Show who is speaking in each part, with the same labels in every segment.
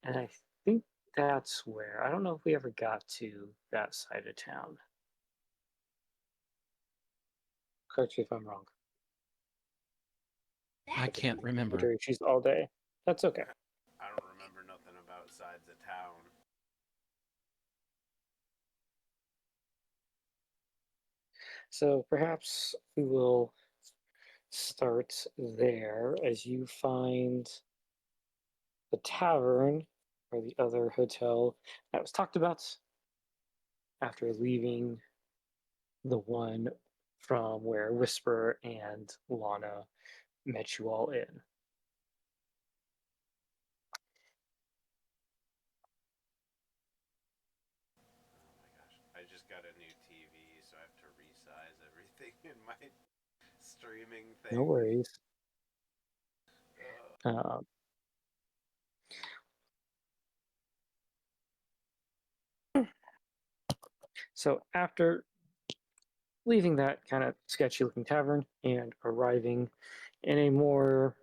Speaker 1: And I think that's where. I don't know if we ever got to that side of town. Correct me if I'm wrong.
Speaker 2: I can't remember.
Speaker 1: Computer issues all day. That's okay.
Speaker 3: I don't remember nothing about sides of town.
Speaker 1: So perhaps we will start there as you find the tavern or the other hotel that was talked about after leaving the one from where Whisper and Lana met you all in.
Speaker 3: Oh my gosh. I just got a new TV, so I have to resize everything in my streaming
Speaker 1: No
Speaker 3: thing.
Speaker 1: worries.
Speaker 3: Uh,
Speaker 1: Um, so after leaving that kind of sketchy looking tavern and arriving in a more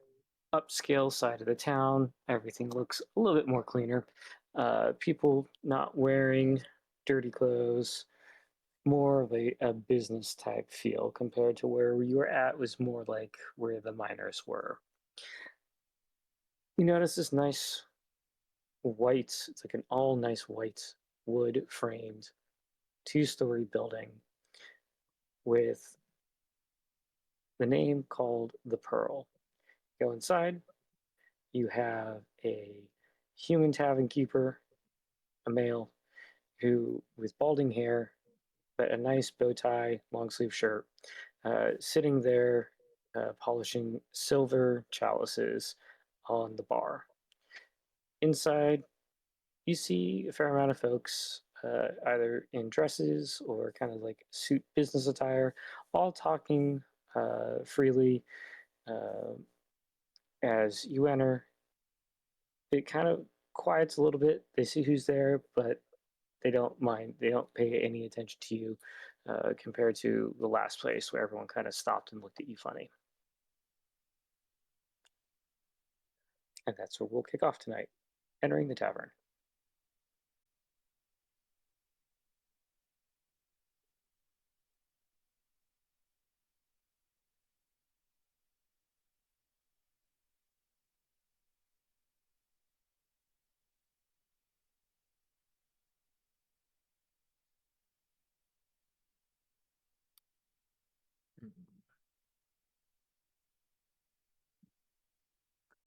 Speaker 1: upscale side of the town, everything looks a little bit more cleaner. People not wearing dirty clothes, more of a business type feel compared to where you were at was more like where the miners were. You notice this nice white, it's like an all nice white wood framed 2-story building with the name called the Pearl. Go inside, you have a human tavern keeper, a male, who with balding hair, but a nice bow tie, long sleeve shirt, sitting there polishing silver chalices on the bar. Inside, you see a fair amount of folks, either in dresses or kind of like suit business attire, all talking freely. Uh, as you enter, it kind of quiets a little bit. They see who's there, but they don't mind. They don't pay any attention to you compared to the last place where everyone kind of stopped and looked at you funny. And that's where we'll kick off tonight, entering the tavern.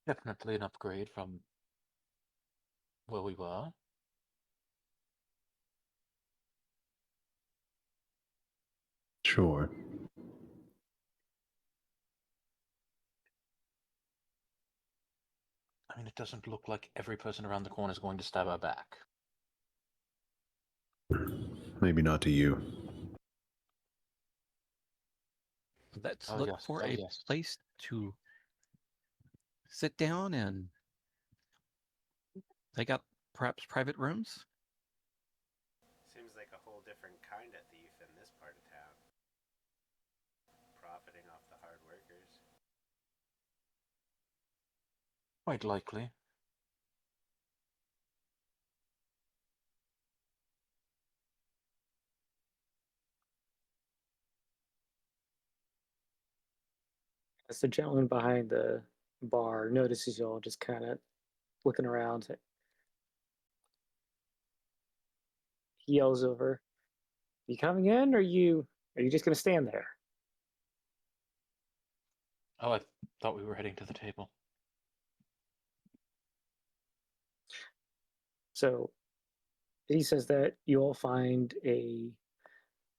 Speaker 2: Definitely an upgrade from where we were.
Speaker 4: Sure.
Speaker 2: I mean, it doesn't look like every person around the corner is going to stab our back.
Speaker 4: Maybe not to you.
Speaker 5: Let's
Speaker 2: Oh
Speaker 5: look
Speaker 2: yes,
Speaker 5: for
Speaker 2: oh
Speaker 5: a
Speaker 2: yes.
Speaker 5: place to sit down, and they got perhaps private rooms.
Speaker 3: seems like a whole different kind of thief in this part of town. Profiting off the hard workers.
Speaker 2: Quite likely.
Speaker 1: As the gentleman behind the bar notices you all just kind of looking around, he yells over, "You coming in, or are you just gonna stand there?"
Speaker 2: Oh, I thought we were heading to the table.
Speaker 1: So he says that you all find a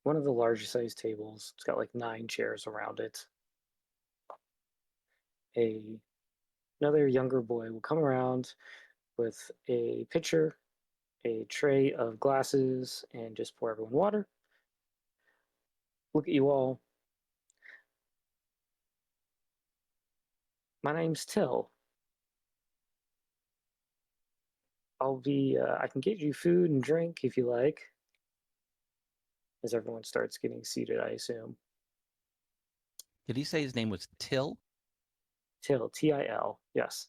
Speaker 1: one of the larger sized tables. It's got like 9 chairs around it. A Another younger boy will come around with a pitcher, a tray of glasses, and just pour everyone water. Look at you all. My name's Till. I can get you food and drink if you like. As everyone starts getting seated, I assume.
Speaker 5: Did he say his name was Till?
Speaker 1: Till, Til, yes.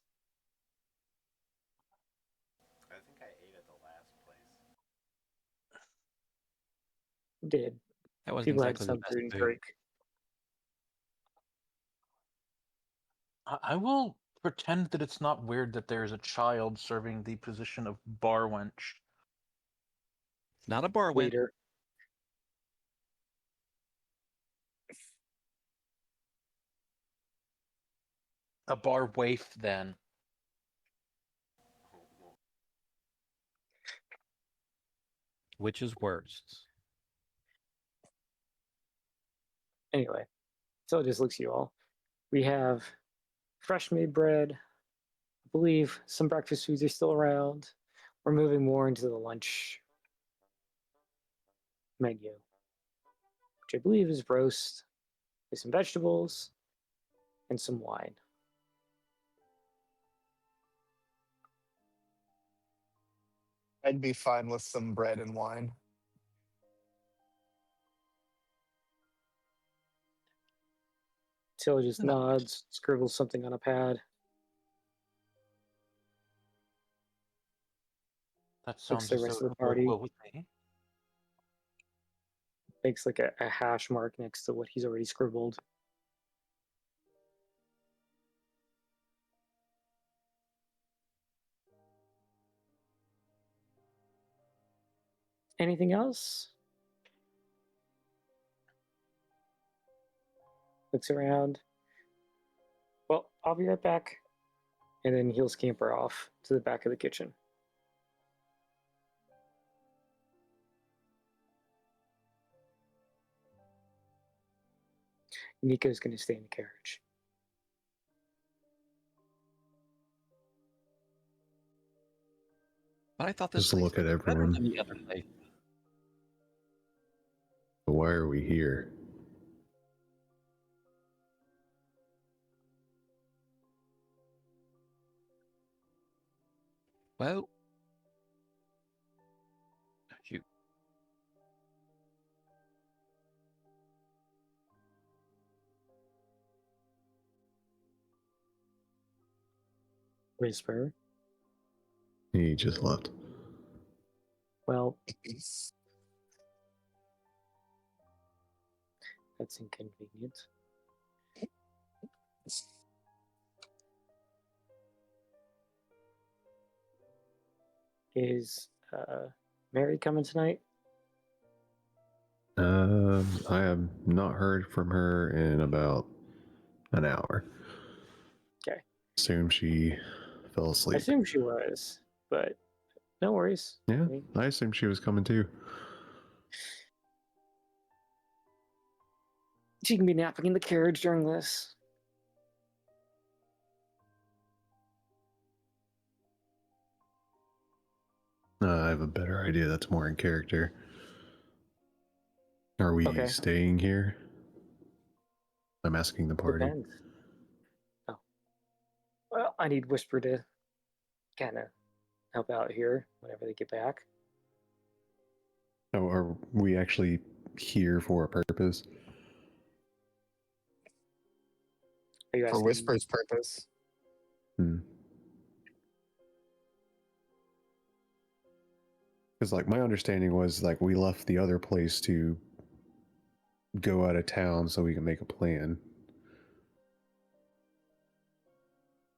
Speaker 1: did.
Speaker 5: That wasn't
Speaker 1: People had
Speaker 5: exactly the
Speaker 1: some
Speaker 5: best
Speaker 1: food and
Speaker 5: food.
Speaker 1: drink.
Speaker 2: I will pretend that it's not weird that there's a child serving the position of bar wench.
Speaker 5: It's not a bar wench.
Speaker 1: Waiter.
Speaker 2: A bar waif, then.
Speaker 5: Which is worst?
Speaker 1: Anyway, so it just looks at you all. We have fresh made bread. I believe some breakfast foods are still around. We're moving more into the lunch menu, which I believe is roast with some vegetables and some wine.
Speaker 6: I'd be fine with some bread and wine.
Speaker 1: Till just
Speaker 2: Nice.
Speaker 1: nods, scribbles something on a pad.
Speaker 2: That sounds
Speaker 1: the
Speaker 2: as
Speaker 1: rest
Speaker 2: though
Speaker 1: of the
Speaker 2: it would
Speaker 1: party.
Speaker 2: go well with me.
Speaker 1: Makes like a hash mark next to what he's already scribbled. Anything else? Looks around. Well, I'll be right back. And then he'll scamper off to the back of the kitchen. Nico's going to stay in the carriage.
Speaker 5: But I thought this
Speaker 4: Just
Speaker 5: place
Speaker 4: look at
Speaker 5: was better
Speaker 4: everyone.
Speaker 5: than the other place.
Speaker 4: Why are we here?
Speaker 5: Well, shoot.
Speaker 1: Whisper.
Speaker 4: He just left.
Speaker 1: Well, that's inconvenient. Is Mary coming tonight?
Speaker 4: I have not heard from her in about an hour.
Speaker 1: Okay.
Speaker 4: Assume she fell
Speaker 1: I
Speaker 4: asleep.
Speaker 1: assume she was, but no worries.
Speaker 4: Yeah,
Speaker 1: I mean,
Speaker 4: I assumed she was coming too.
Speaker 1: she can be napping in the carriage during this.
Speaker 4: I have a better idea that's more in character. Are we
Speaker 1: Okay.
Speaker 4: staying here? I'm asking the party.
Speaker 1: Depends. Oh. Well, I need Whisper to kind of help out here whenever they get back.
Speaker 4: Oh, are we actually here for a purpose?
Speaker 1: Are you
Speaker 6: For
Speaker 1: asking?
Speaker 6: Whisper's purpose.
Speaker 4: Because, like, my understanding was, like, we left the other place to go out of town so we can make a plan.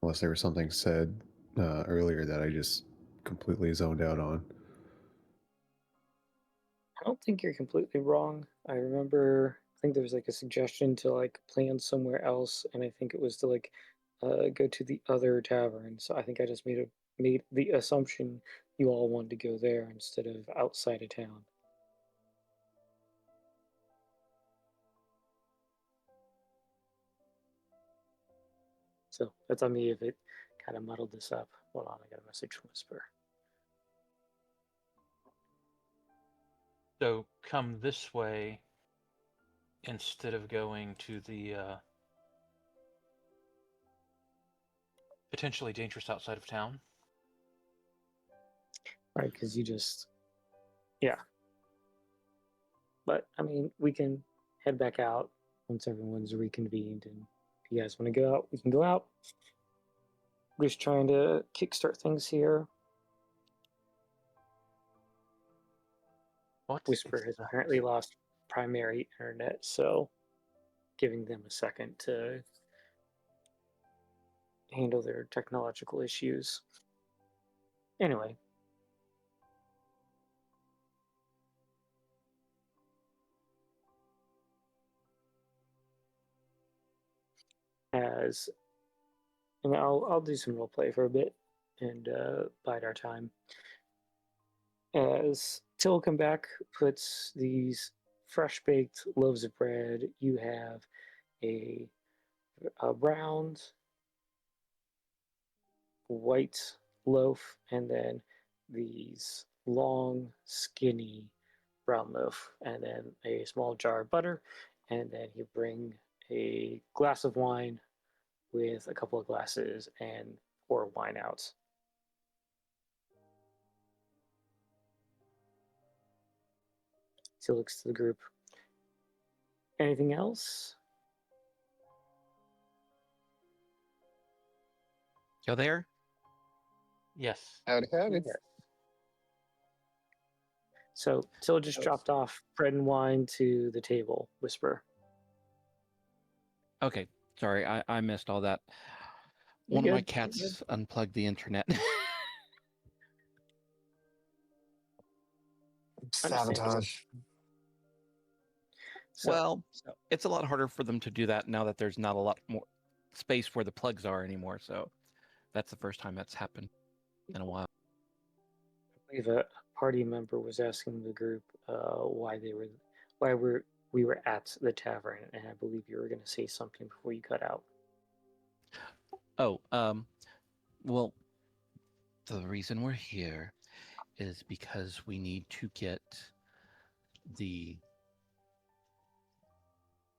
Speaker 4: Unless there was something said earlier that I just completely zoned out on.
Speaker 1: I don't think you're completely wrong. I think there was like a suggestion to like plan somewhere else, and I think it was to like go to the other tavern. So I think I just made the assumption you all wanted to go there instead of outside of town. So that's on me if it kind of muddled this up. Hold on, I got a message from Whisper.
Speaker 2: So come this way instead of going to the potentially dangerous outside of town.
Speaker 1: Right, because you just, yeah. But I mean, we can head back out once everyone's reconvened, and if you guys want to go out, we can go out. We're just trying to kickstart things here.
Speaker 2: What
Speaker 1: Whisper has apparently
Speaker 2: exactly?
Speaker 1: lost primary internet, so giving them a second to handle their technological issues. Anyway, as and I'll do some role play for a bit and bide our time. As Tilkenback puts these fresh baked loaves of bread, you have a round white loaf and then these long, skinny brown loaf, and then a small jar of butter, and then you bring a glass of wine with a couple of glasses and pour wine out. So he looks to the group. Anything else?
Speaker 5: You there?
Speaker 2: Yes.
Speaker 6: Howdy, howdy.
Speaker 1: Yes. So Till just dropped off bread and wine to the table. Whisper.
Speaker 5: Okay. Sorry, I missed all that.
Speaker 1: You're
Speaker 5: One of my
Speaker 1: good.
Speaker 5: cats unplugged the internet.
Speaker 1: Understandable.
Speaker 6: Sabotage.
Speaker 1: So,
Speaker 5: Well, it's a lot harder for them to do that now that there's not a lot more space where the plugs are anymore. So that's the first time that's happened in a while.
Speaker 1: I believe a party member was asking the group why we were at the tavern, and I believe you were going to say something before you cut out.
Speaker 5: Oh, well, the reason we're here is because we need to get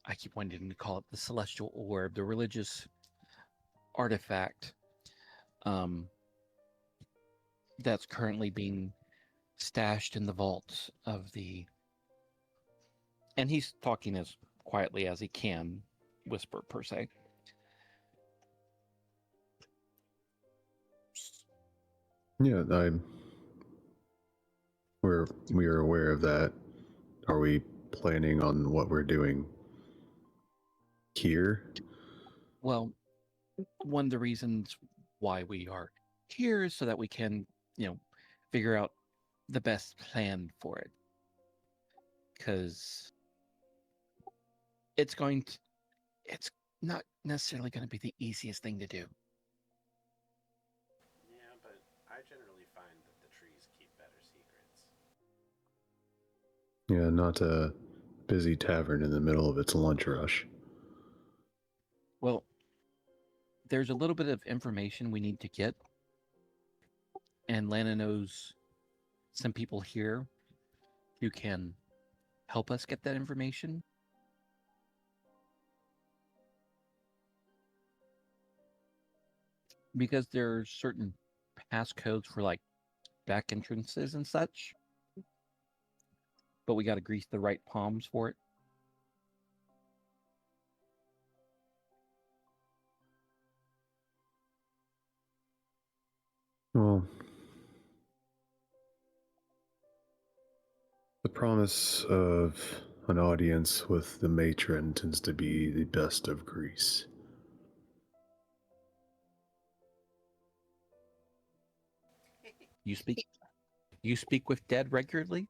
Speaker 5: I keep wanting to call it the celestial orb, the religious artifact that's currently being stashed in the vaults of and he's talking as quietly as he can, whisper per se.
Speaker 4: Yeah, we are aware of that. Are we planning on what we're doing here?
Speaker 5: Well, one of the reasons why we are here is so that we can, figure out the best plan for it. Because it's not necessarily going to be the easiest thing to do.
Speaker 3: Yeah, but I generally find that the trees keep better secrets.
Speaker 4: Yeah, not a busy tavern in the middle of its lunch rush.
Speaker 5: Well, there's a little bit of information we need to get, and Lana knows some people here who can help us get that information. Because there are certain passcodes for like back entrances and such, but we got to grease the right palms for it.
Speaker 4: Well, the promise of an audience with the matron tends to be the best of Greece.
Speaker 5: You speak with dead regularly?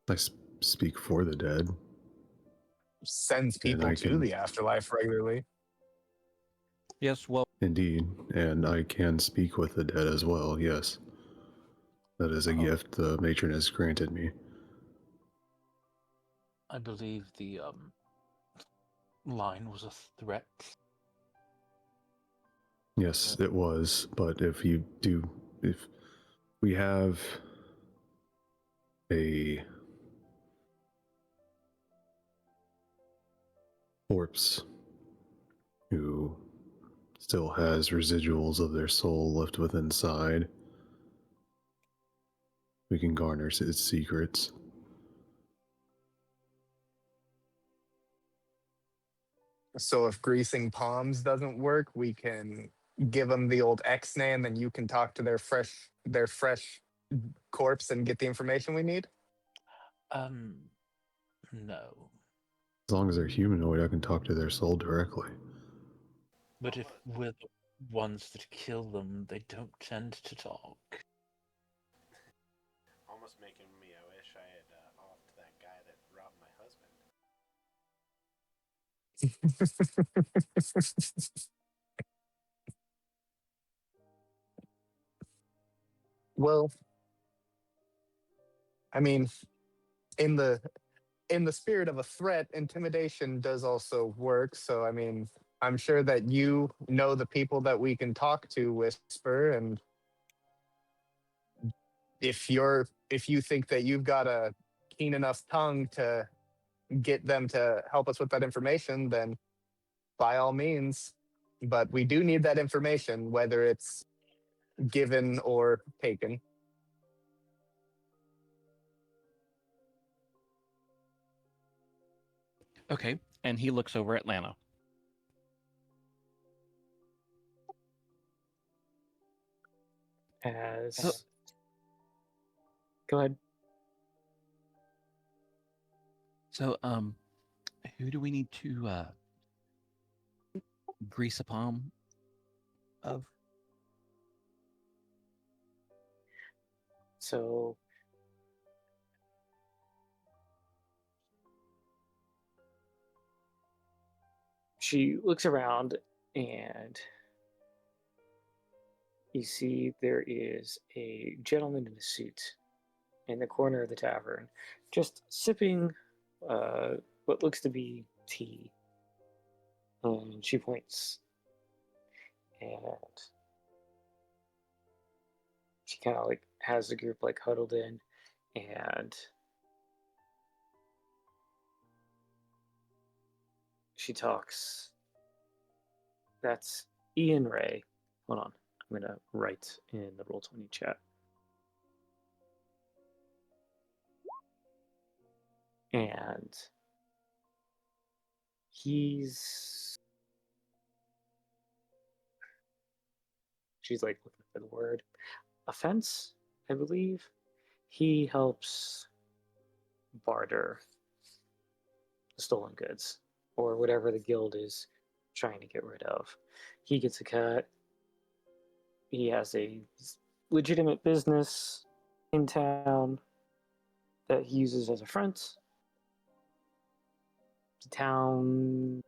Speaker 4: I speak for the dead,
Speaker 6: Sends
Speaker 4: and
Speaker 6: people
Speaker 4: I
Speaker 6: to
Speaker 4: can
Speaker 6: the afterlife regularly.
Speaker 5: Yes, well,
Speaker 4: indeed, and I can speak with the dead as well. Yes, that is a gift the matron has granted me.
Speaker 2: I believe the line was a threat.
Speaker 4: Yes, it was, but if we have a corpse who still has residuals of their soul left within inside, we can garner its secrets.
Speaker 6: So if greasing palms doesn't work, we can give them the old X-nay, and then you can talk to their fresh their fresh corpse and get the information we need?
Speaker 2: No.
Speaker 4: As long as they're humanoid, I can talk to their soul directly.
Speaker 2: But if we're the ones that kill them, they don't tend to talk.
Speaker 3: Almost making me, I wish I had offed that guy that robbed my husband.
Speaker 6: Well, I mean, in the spirit of a threat, intimidation does also work. So, I mean, I'm sure that you know the people that we can talk to, Whisper, and if you think that you've got a keen enough tongue to get them to help us with that information, then by all means. But we do need that information, whether it's given or taken.
Speaker 5: Okay. And he looks over at Lana.
Speaker 1: As go ahead.
Speaker 5: So, who do we need to grease a palm of?
Speaker 1: So she looks around and you see there is a gentleman in a suit in the corner of the tavern, just sipping what looks to be tea. And she points, and she kind of like has the group like huddled in, and she talks. That's Ian Ray. Hold on, I'm gonna write in the Roll20 chat. And she's like looking for the word offense, I believe. He helps barter stolen goods or whatever the guild is trying to get rid of. He gets a cut. He has a legitimate business in town that he uses as a front. The town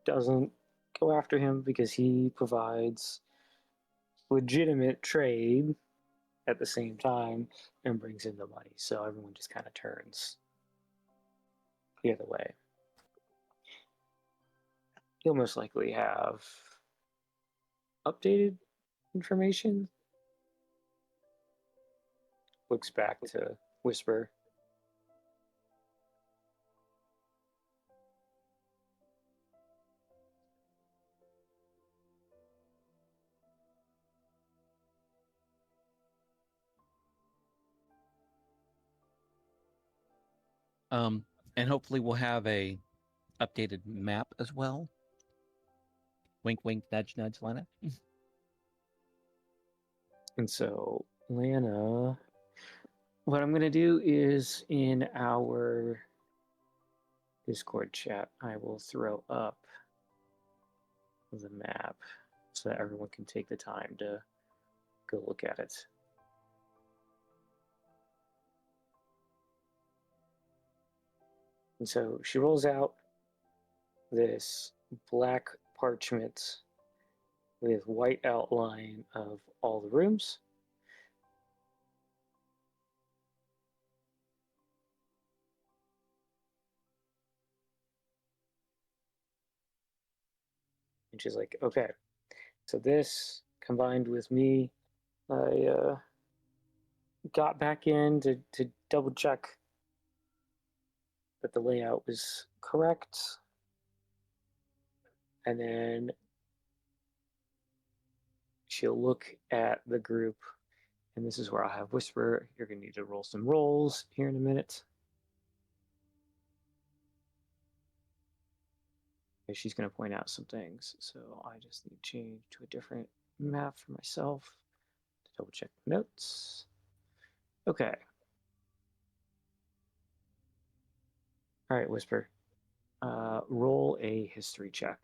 Speaker 1: doesn't go after him because he provides legitimate trade at the same time and brings in the money. So everyone just kind of turns the other way. He'll most likely have updated information. Looks back to Whisper.
Speaker 5: And hopefully we'll have a updated map as well. Wink, wink, nudge, nudge, Lana.
Speaker 1: And so, Lana, what I'm going to do is in our Discord chat, I will throw up the map so that everyone can take the time to go look at it. And so she rolls out this black parchment with white outline of all the rooms. And she's like, okay, so this combined with me, I got back in to double check that the layout was correct. And then she'll look at the group, and this is where I'll have Whisper. You're going to need to roll some rolls here in a minute. And she's going to point out some things. So I just need to change to a different map for myself Double check notes. Okay. All right, Whisper. Roll a history check.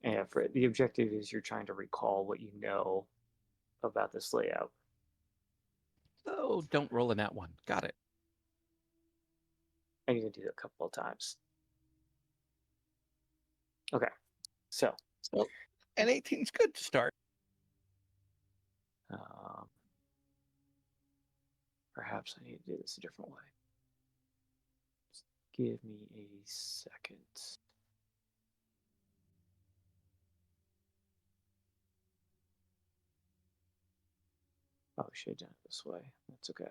Speaker 1: And for the objective is you're trying to recall what you know about this layout.
Speaker 5: Oh, don't roll in that one. Got it.
Speaker 1: And you can do it a couple of times. Okay. So
Speaker 5: Well, an 18 is good to start.
Speaker 1: Perhaps I need to do this a different way. Just give me a second. Oh, I should have done it this way. That's okay.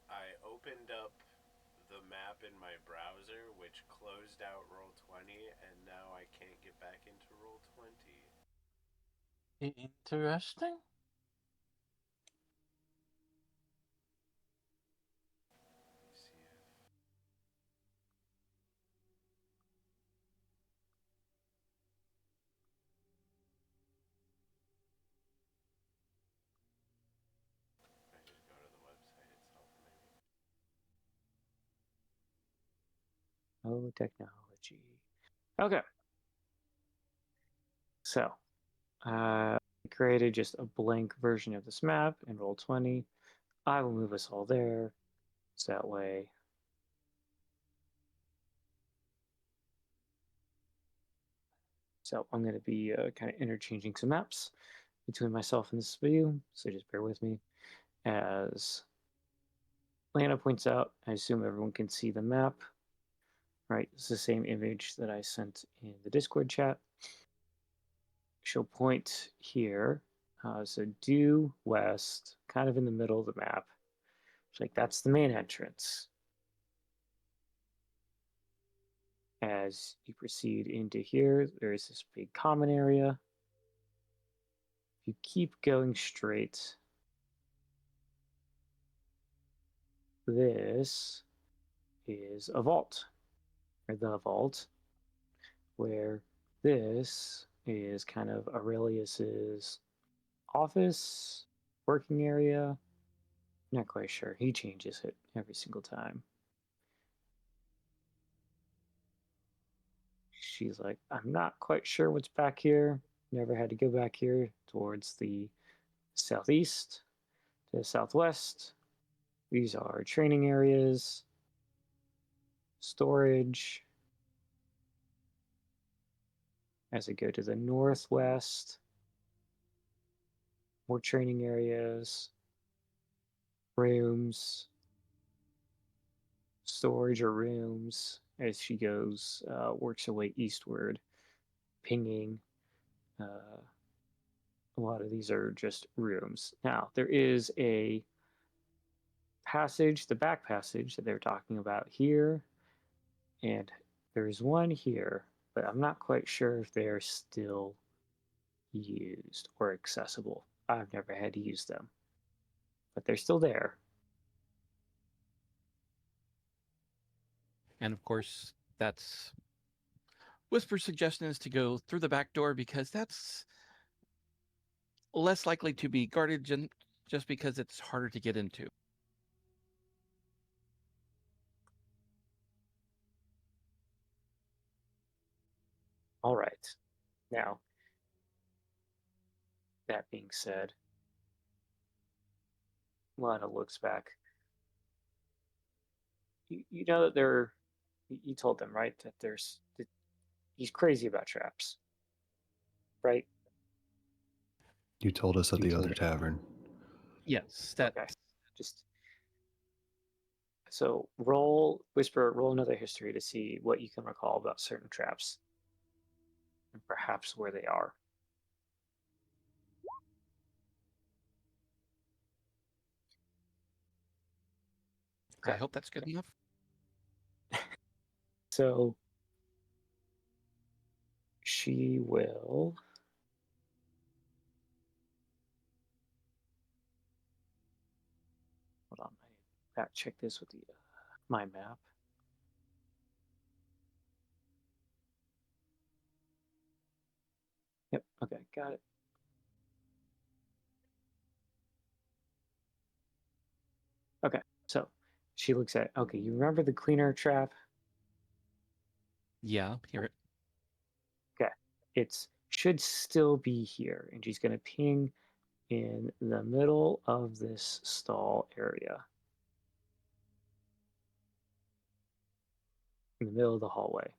Speaker 3: I opened up the map in my browser, which closed out Roll20, and now I can't get back into Roll20.
Speaker 2: Interesting.
Speaker 3: See if... I just go to the website itself, maybe.
Speaker 1: Oh, technology. Okay. So, created just a blank version of this map in Roll20. I will move us all there. So that way. So I'm going to be kind of interchanging some maps between myself and this video. So just bear with me. As Lana points out, I assume everyone can see the map. Right, it's the same image that I sent in the Discord chat. She'll point here. So due west, kind of in the middle of the map. It's like that's the main entrance. As you proceed into here, there is this big common area. If you keep going straight, this is a vault, or the vault, where this is kind of Aurelius's office, working area. Not quite sure. He changes it every single time. She's like, I'm not quite sure what's back here. Never had to go back here towards the southeast to the southwest. These are training areas, storage. As I go to the northwest, more training areas, rooms, storage or rooms. As she goes, works her way eastward, pinging. A lot of these are just rooms. Now, there is a passage, the back passage that they're talking about here, and there's one here, but I'm not quite sure if they're still used or accessible. I've never had to use them, but they're still there.
Speaker 5: And of course, that's Whisper's suggestion is to go through the back door because that's less likely to be guarded just because it's harder to get into.
Speaker 1: All right. Now, that being said, Lana looks back. You know that you told them, right, that he's crazy about traps, right?
Speaker 4: You told us at the other tavern.
Speaker 5: Yes, that.
Speaker 1: Okay. Just so roll another history to see what you can recall about certain traps and perhaps where they are.
Speaker 5: I hope that's good enough.
Speaker 1: So she will. Hold on. Fact check this with the my map. Yep. Okay, got it. Okay, so she looks at. Okay, you remember the cleaner trap?
Speaker 5: Yeah, hear it.
Speaker 1: Okay, it's should still be here, and she's gonna ping in the middle of this stall area, in the middle of the hallway.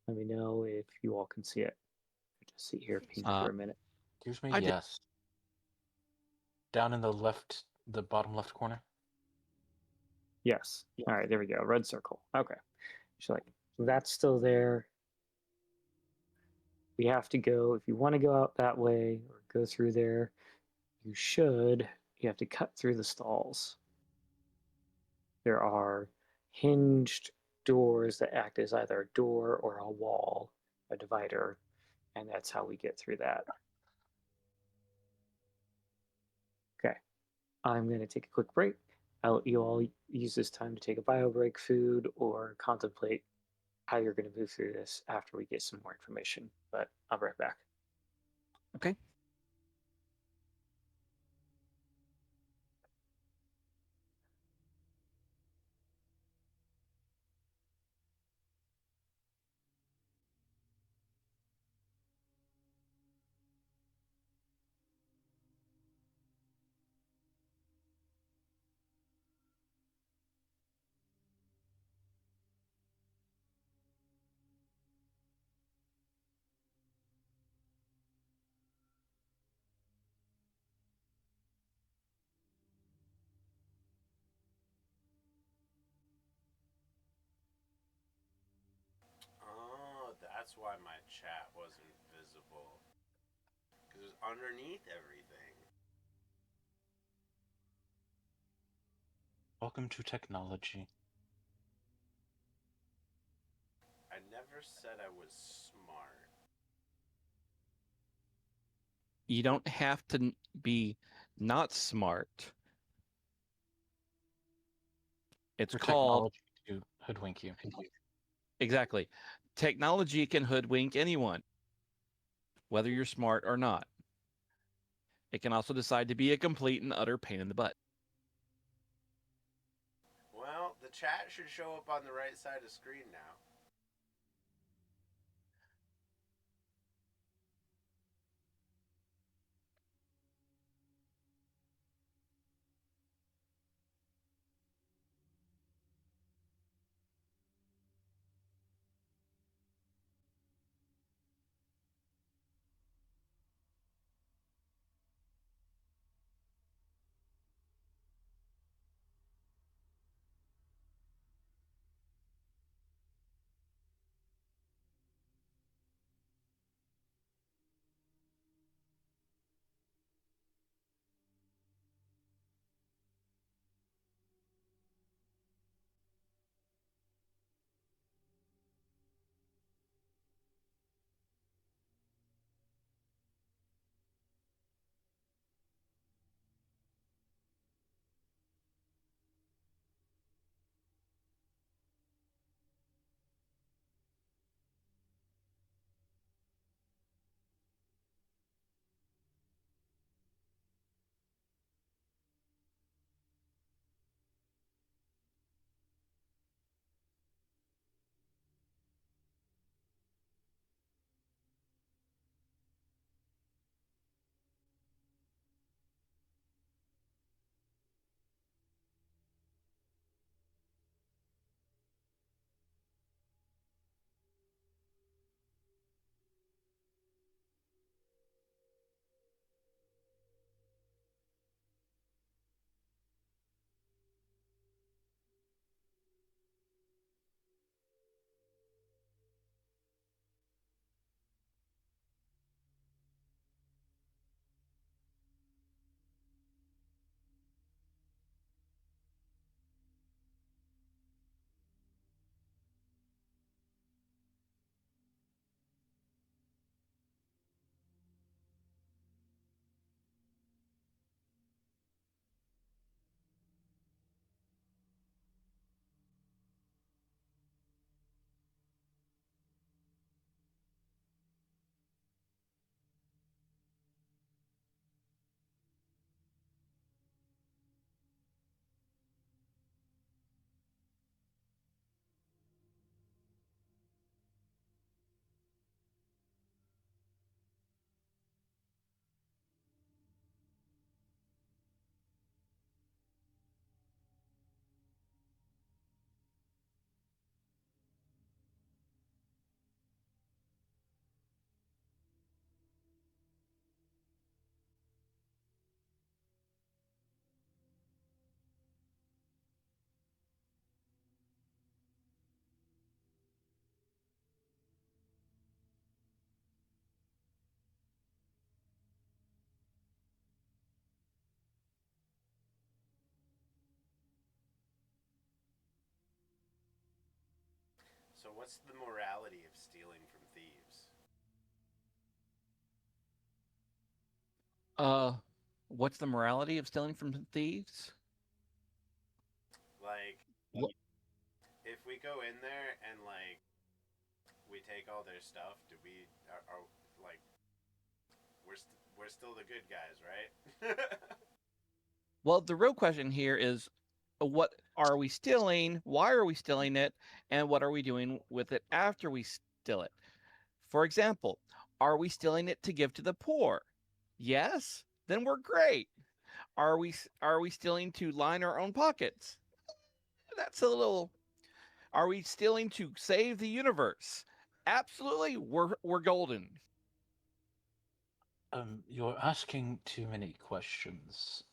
Speaker 1: Let me know if you all can see it. Just sit here ping for a minute.
Speaker 2: Excuse me,
Speaker 5: I did-
Speaker 2: yes. Down in the left, the bottom left corner.
Speaker 1: Yes. All right, there we go. Red circle. Okay. She's like, that's still there. We have to go. If you want to go out that way or go through there, you should. You have to cut through the stalls. There are hinged doors that act as either a door or a wall, a divider, and that's how we get through that. Okay. I'm going to take a quick break. I'll let you all use this time to take a bio break, food, or contemplate how you're going to move through this after we get some more information. But I'll be right back.
Speaker 5: Okay.
Speaker 3: Oh, that's why my chat wasn't visible. Because it was underneath everything.
Speaker 2: Welcome to technology.
Speaker 3: I never said I was smart.
Speaker 5: You don't have to be not smart. It's
Speaker 2: For
Speaker 5: called
Speaker 2: technology to hoodwink you.
Speaker 5: exactly. Technology can hoodwink anyone, whether you're smart or not. It can also decide to be a complete and utter pain in the butt.
Speaker 3: Well, the chat should show up on the right side of screen now. So what's the morality of stealing from thieves?
Speaker 5: What's the morality of stealing from thieves?
Speaker 3: Like,
Speaker 5: What?
Speaker 3: if we go in there and like we take all their stuff, do we are like we're still the good guys, right?
Speaker 5: Well, the real question here is, what are we stealing? Why are we stealing it? And what are we doing with it after we steal it? For example, are we stealing it to give to the poor? Yes, then we're great. Are we stealing to line our own pockets? That's a little. Are we stealing to save the universe? Absolutely, we're golden.
Speaker 2: You're asking too many questions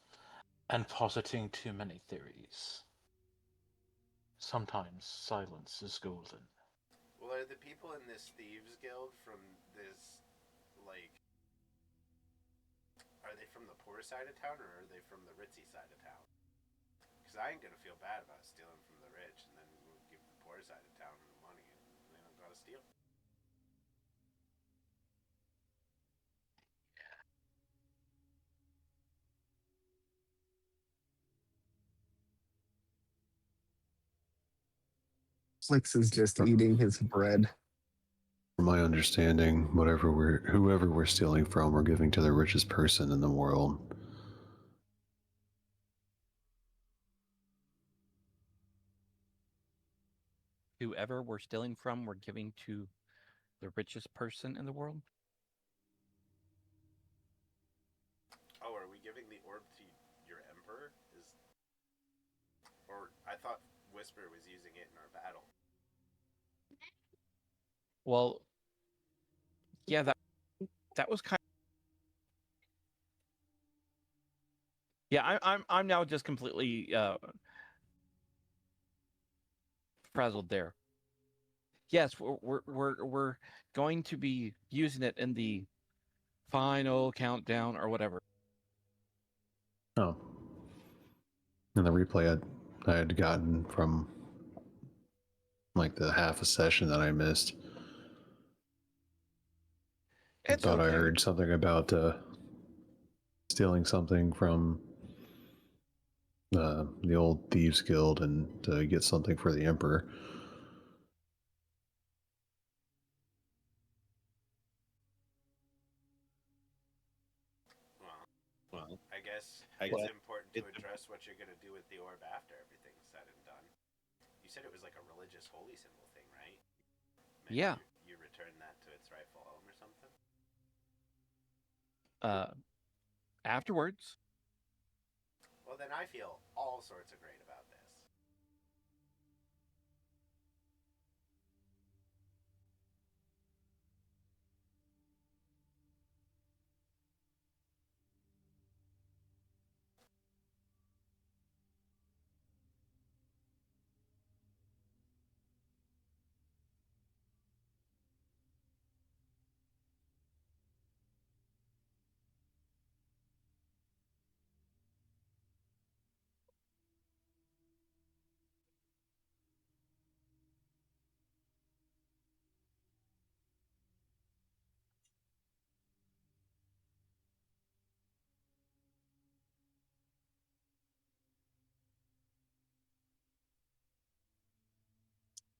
Speaker 2: and positing too many theories. Sometimes silence is golden.
Speaker 3: Well, are the people in this thieves guild from this like are they from the poor side of town or are they from the ritzy side of town? Because I ain't gonna feel bad about stealing from the rich and then we'll give the poor side of town the money and they don't gotta steal.
Speaker 6: Flix is just eating his bread.
Speaker 4: From my understanding, whoever we're stealing from, we're giving to the richest person in the world.
Speaker 5: Whoever we're stealing from, we're giving to the richest person in the world.
Speaker 3: Oh, are we giving the orb to your emperor? Or I thought Whisper was using it in our battle.
Speaker 5: Well, yeah, that was kind. Yeah, I'm now just completely frazzled there. Yes, we're going to be using it in the final countdown or whatever.
Speaker 4: Oh. And the replay I had gotten from like the half a session that I missed.
Speaker 5: It's
Speaker 4: thought
Speaker 5: okay.
Speaker 4: I heard something about stealing something from the old Thieves Guild and to get something for the Emperor.
Speaker 3: Well, I guess it's important to address what you're gonna do with the orb after everything's said and done. You said it was like a religious holy symbol thing, right? Maybe
Speaker 5: Yeah.
Speaker 3: You return that to its rightful home or something?
Speaker 5: Afterwards.
Speaker 3: Well, then I feel all sorts of great about this.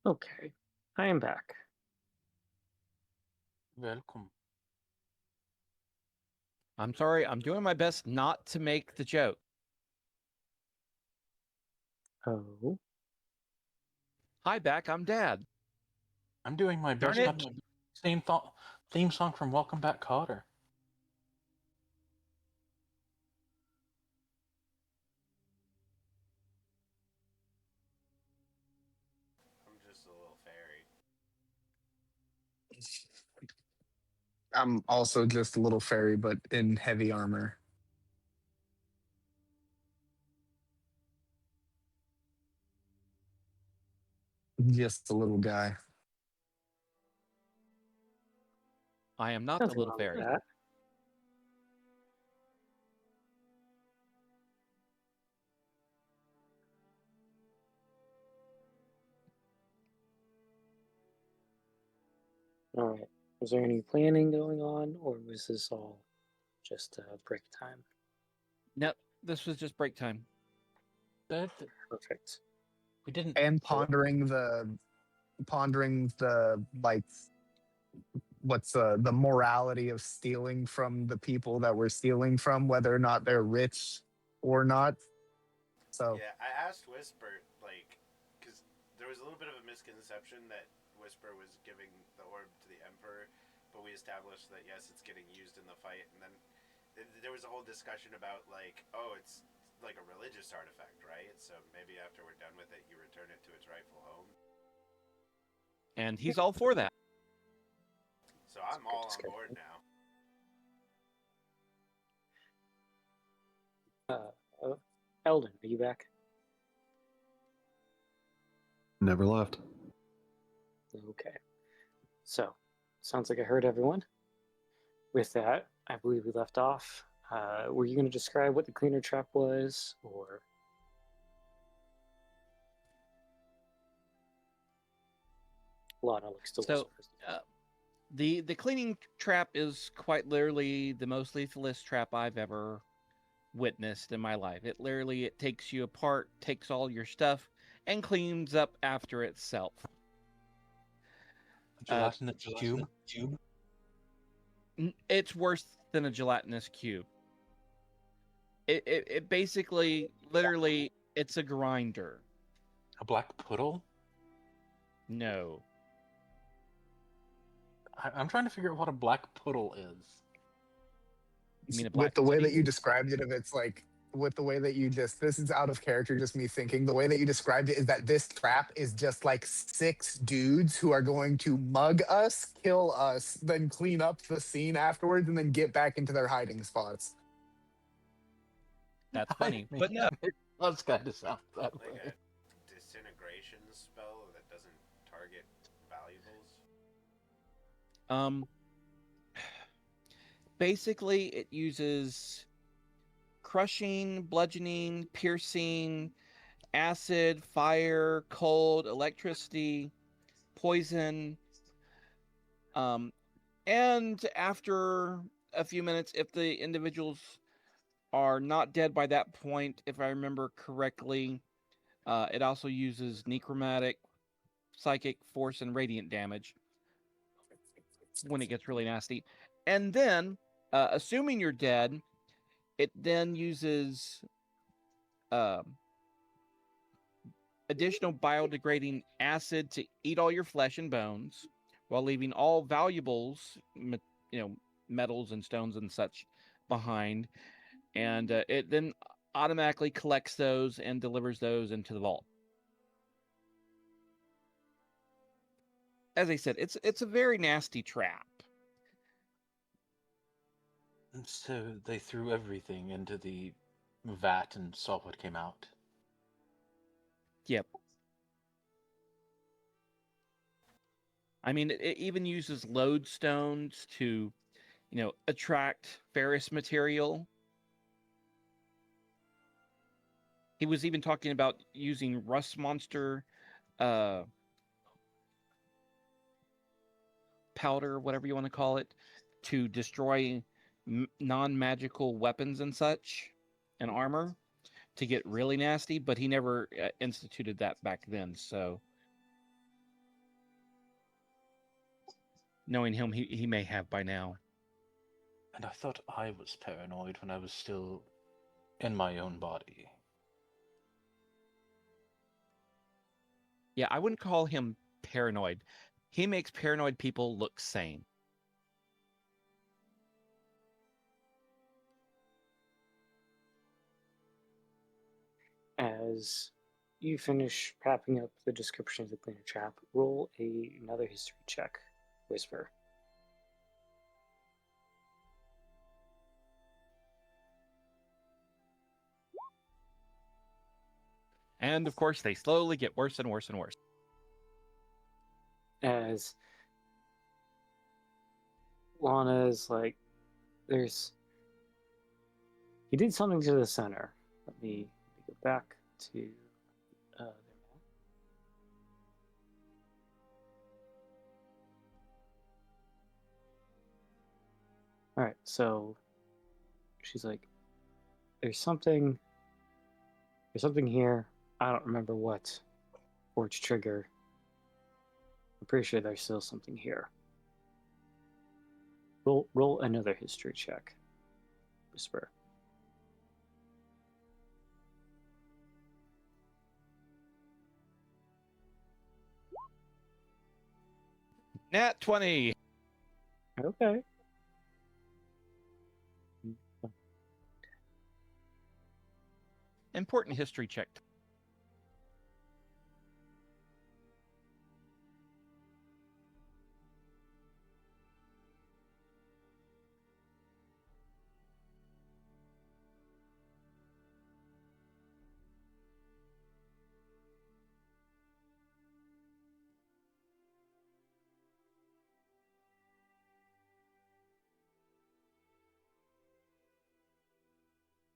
Speaker 1: Okay, I am back.
Speaker 2: Welcome.
Speaker 5: I'm sorry. I'm doing my best not to make the joke.
Speaker 1: Oh,
Speaker 5: Hi, back. I'm Dad.
Speaker 2: I'm doing my
Speaker 5: Darn
Speaker 2: best
Speaker 5: it.
Speaker 2: not to theme song from Welcome Back, Cotter.
Speaker 3: I'm just a little fairy.
Speaker 6: I'm also just a little fairy, but in heavy armor. Just a little guy.
Speaker 5: I am not the
Speaker 1: nothing
Speaker 5: little
Speaker 1: wrong with
Speaker 5: fairy.
Speaker 1: that. All right. Was there any planning going on, or was this all just break time?
Speaker 5: No, this was just break time.
Speaker 2: That
Speaker 1: Perfect.
Speaker 2: we didn't.
Speaker 6: And pondering the like what's the morality of stealing from the people that we're stealing from, whether or not they're rich or not. So
Speaker 3: Yeah, I asked Whisper, like, because there was a little bit of a misconception that Whisper was giving the orb to the Emperor, but we established that yes, it's getting used in the fight, and then there was a whole discussion about like, oh, it's like a religious artifact, right? So maybe after we're done with it, you return it to its rightful home.
Speaker 5: And he's all for that.
Speaker 3: So I'm
Speaker 1: Good
Speaker 3: all on
Speaker 1: discussion.
Speaker 3: board now.
Speaker 1: Eldon, are you back?
Speaker 4: Never left.
Speaker 1: Okay. So, sounds like I heard everyone. With that, I believe we left off. Were you going to describe what the cleaner trap was, or? Lana looks to
Speaker 5: So, the cleaning trap is quite literally the most lethalist trap I've ever witnessed in my life. It takes you apart, takes all your stuff, and cleans up after itself.
Speaker 2: Gelatinous cube.
Speaker 5: It's worse than a gelatinous cube. It basically, literally, it's a grinder.
Speaker 2: A black puddle.
Speaker 5: No.
Speaker 2: I'm trying to figure out what a black puddle is.
Speaker 5: You mean a
Speaker 6: with
Speaker 5: black
Speaker 6: the way that
Speaker 5: pudding?
Speaker 6: you described it, if it's like with the way that you just this is out of character, just me thinking the way that you described it is that this trap is just like 6 dudes who are going to mug us, kill us, then clean up the scene afterwards, and then get back into their hiding spots.
Speaker 5: That's funny.
Speaker 2: I
Speaker 5: But
Speaker 2: mean,
Speaker 5: no.
Speaker 2: it does kind of sound that
Speaker 3: Like
Speaker 2: way.
Speaker 3: a disintegration spell that doesn't target valuables.
Speaker 5: Basically, it uses crushing, bludgeoning, piercing, acid, fire, cold, electricity, poison. And after a few minutes, if the individuals are not dead by that point, if I remember correctly, it also uses necromantic, psychic, force, and radiant damage when it gets really nasty. And then, assuming you're dead, it then uses additional biodegrading acid to eat all your flesh and bones, while leaving all valuables, metals and stones and such, behind. And it then automatically collects those and delivers those into the vault. As I said, it's a very nasty trap.
Speaker 2: So they threw everything into the vat and saw what came out.
Speaker 5: Yep. I mean, it even uses lodestones to, attract ferrous material. He was even talking about using rust monster powder, whatever you want to call it, to destroy non-magical weapons and such, and armor, to get really nasty, but he never instituted that back then, so knowing him, he may have by now.
Speaker 2: And I thought I was paranoid when I was still in my own body.
Speaker 5: Yeah, I wouldn't call him paranoid. He makes paranoid people look sane.
Speaker 1: As you finish wrapping up the description of the cleaner trap, roll another history check, Whisper.
Speaker 5: And of course, they slowly get worse and worse and worse.
Speaker 1: As Lana is like, he did something to the center. Let me go back to their map. All right, so she's like, there's something here. I don't remember what, or its trigger. I'm pretty sure there's still something here. Roll another history check. Whisper.
Speaker 5: Nat 20.
Speaker 1: Okay.
Speaker 5: Important history check.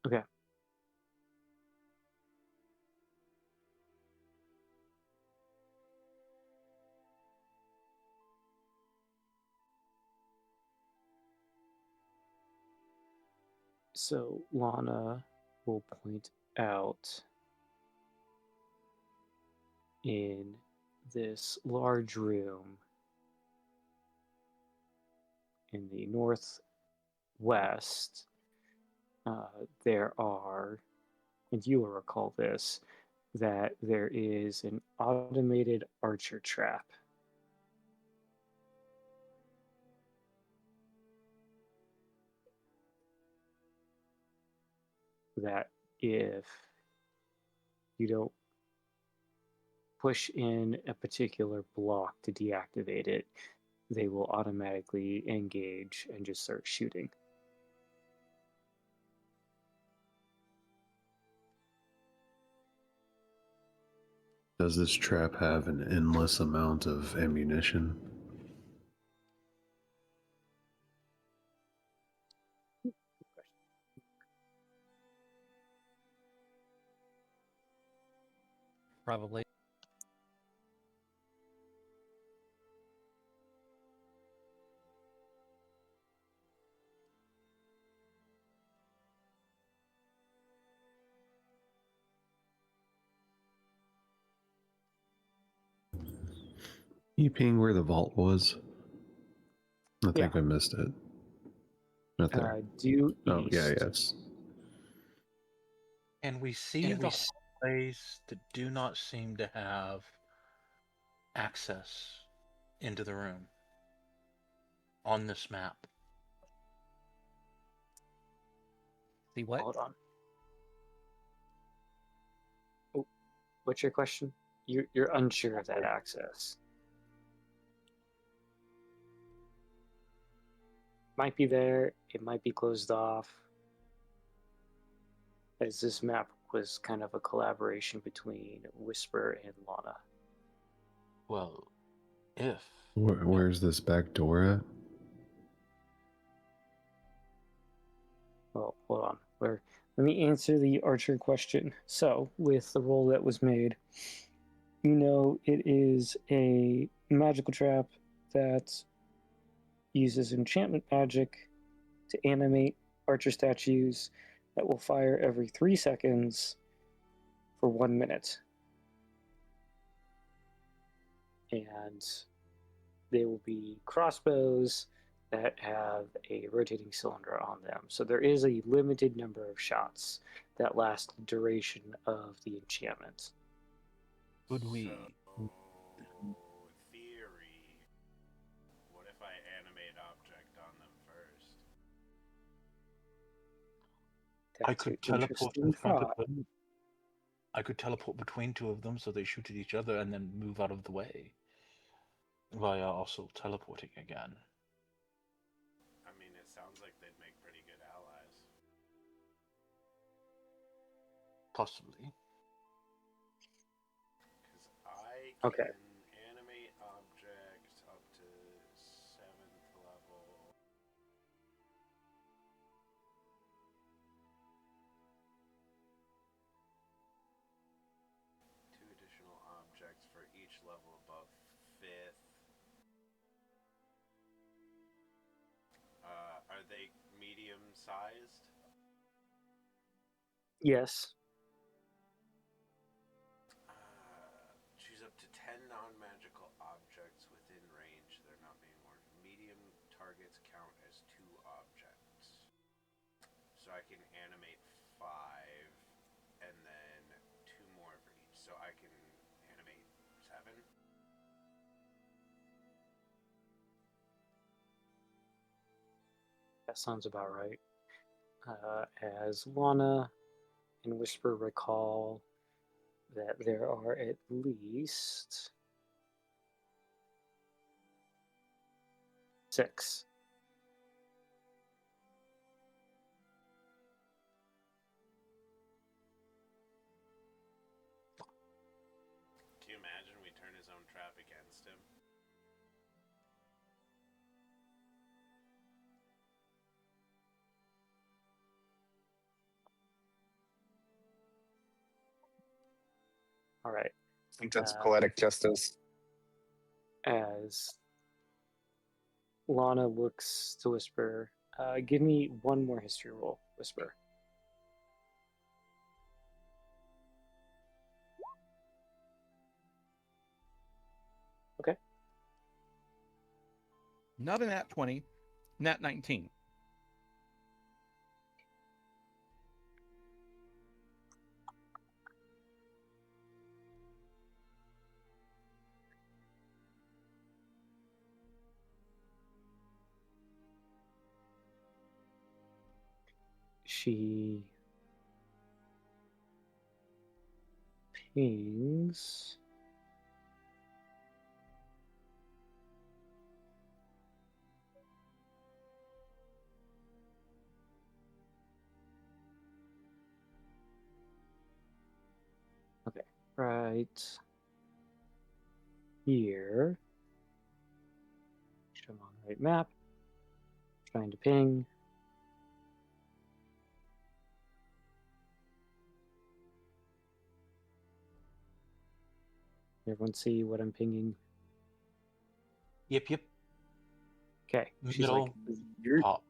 Speaker 1: Okay. So Lana will point out in this large room in the northwest, there are, and you will recall this, that there is an automated archer trap. That if you don't push in a particular block to deactivate it, they will automatically engage and just start shooting.
Speaker 4: Does this trap have an endless amount of ammunition?
Speaker 5: Probably.
Speaker 4: You ping where the vault was? I think
Speaker 1: Yeah.
Speaker 4: I missed it. Not there.
Speaker 1: Due
Speaker 4: Oh, yeah,
Speaker 1: east.
Speaker 4: yes.
Speaker 2: And we see the hallways that do not seem to have access into the room on this map.
Speaker 5: See what?
Speaker 1: Hold on. Oh, what's your question? You're unsure of that access. Might be there. It might be closed off. As this map was kind of a collaboration between Whisper and Lana.
Speaker 2: Well, if
Speaker 4: Where's this back door at?
Speaker 1: Well, hold on. Let me answer the archer question. So, with the roll that was made, you know it is a magical trap that uses enchantment magic to animate archer statues that will fire every 3 seconds for 1 minute. And they will be crossbows that have a rotating cylinder on them. So there is a limited number of shots that last the duration of the enchantment.
Speaker 2: could we?
Speaker 3: So, theory. What if I animate object on them first?
Speaker 1: That's
Speaker 2: I could
Speaker 1: an
Speaker 2: teleport in
Speaker 1: interesting
Speaker 2: front of
Speaker 1: thought.
Speaker 2: them. I could teleport between two of them so they shoot at each other and then move out of the way. Via also teleporting again.
Speaker 3: I mean, it sounds like they'd make pretty good allies.
Speaker 2: Possibly.
Speaker 3: Because I can
Speaker 1: Okay.
Speaker 3: animate objects up to 7th level. Two additional objects for each level above 5th. Are they sized?
Speaker 1: Yes.
Speaker 3: Choose up to 10 non-magical objects within range. They're not being ordered. Medium targets count as 2 objects. So I can animate 5, and then 2 more for each. So I can animate 7.
Speaker 1: That sounds about right. As Lana and Whisper recall that there are at least 6.
Speaker 3: Can you imagine we turn his own trap against him?
Speaker 1: All right.
Speaker 6: I think that's
Speaker 1: Uh,
Speaker 6: poetic justice.
Speaker 1: As Lana looks to Whisper, give me one more history roll, Whisper. Okay.
Speaker 5: Not a nat 20, nat 19.
Speaker 1: She pings. Okay, right here. Show on the right map. Trying to ping. Everyone see what I'm pinging?
Speaker 2: Yep.
Speaker 1: Okay. She's
Speaker 2: Middle.
Speaker 1: like, you're
Speaker 2: Top.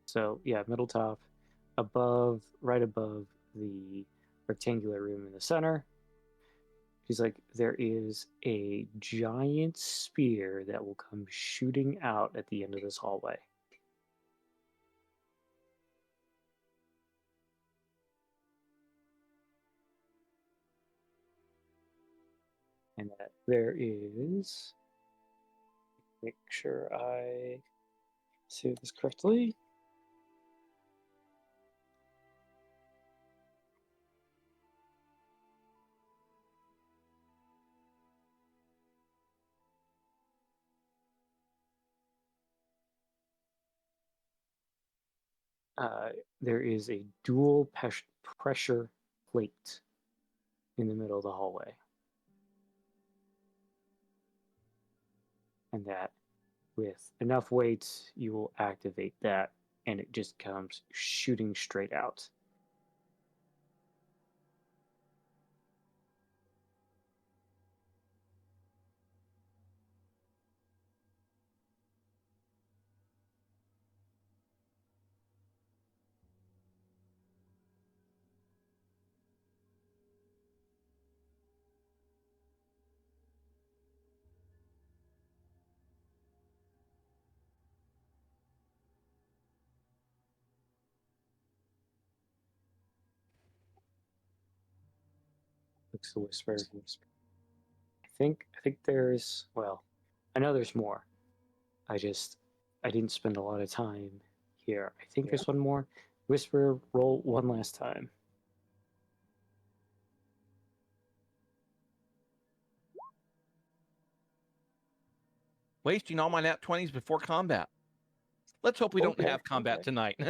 Speaker 1: so yeah, middle top, right above the rectangular room in the center. She's like, there is a giant spear that will come shooting out at the end of this hallway. And that there is, make sure I say this correctly. There is a dual pressure plate in the middle of the hallway. And that with enough weight, you will activate that and it just comes shooting straight out. Looks to Whisper. I think there's, well, I know there's more. I didn't spend a lot of time here. I think there's one more. Whisper, roll one last time.
Speaker 5: Wasting all my nat 20s before combat. Let's hope we don't
Speaker 1: Okay,
Speaker 5: have combat
Speaker 1: okay.
Speaker 5: tonight.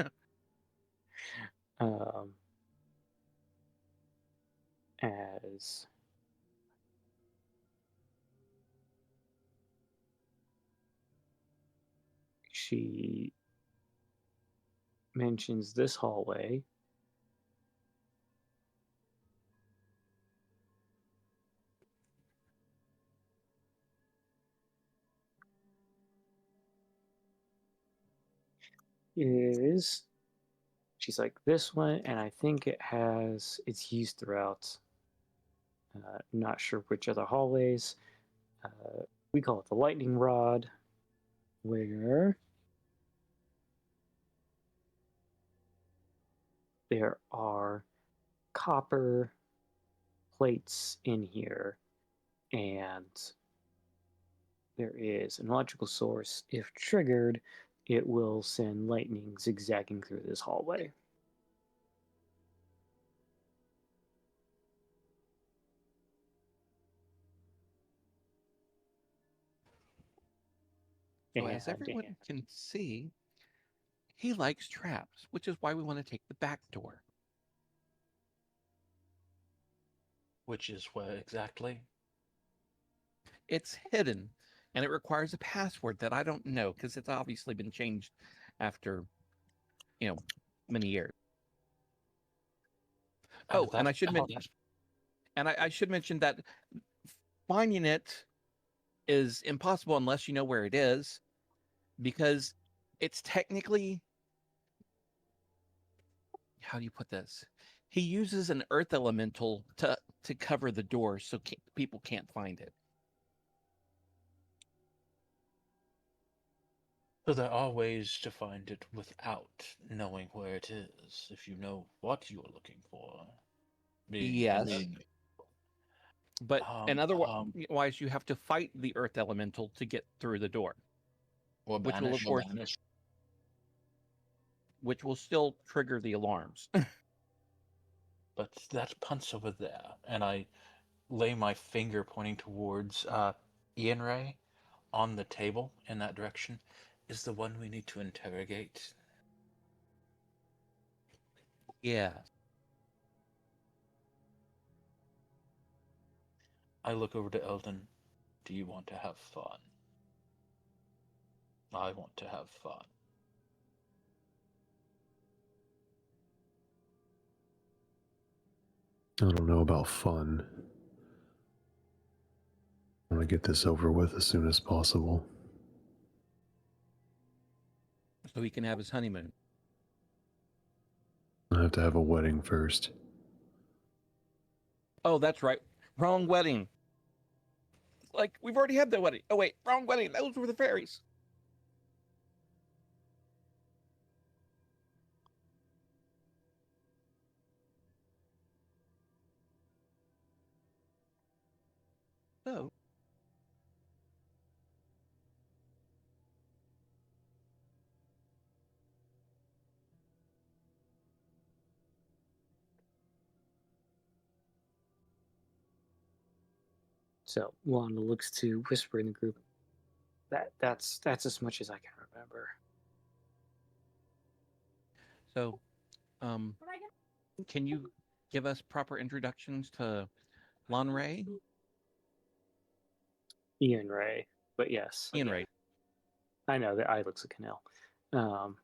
Speaker 1: As she mentions this hallway, is, she's like, this one, and I think it's used throughout, not sure which other hallways. We call it the lightning rod, where there are copper plates in here, and there is an electrical source. If triggered, it will send lightning zigzagging through this hallway.
Speaker 5: So as everyone can see, he likes traps, which is why we want to take the back door.
Speaker 2: Which is where exactly?
Speaker 5: It's hidden, and it requires a password that I don't know because it's obviously been changed after, many years. Oh, and I should mention, I should mention that finding it is impossible unless you know where it is, because it's technically, how do you put this? He uses an earth elemental to cover the door so people can't find it.
Speaker 2: So there are ways to find it without knowing where it is, if you know what you're looking for.
Speaker 5: Yes. But otherwise, you have to fight the earth elemental to get through the door.
Speaker 2: Or
Speaker 5: which will, of course, which will still trigger the alarms.
Speaker 2: But that punch over there, and I lay my finger pointing towards Ian Ray on the table in that direction, is the one we need to interrogate.
Speaker 5: Yeah.
Speaker 2: I look over to Eldon. Do you want to have fun? I want to have fun.
Speaker 4: I don't know about fun. I want to get this over with as soon as possible.
Speaker 5: So he can have his honeymoon.
Speaker 4: I have to have a wedding first.
Speaker 5: Oh, that's right. Wrong wedding. Like, we've already had the wedding. Oh, wait, wrong wedding. Those were the fairies. So,
Speaker 1: So Wanda looks to whisper in the group. That's as much as I can remember.
Speaker 5: So, can you give us proper introductions to Lon Ray?
Speaker 1: Ian Ray, but yes.
Speaker 5: Ian Ray.
Speaker 1: I know that eye looks like an L.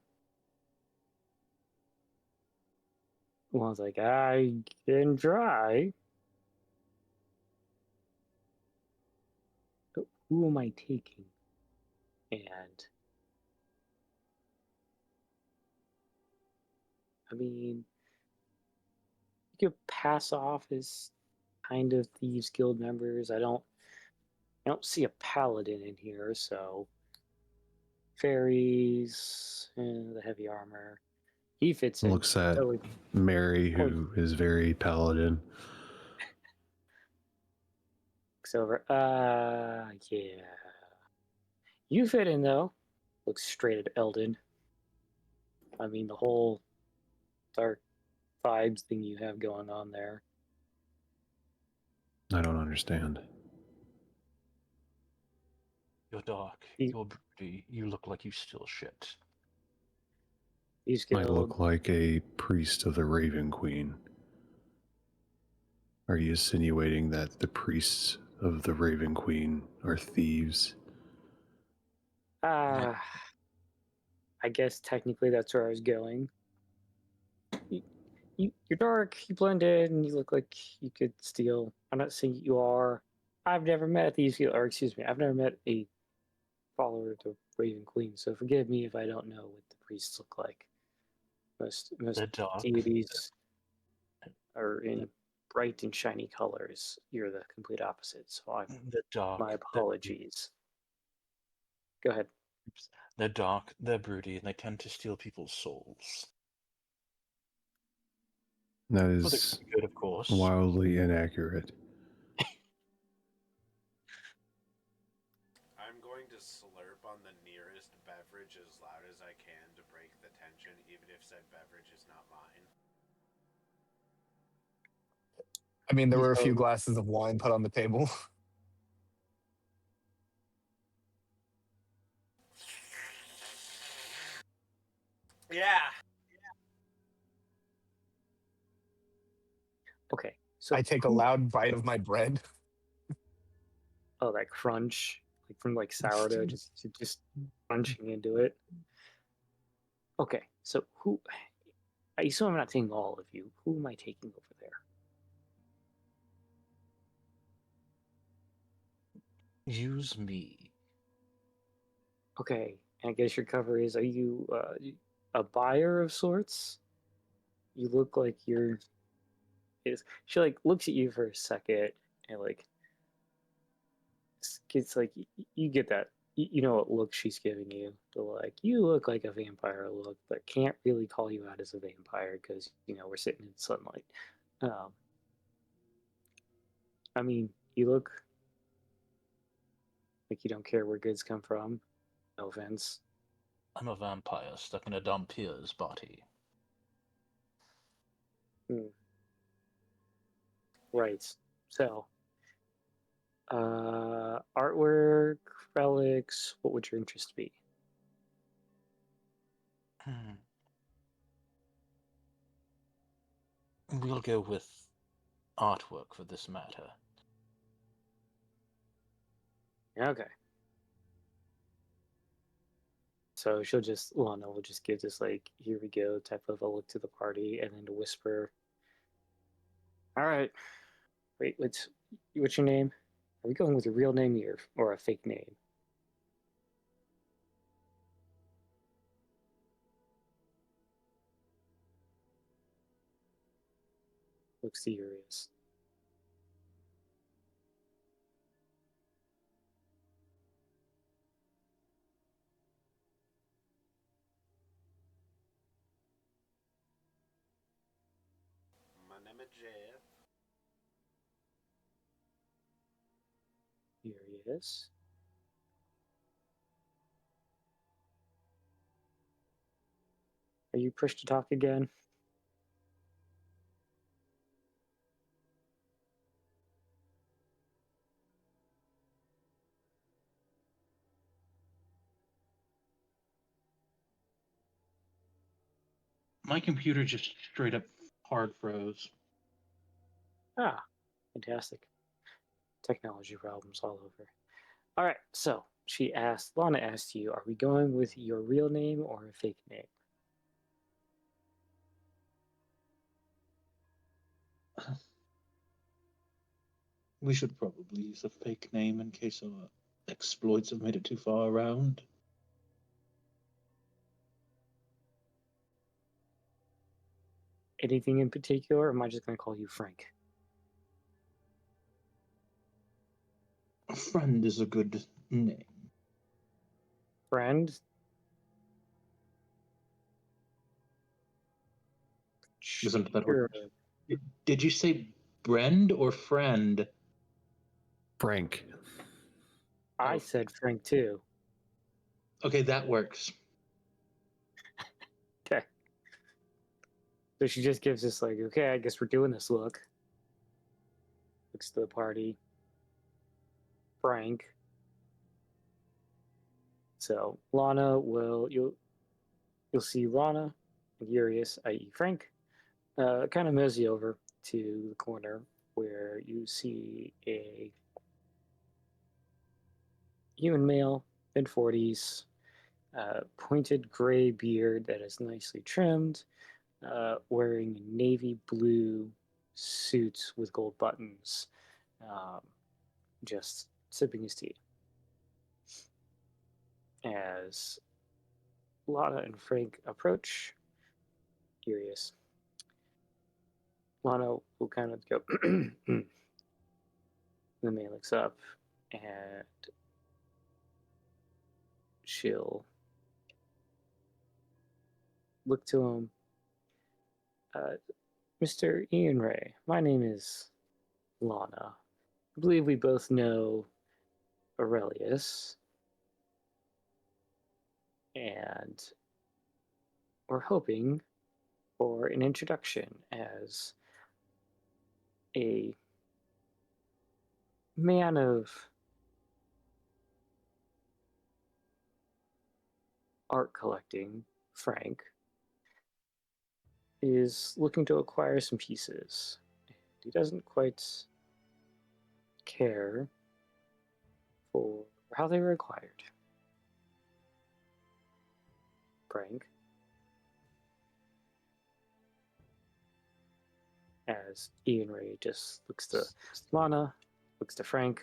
Speaker 1: One's like, I can try. But who am I taking? And I mean, you could pass off as kind of Thieves Guild members. I don't see a paladin in here, so Fairies and the heavy armor. He fits in.
Speaker 4: Looks at Mary, who is very paladin.
Speaker 1: Looks over. Yeah. You fit in though. Looks straight at Eldon. I mean, the whole dark vibes thing you have going on there.
Speaker 4: I don't understand.
Speaker 2: You're dark. You're broody. You look like you steal shit.
Speaker 4: I look like a priest of the Raven Queen. Are you insinuating that the priests of the Raven Queen are thieves?
Speaker 1: I guess technically that's where I was going. You're dark, you blend in, you look like you could steal. I'm not saying you are. I've never met I've never met a follower of the Raven Queen, so forgive me if I don't know what the priests look like. Most
Speaker 2: The dark.
Speaker 1: deities are in bright and shiny colors. You're the complete opposite, so
Speaker 2: The dark.
Speaker 1: my apologies. Go ahead.
Speaker 2: They're dark, they're broody, and they tend to steal people's souls.
Speaker 4: That
Speaker 2: For the
Speaker 4: is
Speaker 2: good, of course.
Speaker 4: wildly inaccurate.
Speaker 3: I'm going to slurp on the nearest beverage as loud as I can to break the tension, even if said beverage is not mine.
Speaker 6: I mean, there were a few
Speaker 1: So-
Speaker 6: glasses of wine put on the table.
Speaker 3: Yeah.
Speaker 1: Okay, so
Speaker 6: I take a loud bite of my bread.
Speaker 1: oh, that crunch, like from like sourdough, just crunching into it. Okay, so who? I assume I'm not taking all of you. Who am I taking over there?
Speaker 2: Use me.
Speaker 1: Okay, and I guess your cover is: are you a buyer of sorts? You look like you're. She like looks at you for a second and like gets like you get that you know what look she's giving you. But like you look like a vampire look, but can't really call you out as a vampire because you know we're sitting in sunlight. Um, I mean, you look like you don't care where goods come from. No offense.
Speaker 2: I'm a vampire stuck in a Dampire's body.
Speaker 1: Right. So, artwork, relics. What would your interest be?
Speaker 2: We'll go with artwork for this matter.
Speaker 1: Okay. So Lana will just give this like, here we go type of a look to the party and then to whisper, all right, wait, what's your name? Are we going with your real name or a fake name? Looks serious.
Speaker 3: My name is Jeff.
Speaker 1: Serious. Are you pushed to talk again?
Speaker 7: My computer just straight up hard froze.
Speaker 1: Ah, fantastic. Technology problems all over. All right, so Lana asked you, are we going with your real name or a fake name?
Speaker 7: We should probably use a fake name in case our exploits have made it too far around.
Speaker 1: Anything in particular, or am I just going to call you Frank?
Speaker 7: A friend is a good name.
Speaker 1: Friend?
Speaker 7: Isn't that
Speaker 1: Sure.
Speaker 7: what? Did you say Brand or friend?
Speaker 4: Frank.
Speaker 1: I
Speaker 7: Oh.
Speaker 1: said Frank too.
Speaker 7: Okay, that works.
Speaker 1: Okay. So she just gives us like, okay, I guess we're doing this look. Looks to the party. Frank. So Lana you'll see Lana and Urius, i.e. Frank, kind of mosey over to the corner where you see a human male, mid-40s, pointed gray beard that is nicely trimmed, wearing a navy blue suit with gold buttons, um, just sipping his tea. as Lana and Frank approach, curious. Lana will kind of go, the man looks up and she'll look to him. Mr. Ian Ray, my name is Lana. I believe we both know Aurelius, and we're hoping for an introduction as a man of art collecting. Frank is looking to acquire some pieces. He doesn't quite care for how they were acquired. Frank, as Ian Ray just looks to Lana, looks to Frank.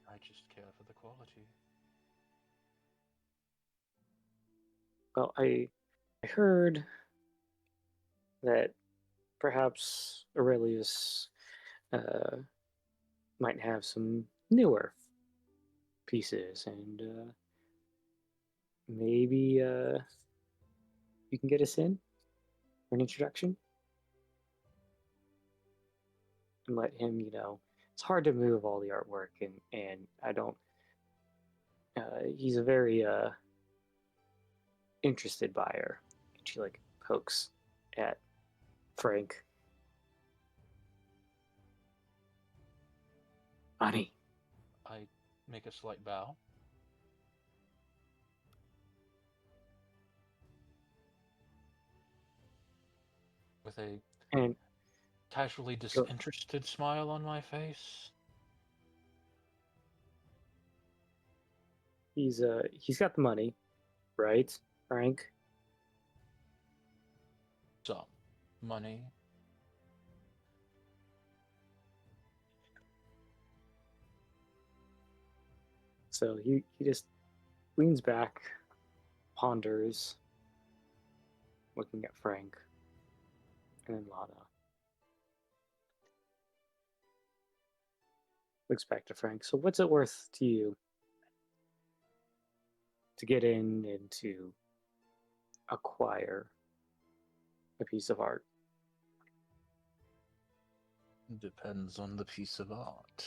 Speaker 2: I just care for the quality.
Speaker 1: Well, I heard that perhaps Aurelius might have some newer pieces, and maybe you can get us in for an introduction and let him, it's hard to move all the artwork, and I don't. He's a very interested buyer. And she like pokes at Frank. Money.
Speaker 2: I make a slight bow. With a
Speaker 1: And
Speaker 2: casually disinterested smile on my face.
Speaker 1: he's got the money, right, Frank?
Speaker 2: Some money.
Speaker 1: So he just leans back, ponders, looking at Frank, and then Lana. Looks back to Frank. So what's it worth to you to get in and to acquire a piece of art?
Speaker 2: Depends on the piece of art.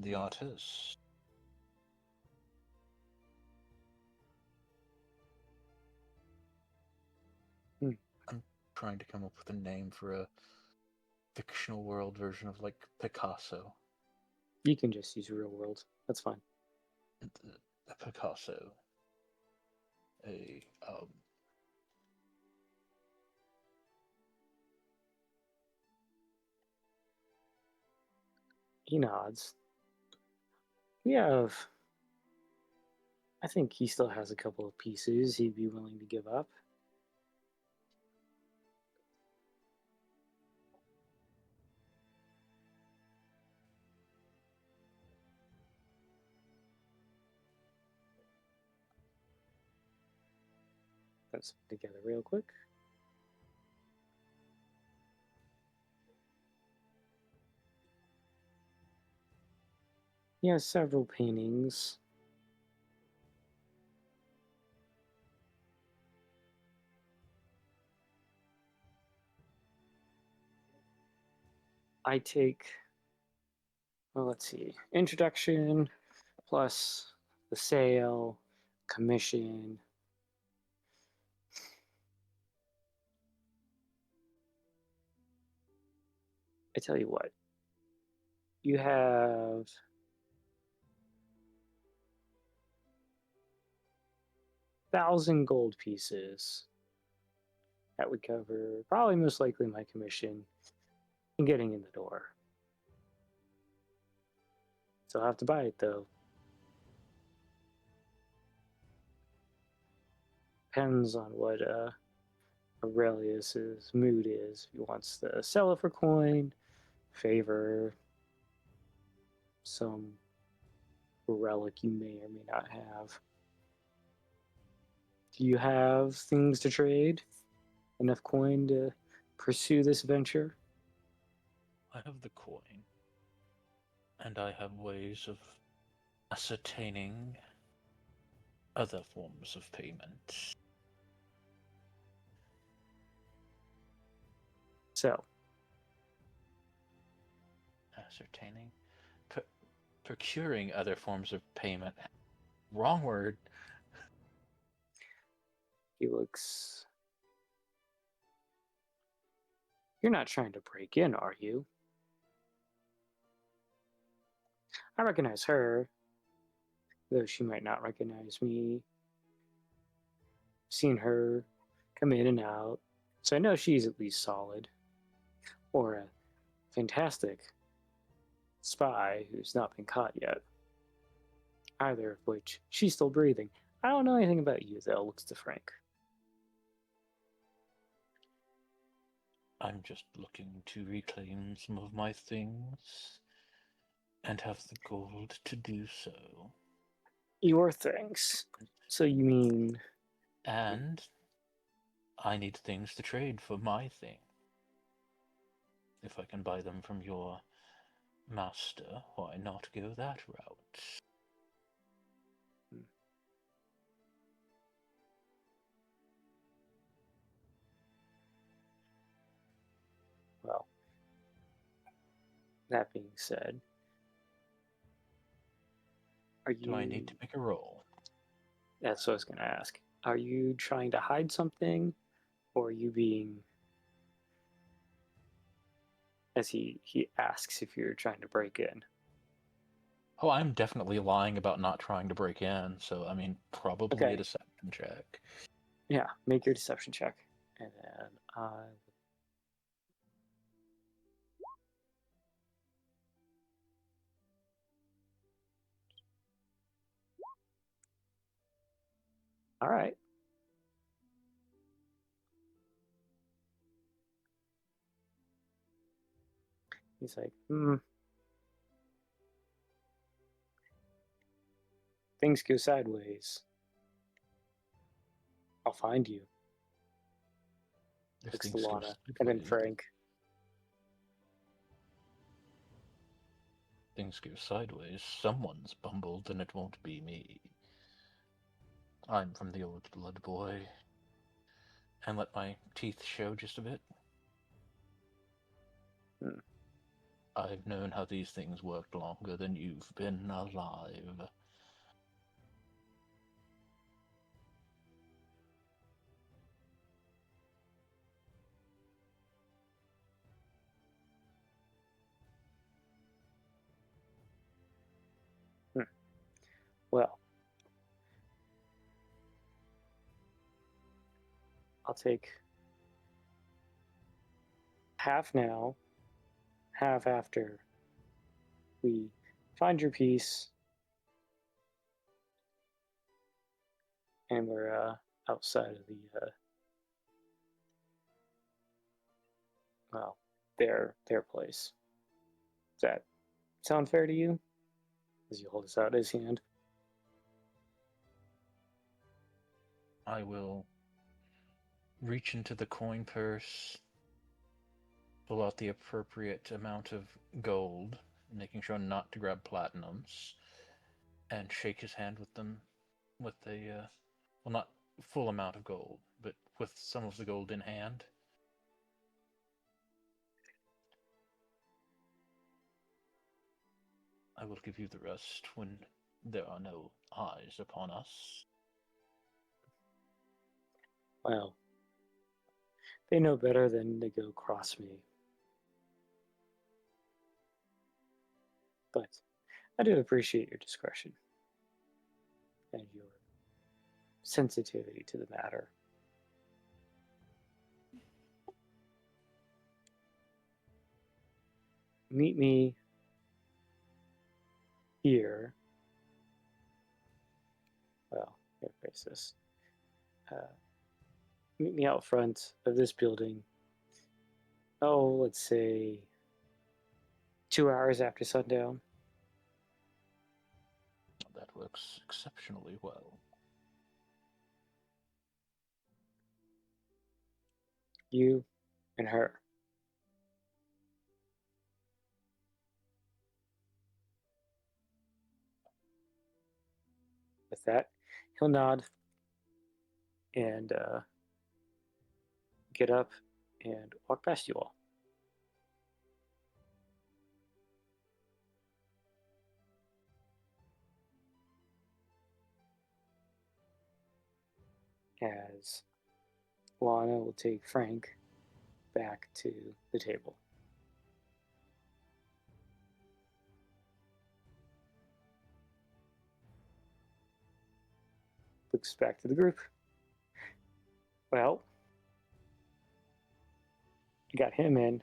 Speaker 2: The artist. I'm trying to come up with a name for a fictional world version of like Picasso.
Speaker 1: You can just use real world. That's fine.
Speaker 2: A Picasso.
Speaker 1: He nods. I think he still has a couple of pieces he'd be willing to give up. Put some together real quick. He has several paintings. I take, well, let's see, introduction plus the sale, commission. I tell you what, you have 1,000 gold pieces. That would cover probably most likely my commission and getting in the door. So I'll have to buy it though. Depends on what Aurelius's mood is. He wants to sell it for coin, favor, some relic you may or may not have. Do you have things to trade? Enough coin to pursue this venture?
Speaker 2: I have the coin, and I have ways of ascertaining other forms of payment.
Speaker 1: So,
Speaker 2: Ascertaining? Procuring other forms of payment. Wrong word.
Speaker 1: he looks. You're not trying to break in, are you? I recognize her, though she might not recognize me. Seen her come in and out, so I know she's at least solid. Or a fantastic spy who's not been caught yet. Either of which she's still breathing. I don't know anything about you, though, looks to Frank.
Speaker 2: I'm just looking to reclaim some of my things and have the gold to do so.
Speaker 1: Your things. So you mean.
Speaker 2: And I need things to trade for my thing. If I can buy them from your master, why not go that route?
Speaker 1: Well, that being said, are you.
Speaker 2: Do I need to make a roll?
Speaker 1: That's what I was going to ask. Are you trying to hide something, or are you being. As he asks if you're trying to break in.
Speaker 2: Oh, I'm definitely lying about not trying to break in, so I mean, probably
Speaker 1: Okay.
Speaker 2: a deception check.
Speaker 1: Yeah, make your deception check. And then all right. He's like, things go sideways. I'll find you.
Speaker 2: If
Speaker 1: Looks to
Speaker 2: things go
Speaker 1: Lana. And then
Speaker 2: sideways-
Speaker 1: Frank.
Speaker 2: Things go sideways, someone's bumbled and it won't be me. I'm from the old blood boy. And let my teeth show just a bit. I've known how these things worked longer than you've been alive.
Speaker 1: Well, I'll take half now, half after we find your piece, and we're outside of the well, their place. Does that sound fair to you? As he holds out his hand.
Speaker 2: I will reach into the coin purse, pull out the appropriate amount of gold, making sure not to grab platinums, and shake his hand with them with a, well, not full amount of gold, but with some of the gold in hand. I will give you the rest when there are no eyes upon us.
Speaker 1: Well, they know better than to go cross me. But I do appreciate your discretion and your sensitivity to the matter. Meet me here. Well, here, face this. meet me out front of this building. Oh, let's say 2 hours after sundown.
Speaker 2: That works exceptionally well.
Speaker 1: You and her. With that, he'll nod and get up and walk past you all. As Lana will take Frank back to the table. Looks back to the group. Well, you got him in.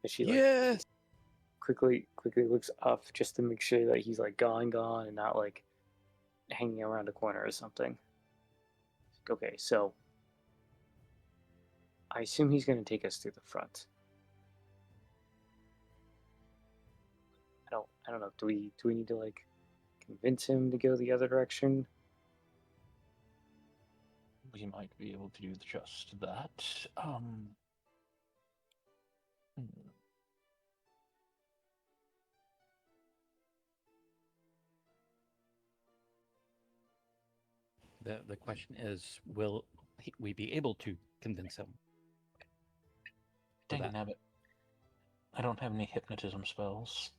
Speaker 1: And she
Speaker 5: Yes.
Speaker 1: quickly looks up just to make sure that he's like gone and not like hanging around a corner or something. Okay, so I assume he's going to take us through the front. I don't know. Do we need to like convince him to go the other direction?
Speaker 2: We might be able to do just that.
Speaker 5: The question is, will we be able to convince him?
Speaker 2: Dang it, nabbit. I don't have any hypnotism spells.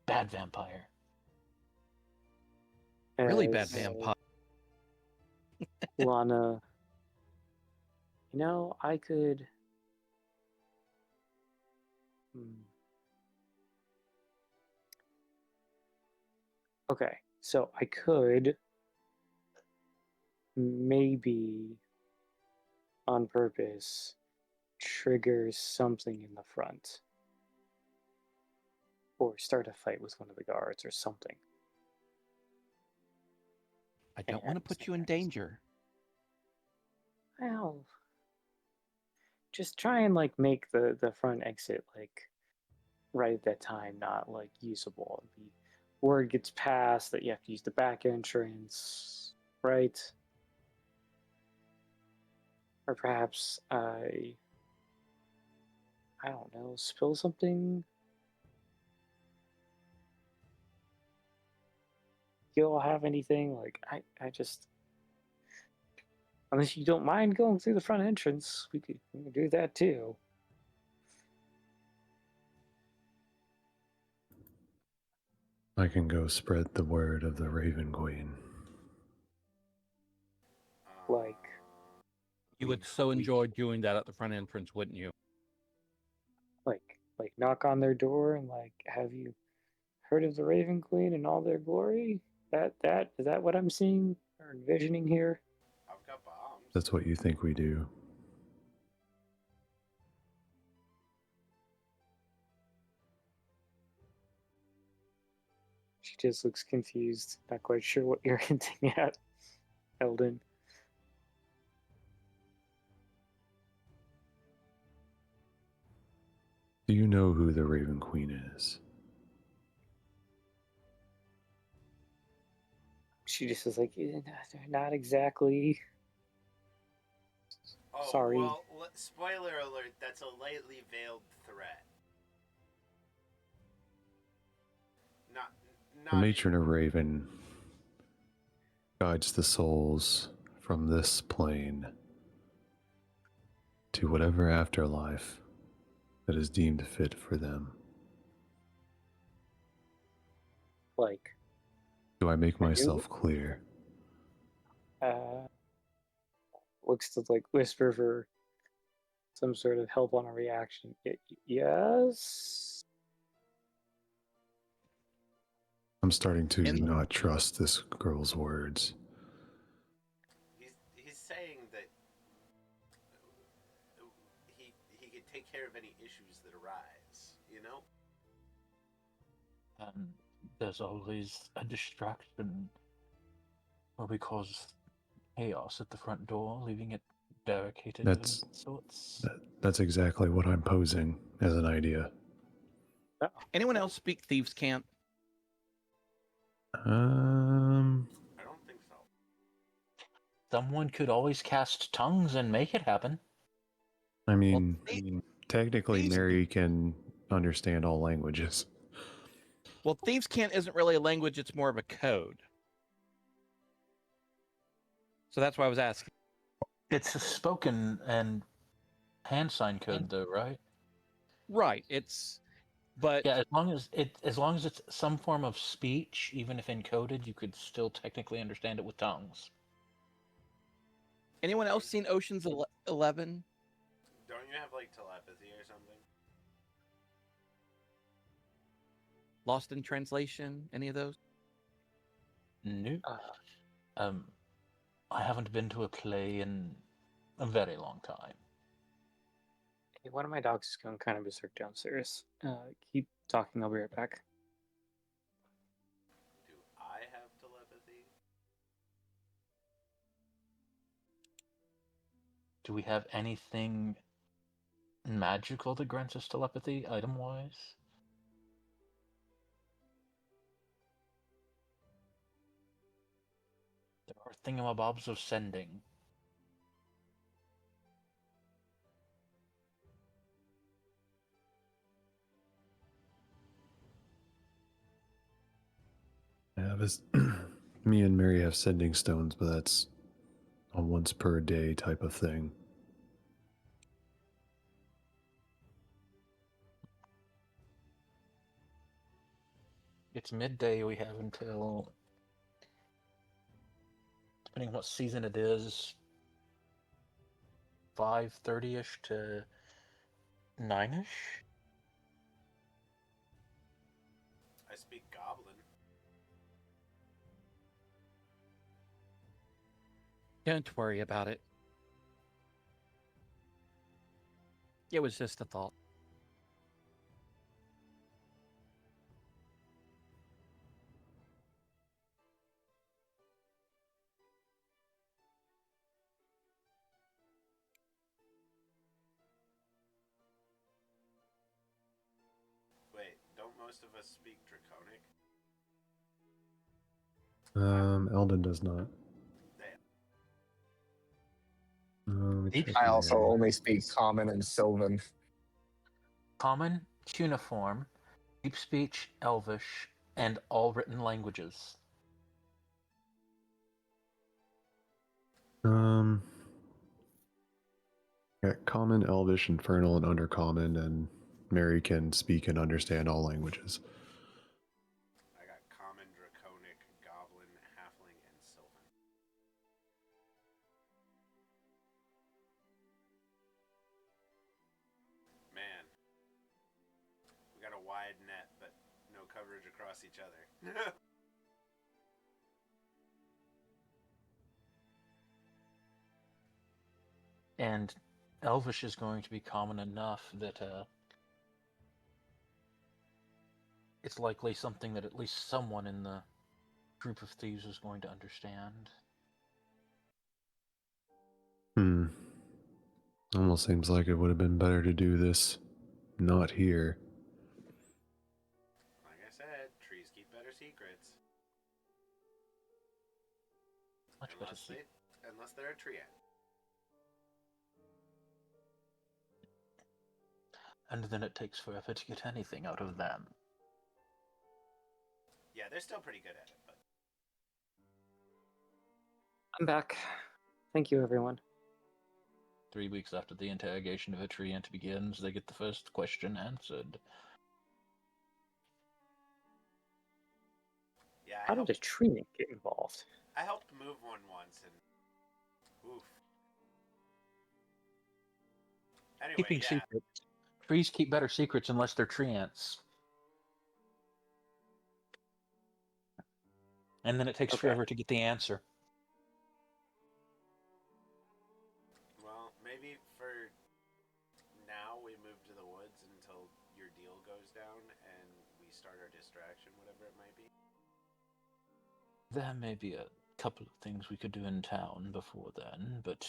Speaker 2: Bad vampire.
Speaker 5: Really bad
Speaker 1: As
Speaker 5: vampire.
Speaker 1: Lana, I could. Okay, so I could maybe on purpose trigger something in the front or start a fight with one of the guards or something.
Speaker 5: I don't want to put you in danger.
Speaker 1: Well, just try and like make the front exit like right at that time not like usable. The word gets passed that you have to use the back entrance, right? Or perhaps I don't know, spill something. You all have anything? Like I just, unless you don't mind going through the front entrance, we could do that too.
Speaker 4: I can go spread the word of the Raven Queen.
Speaker 1: Like,
Speaker 5: You would so enjoy doing that at the front entrance, wouldn't you?
Speaker 1: like knock on their door and like, have you heard of the Raven Queen and all their glory? That is that what I'm seeing or envisioning here?
Speaker 3: I've got bombs.
Speaker 4: That's what you think we do.
Speaker 1: She just looks confused, not quite sure what you're hinting at, Eldon.
Speaker 4: Do you know who the Raven Queen is?
Speaker 1: She just is like, not exactly.
Speaker 3: Oh,
Speaker 1: Sorry.
Speaker 3: well, spoiler alert, that's a lightly veiled threat.
Speaker 4: The matron of Raven guides the souls from this plane to whatever afterlife that is deemed fit for them.
Speaker 1: Like,
Speaker 4: do I make myself clear?
Speaker 1: Looks to like whisper for some sort of help on a reaction. Yes.
Speaker 4: I'm starting to not trust this girl's words.
Speaker 3: He's saying that he could take care of any issues that arise, you know?
Speaker 2: There's always a distraction Will we cause chaos at the front door, leaving it barricaded
Speaker 4: That's-
Speaker 2: of sorts?
Speaker 4: That's exactly what I'm posing as an idea.
Speaker 5: Anyone else speak Thieves' Cant?
Speaker 3: I don't think so.
Speaker 2: Someone could always cast tongues and make it happen.
Speaker 4: I mean,
Speaker 5: Well,
Speaker 4: technically,
Speaker 5: these-
Speaker 4: Mary can understand all languages.
Speaker 5: Well, Thieves' Cant isn't really a language, it's more of a code. So that's why I was asking.
Speaker 2: It's a spoken and hand sign code, though, right?
Speaker 5: Right. But
Speaker 2: Yeah, as long as it's some form of speech, even if encoded, you could still technically understand it with tongues.
Speaker 5: anyone else seen Ocean's 11?
Speaker 3: Don't you have like telepathy or something?
Speaker 5: Lost in Translation? Any of those?
Speaker 2: Nope. I haven't been to a play in a very long time.
Speaker 1: Hey, one of my dogs is going kind of berserk downstairs. Keep talking. I'll be right back.
Speaker 3: Do I have telepathy?
Speaker 2: Do we have anything magical that grants us telepathy, item-wise? There are thingamabobs of sending.
Speaker 4: Yeah, me and Mary have sending stones, but that's a once per day type of thing.
Speaker 2: It's midday, we have until, depending on what season it is, 5:30-ish to 9-ish?
Speaker 3: I speak Goblin.
Speaker 5: Don't worry about it. It was just a thought.
Speaker 3: Wait, don't most of us speak Draconic?
Speaker 4: Eldon does not. Let me check
Speaker 6: I also
Speaker 4: Mary.
Speaker 6: only speak Common and Sylvan.
Speaker 2: Common, cuneiform, deep speech, Elvish, and all written languages.
Speaker 4: Got Common, Elvish, Infernal, and Undercommon, and Mary can speak and understand all languages.
Speaker 3: I got Common, Draconic, Goblin, Halfling, and Sylvan. Man. We got a wide net, but no coverage across each other.
Speaker 2: And Elvish is going to be common enough that it's likely something that at least someone in the group of thieves is going to understand.
Speaker 4: Almost seems like it would have been better to do this not here.
Speaker 3: Like I said, trees keep better secrets.
Speaker 2: Much better secret.
Speaker 3: Unless they're a treant.
Speaker 2: And then it takes forever to get anything out of them.
Speaker 3: Yeah, they're still pretty good at it, but
Speaker 1: I'm back. Thank you, everyone.
Speaker 2: 3 weeks after the interrogation of a treant begins, they get the first question answered.
Speaker 3: yeah,
Speaker 1: How did a treant get involved?
Speaker 3: I helped move one once, and oof. Anyway,
Speaker 2: Keeping
Speaker 3: yeah.
Speaker 2: secrets. Trees keep better secrets unless they're treants. And then it takes forever to get the answer.
Speaker 3: Well, maybe for now we move to the woods until your deal goes down and we start our distraction, whatever it might be.
Speaker 2: There may be a couple of things we could do in town before then, but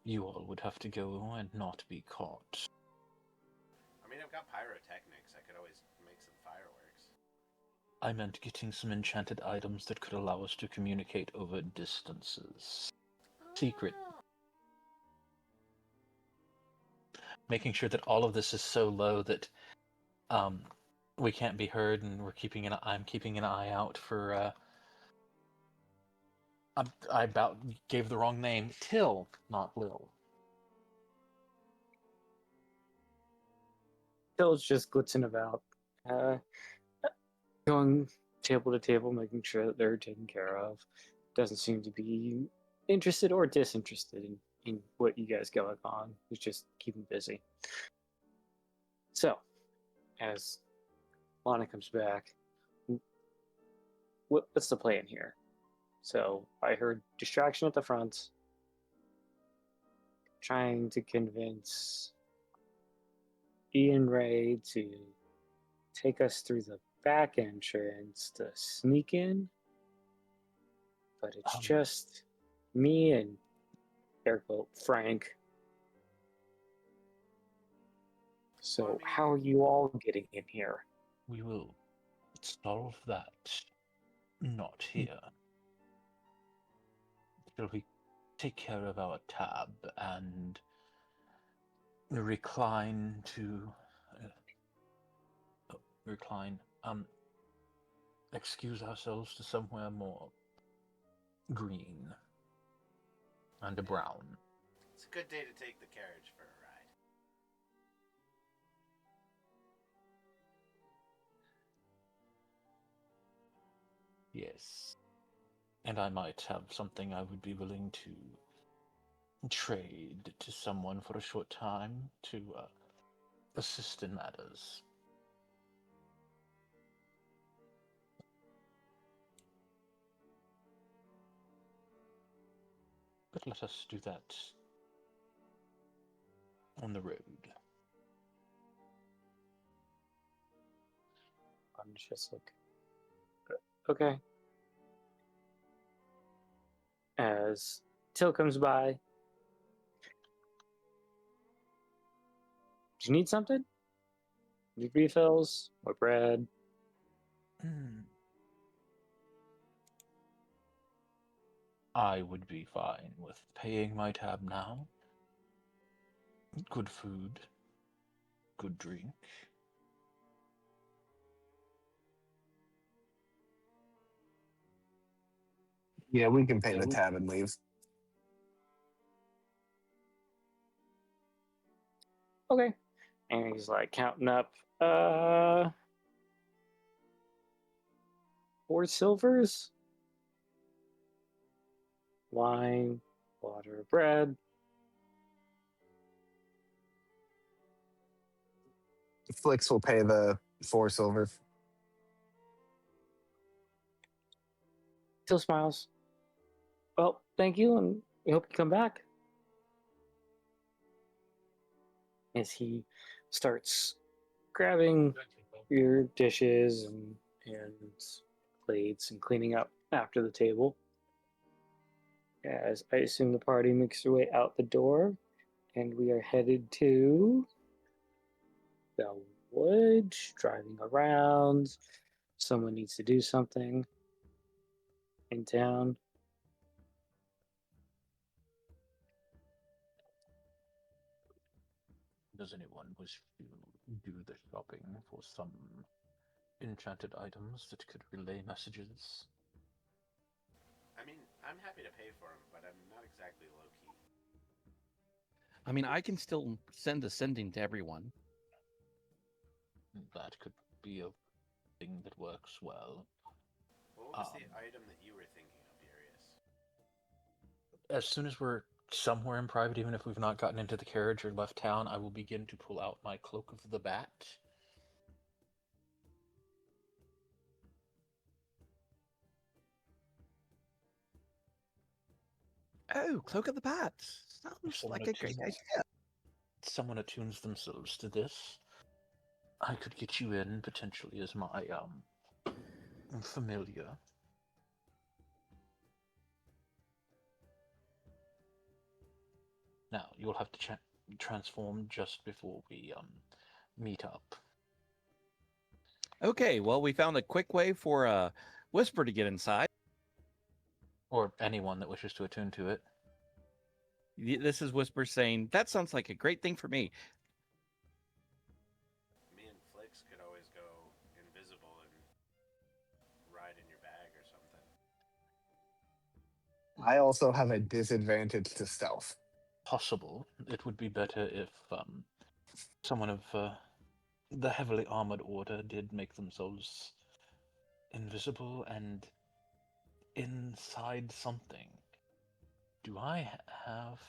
Speaker 2: you all would have to go and not be caught.
Speaker 3: I mean, I've got pyrotechnics. I could always make some fireworks.
Speaker 2: I meant getting some enchanted items that could allow us to communicate over distances. Secret. Making sure that all of this is so low that we can't be heard, and I'm keeping an eye out for I about gave the wrong name. Till, not Lil.
Speaker 1: Phil's just blitzing about, going table to table, making sure that they're taken care of. Doesn't seem to be interested or disinterested in what you guys got on. He's just keeping busy. So, as Lana comes back, what's the plan here? So, I heard distraction at the front, trying to convince Ian Ray to take us through the back entrance to sneak in, but it's just me and air quote Frank. So how are you all getting in here?
Speaker 2: We will solve that. Not here. Shall we take care of our tab and recline to excuse ourselves to somewhere more green and a brown.
Speaker 3: It's a good day to take the carriage for a ride.
Speaker 2: Yes. And I might have something I would be willing to trade to someone for a short time to assist in matters. But let us do that on the road.
Speaker 1: I'm just like, okay. As Till comes by, do you need something? Need refills? More bread?
Speaker 2: I would be fine with paying my tab now. Good food. Good drink.
Speaker 6: Yeah, we can pay the tab and leave.
Speaker 1: Okay. And he's like counting up 4 silvers. Wine, water, bread.
Speaker 6: Flix will pay the 4 silver.
Speaker 1: Till smiles. Well, thank you, and we hope you come back. As he starts grabbing your dishes and plates and cleaning up after the table. As I assume the party makes their way out the door, and we are headed to the woods, driving around. Someone needs to do something in town.
Speaker 2: Does anyone wish to do the shopping for some enchanted items that could relay messages?
Speaker 3: I mean, I'm happy to pay for them, but I'm not exactly low-key.
Speaker 5: I mean, I can still send the sending to everyone.
Speaker 2: That could be a thing that works well.
Speaker 3: What was the item that you were thinking of, Darius?
Speaker 2: As soon as we're somewhere in private, even if we've not gotten into the carriage or left town, I will begin to pull out my Cloak of the Bat.
Speaker 5: Oh, Cloak of the Bat. Sounds like a great idea.
Speaker 2: Someone attunes themselves to this. I could get you in potentially as my familiar. Now, you'll have to transform just before we meet up.
Speaker 5: Okay, well, we found a quick way for Whisper to get inside.
Speaker 2: Or anyone that wishes to attune to it.
Speaker 5: This is Whisper saying, that sounds like a great thing for me.
Speaker 3: Me and Flix could always go invisible and ride in your bag or something.
Speaker 6: I also have a disadvantage to stealth.
Speaker 2: Possible. It would be better if someone of the heavily armored order did make themselves invisible and inside something. Do I have...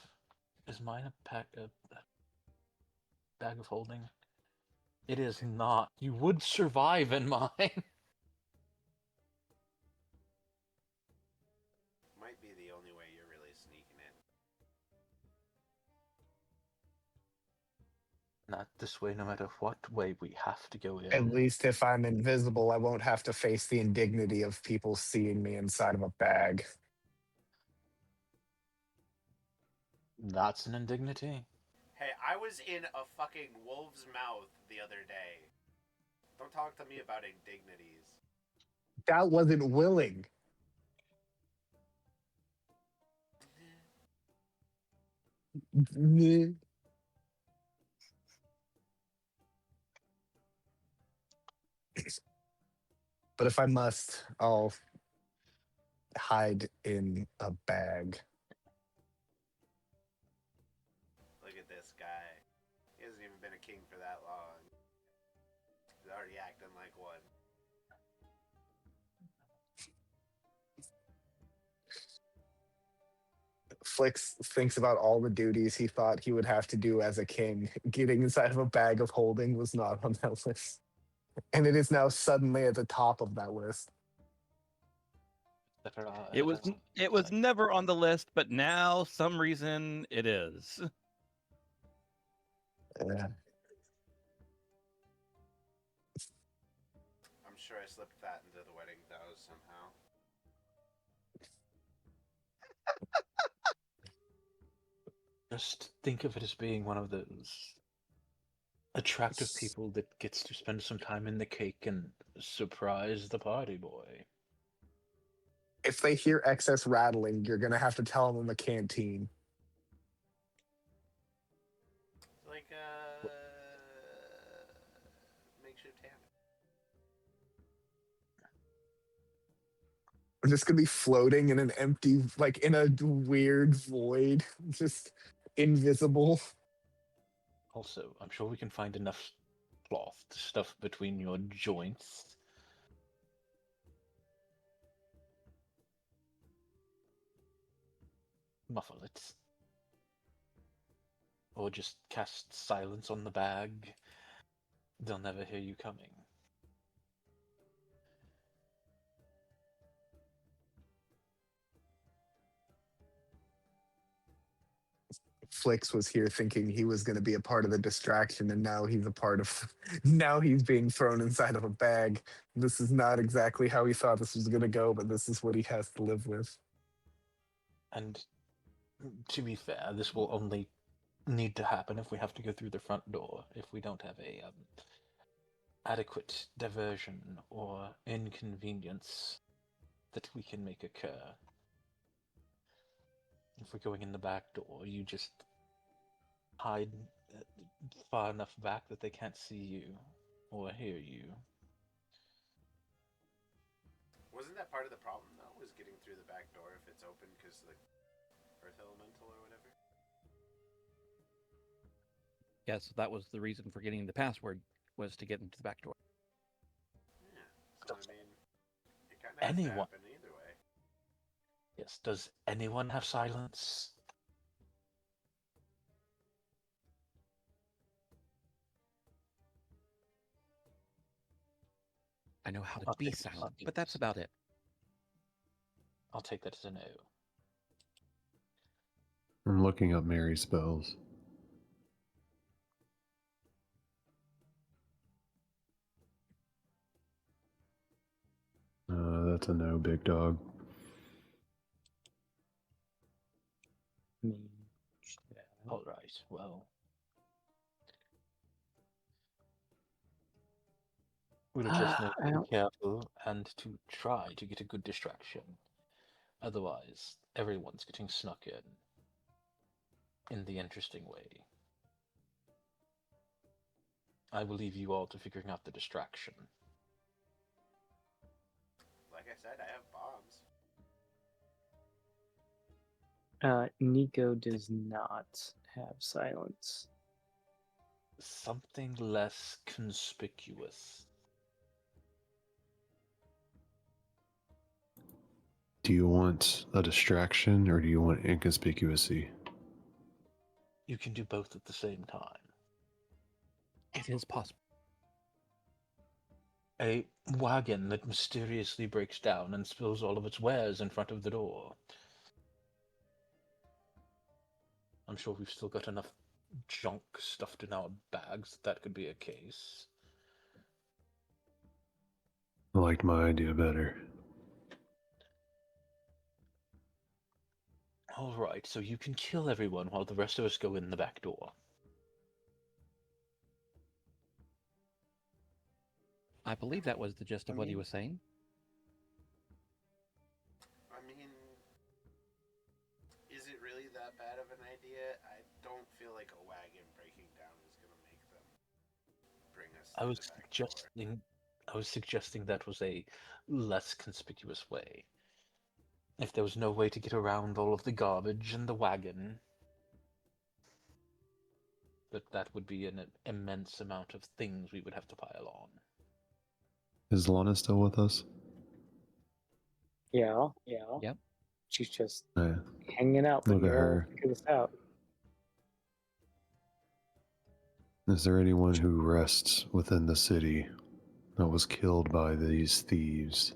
Speaker 2: Is mine a bag of holding? It is not. You would survive in mine.
Speaker 3: Might be the only way you're really sneaking in.
Speaker 2: Not this way, no matter what way we have to go in.
Speaker 6: At least if I'm invisible, I won't have to face the indignity of people seeing me inside of a bag.
Speaker 2: That's an indignity.
Speaker 3: Hey, I was in a fucking wolf's mouth the other day. Don't talk to me about indignities.
Speaker 6: That wasn't willing. But if I must, I'll hide in a bag.
Speaker 3: Look at this guy. He hasn't even been a king for that long. He's already acting like one.
Speaker 6: Flix thinks about all the duties he thought he would have to do as a king. Getting inside of a bag of holding was not on that list. And it is now suddenly at the top of that list.
Speaker 5: It was never on the list, but now some reason it is.
Speaker 6: Yeah.
Speaker 3: I'm sure I slipped that into the wedding vows somehow.
Speaker 2: Just think of it as being one of those attractive people that gets to spend some time in the cake and surprise the party boy.
Speaker 6: If they hear excess rattling, you're going to have to tell them in the canteen.
Speaker 3: Like, makeshift hammock.
Speaker 6: I'm just going to be floating in an empty, like in a weird void, just invisible.
Speaker 2: Also, I'm sure we can find enough cloth to stuff between your joints. Muffle it. Or just cast silence on the bag. They'll never hear you coming.
Speaker 6: Flix was here thinking he was going to be a part of the distraction, and now he's a part of. Now he's being thrown inside of a bag. This is not exactly how he thought this was going to go, but this is what he has to live with.
Speaker 2: And to be fair, this will only need to happen if we have to go through the front door, if we don't have a adequate diversion or inconvenience that we can make occur. If we're going in the back door, you just hide far enough back that they can't see you or hear you.
Speaker 3: Wasn't that part of the problem, though, was getting through the back door if it's open because the earth elemental or whatever?
Speaker 5: Yes, that was the reason for getting the password, was to get into the back door.
Speaker 3: Yeah. So, I mean, it kind of has to happen either way.
Speaker 2: Yes, does anyone have silence?
Speaker 5: I know how to
Speaker 2: I'll
Speaker 5: be
Speaker 2: take-
Speaker 5: silent, but that's about it.
Speaker 2: I'll take that as a no.
Speaker 4: I'm looking up Mary's spells. That's a no, big dog.
Speaker 2: All right. Well, we'll just need
Speaker 1: I
Speaker 2: to
Speaker 1: don't-
Speaker 2: be careful and to try to get a good distraction. Otherwise, everyone's getting snuck in the interesting way. I will leave you all to figuring out the distraction.
Speaker 3: Like I said, I have bombs.
Speaker 1: Nico does not have silence.
Speaker 2: Something less conspicuous.
Speaker 4: Do you want a distraction or do you want inconspicuousy?
Speaker 2: You can do both at the same time.
Speaker 5: It is possible.
Speaker 2: A wagon that mysteriously breaks down and spills all of its wares in front of the door. I'm sure we've still got enough junk stuffed in our bags that could be a case.
Speaker 4: I liked my idea better.
Speaker 2: All right, so you can kill everyone while the rest of us go in the back door.
Speaker 5: I believe that was the gist of what he was saying.
Speaker 3: I mean, is it really that bad of an idea? I don't feel like a wagon breaking down is going to make them bring us
Speaker 2: I
Speaker 3: through
Speaker 2: was
Speaker 3: the back door.
Speaker 2: suggesting that was a less conspicuous way. If there was no way to get around all of the garbage and the wagon, but that would be an immense amount of things we would have to pile on.
Speaker 4: Is Lana still with us?
Speaker 1: Yeah.
Speaker 5: Yep.
Speaker 1: She's just
Speaker 4: Yeah.
Speaker 1: hanging out.
Speaker 4: Look
Speaker 1: Letting
Speaker 4: at
Speaker 1: you all
Speaker 4: her.
Speaker 1: figure this out.
Speaker 4: Is there anyone who rests within the city that was killed by these thieves?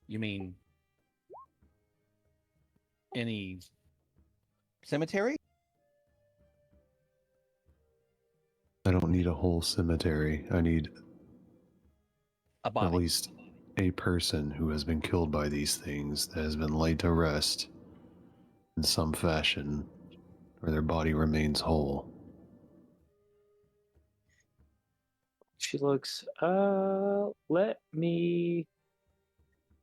Speaker 5: You mean any cemetery?
Speaker 4: I don't need a whole cemetery. I need
Speaker 5: A
Speaker 4: at
Speaker 5: body.
Speaker 4: least a person who has been killed by these things that has been laid to rest in some fashion, where their body remains whole.
Speaker 1: She looks, let me.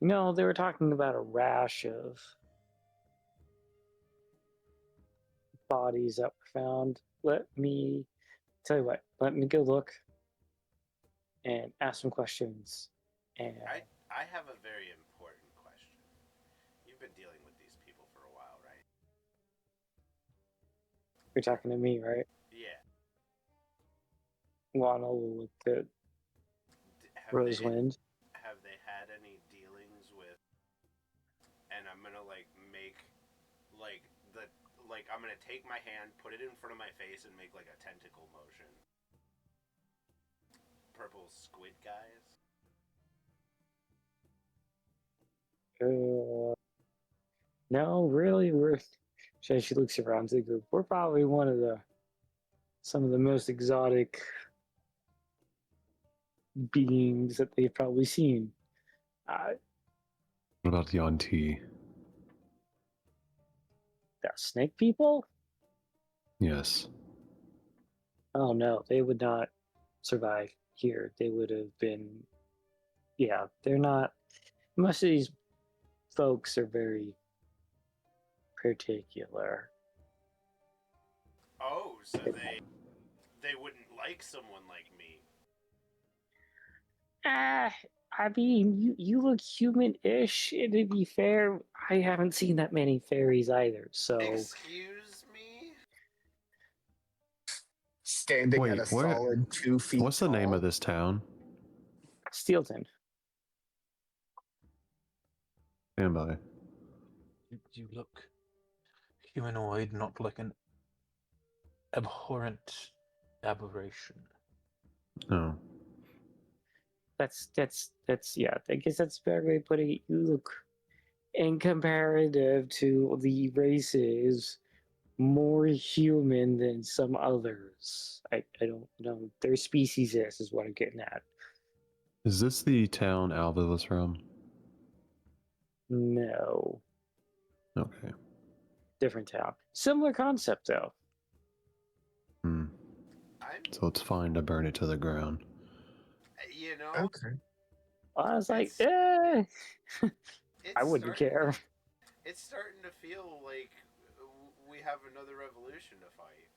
Speaker 1: They were talking about a rash of bodies that were found. Let me tell you what, let me go look and ask some questions. And
Speaker 3: I have a very important question. You've been dealing with these people for a while, right?
Speaker 1: you're talking to me, right?
Speaker 3: Yeah.
Speaker 1: Lana will look at Rosewind.
Speaker 3: Have they had any dealings with? And I'm gonna make I'm gonna take my hand, put it in front of my face, and make like a tentacle motion. Purple squid guys.
Speaker 1: No, really, she looks around to the group. We're probably some of the most exotic beings that they've probably seen.
Speaker 4: What about the Yanti?
Speaker 1: They're snake people?
Speaker 4: Yes.
Speaker 1: Oh no, they would not survive here. They would have been. Yeah, they're not. Most of these folks are very particular.
Speaker 3: Oh, so they wouldn't like someone like me.
Speaker 1: I mean, you look human-ish. And to be fair, I haven't seen that many fairies either. So
Speaker 3: Excuse me?
Speaker 6: Standing
Speaker 4: Wait,
Speaker 6: at a
Speaker 4: where-
Speaker 6: solid 2 feet
Speaker 4: What's the
Speaker 6: tall.
Speaker 4: name of this town?
Speaker 1: Steelton.
Speaker 4: Stand by.
Speaker 2: You look humanoid, not like an abhorrent aberration.
Speaker 4: Oh.
Speaker 1: That's yeah. I guess that's a better way of putting it. You look, in comparative to the races, more human than some others. I don't know. Their species is what I'm getting at.
Speaker 4: Is this the town Alva was from?
Speaker 1: No,
Speaker 4: Okay.
Speaker 1: different town. Similar concept though.
Speaker 4: Hmm.
Speaker 3: I'm,
Speaker 4: So it's fine to burn it to the ground.
Speaker 3: you know,
Speaker 6: Okay.
Speaker 1: I was like,
Speaker 3: It's-
Speaker 1: I
Speaker 3: it's
Speaker 1: wouldn't
Speaker 3: starting
Speaker 1: care.
Speaker 3: it's starting to feel like we have another revolution to fight.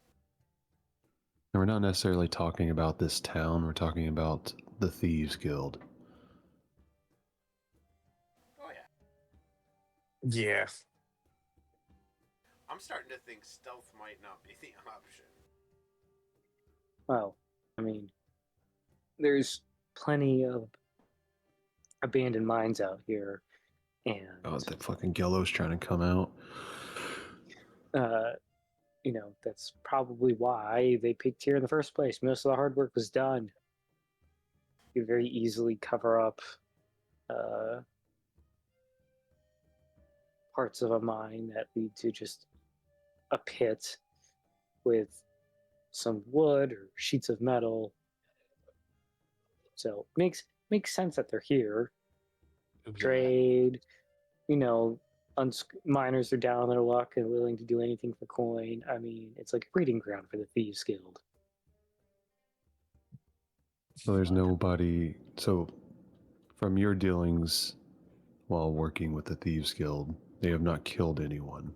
Speaker 4: And we're not necessarily talking about this town, we're talking about the Thieves Guild.
Speaker 3: Oh yeah,
Speaker 6: Yeah.
Speaker 3: I'm starting to think stealth might not be the option.
Speaker 1: Well, I mean, there's plenty of abandoned mines out here, and
Speaker 4: Oh, the fucking yellow's trying to come out.
Speaker 1: that's probably why they picked here in the first place. Most of the hard work was done. You very easily cover up parts of a mine that lead to just a pit with some wood or sheets of metal. So makes sense that they're here. Trade, miners are down on their luck and willing to do anything for coin. I mean, it's like a breeding ground for the Thieves Guild.
Speaker 4: So there's nobody. So, from your dealings while working with the Thieves Guild, they have not killed anyone.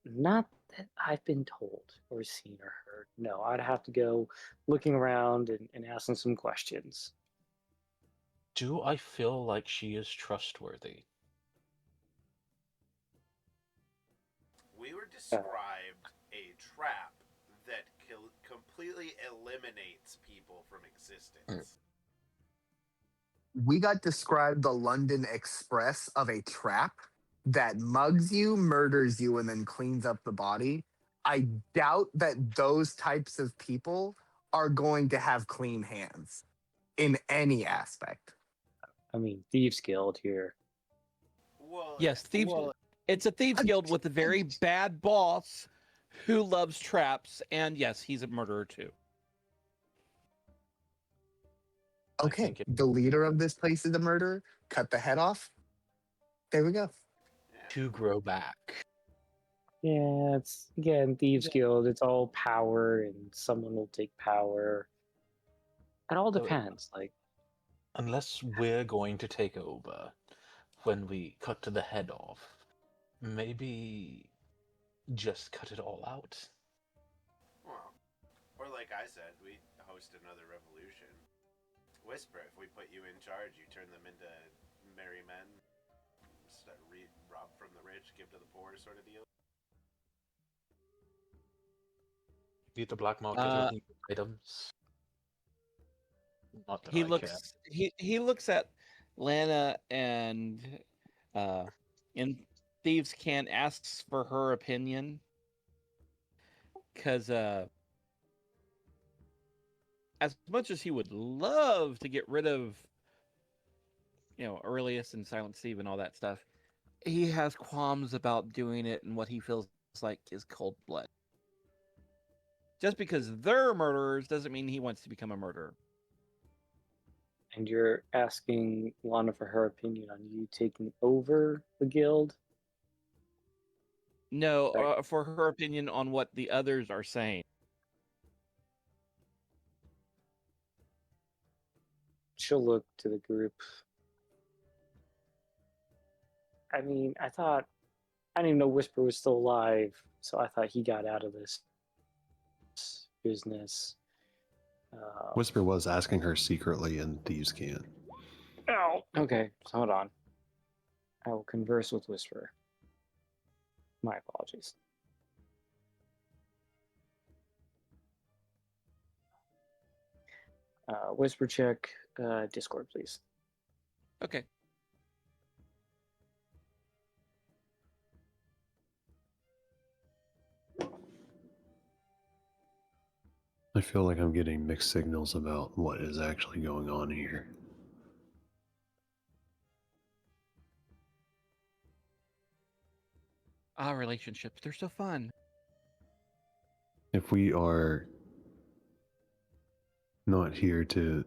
Speaker 1: Not that I've been told or seen or heard. No, I'd have to go looking around and asking some questions.
Speaker 2: Do I feel like she is trustworthy?
Speaker 3: We were described a trap that completely eliminates people from existence.
Speaker 6: We got described the London Express of a trap that mugs you, murders you, and then cleans up the body. I doubt that those types of people are going to have clean hands in any aspect.
Speaker 1: I mean, Thieves Guild here.
Speaker 3: Well,
Speaker 5: Yes, thieves. It's a thieves guild with a very bad boss who loves traps, and yes, he's a murderer too.
Speaker 2: I
Speaker 6: Okay,
Speaker 2: think it-
Speaker 6: the leader of this place is a murderer. Cut the head off. There we go.
Speaker 2: to grow back.
Speaker 1: Yeah, it's again Thieves Guild. It's all power, and someone will take power. It all
Speaker 2: So-
Speaker 1: depends. Like,
Speaker 2: Unless we're going to take over when we cut the head off, maybe just cut it all out.
Speaker 3: well, or like I said, we host another revolution. Whisper, if we put you in charge, you turn them into merry men, rob from the rich, give to the poor, sort of deal.
Speaker 2: Beat the black market on items. Not that
Speaker 5: He
Speaker 2: I
Speaker 5: looks
Speaker 2: care.
Speaker 5: he looks at Lana and in Thieves Can asks for her opinion because as much as he would love to get rid of Aurelius and Silent Steve and all that stuff, he has qualms about doing it and what he feels like is cold blood. Just because they're murderers doesn't mean he wants to become a murderer.
Speaker 1: and you're asking Lana for her opinion on you taking over the guild.
Speaker 5: No,
Speaker 1: Right.
Speaker 5: for her opinion on what the others are saying.
Speaker 1: She'll look to the group. I mean, I didn't even know Whisper was still alive, so I thought he got out of this business.
Speaker 4: Whisper was asking her secretly in Thieves Can.
Speaker 1: Oh, okay. So hold on. I will converse with Whisper. My apologies. Whisper check Discord, please.
Speaker 5: Okay.
Speaker 4: I feel like I'm getting mixed signals about what is actually going on here.
Speaker 5: Relationships, they're so fun.
Speaker 4: If we are not here to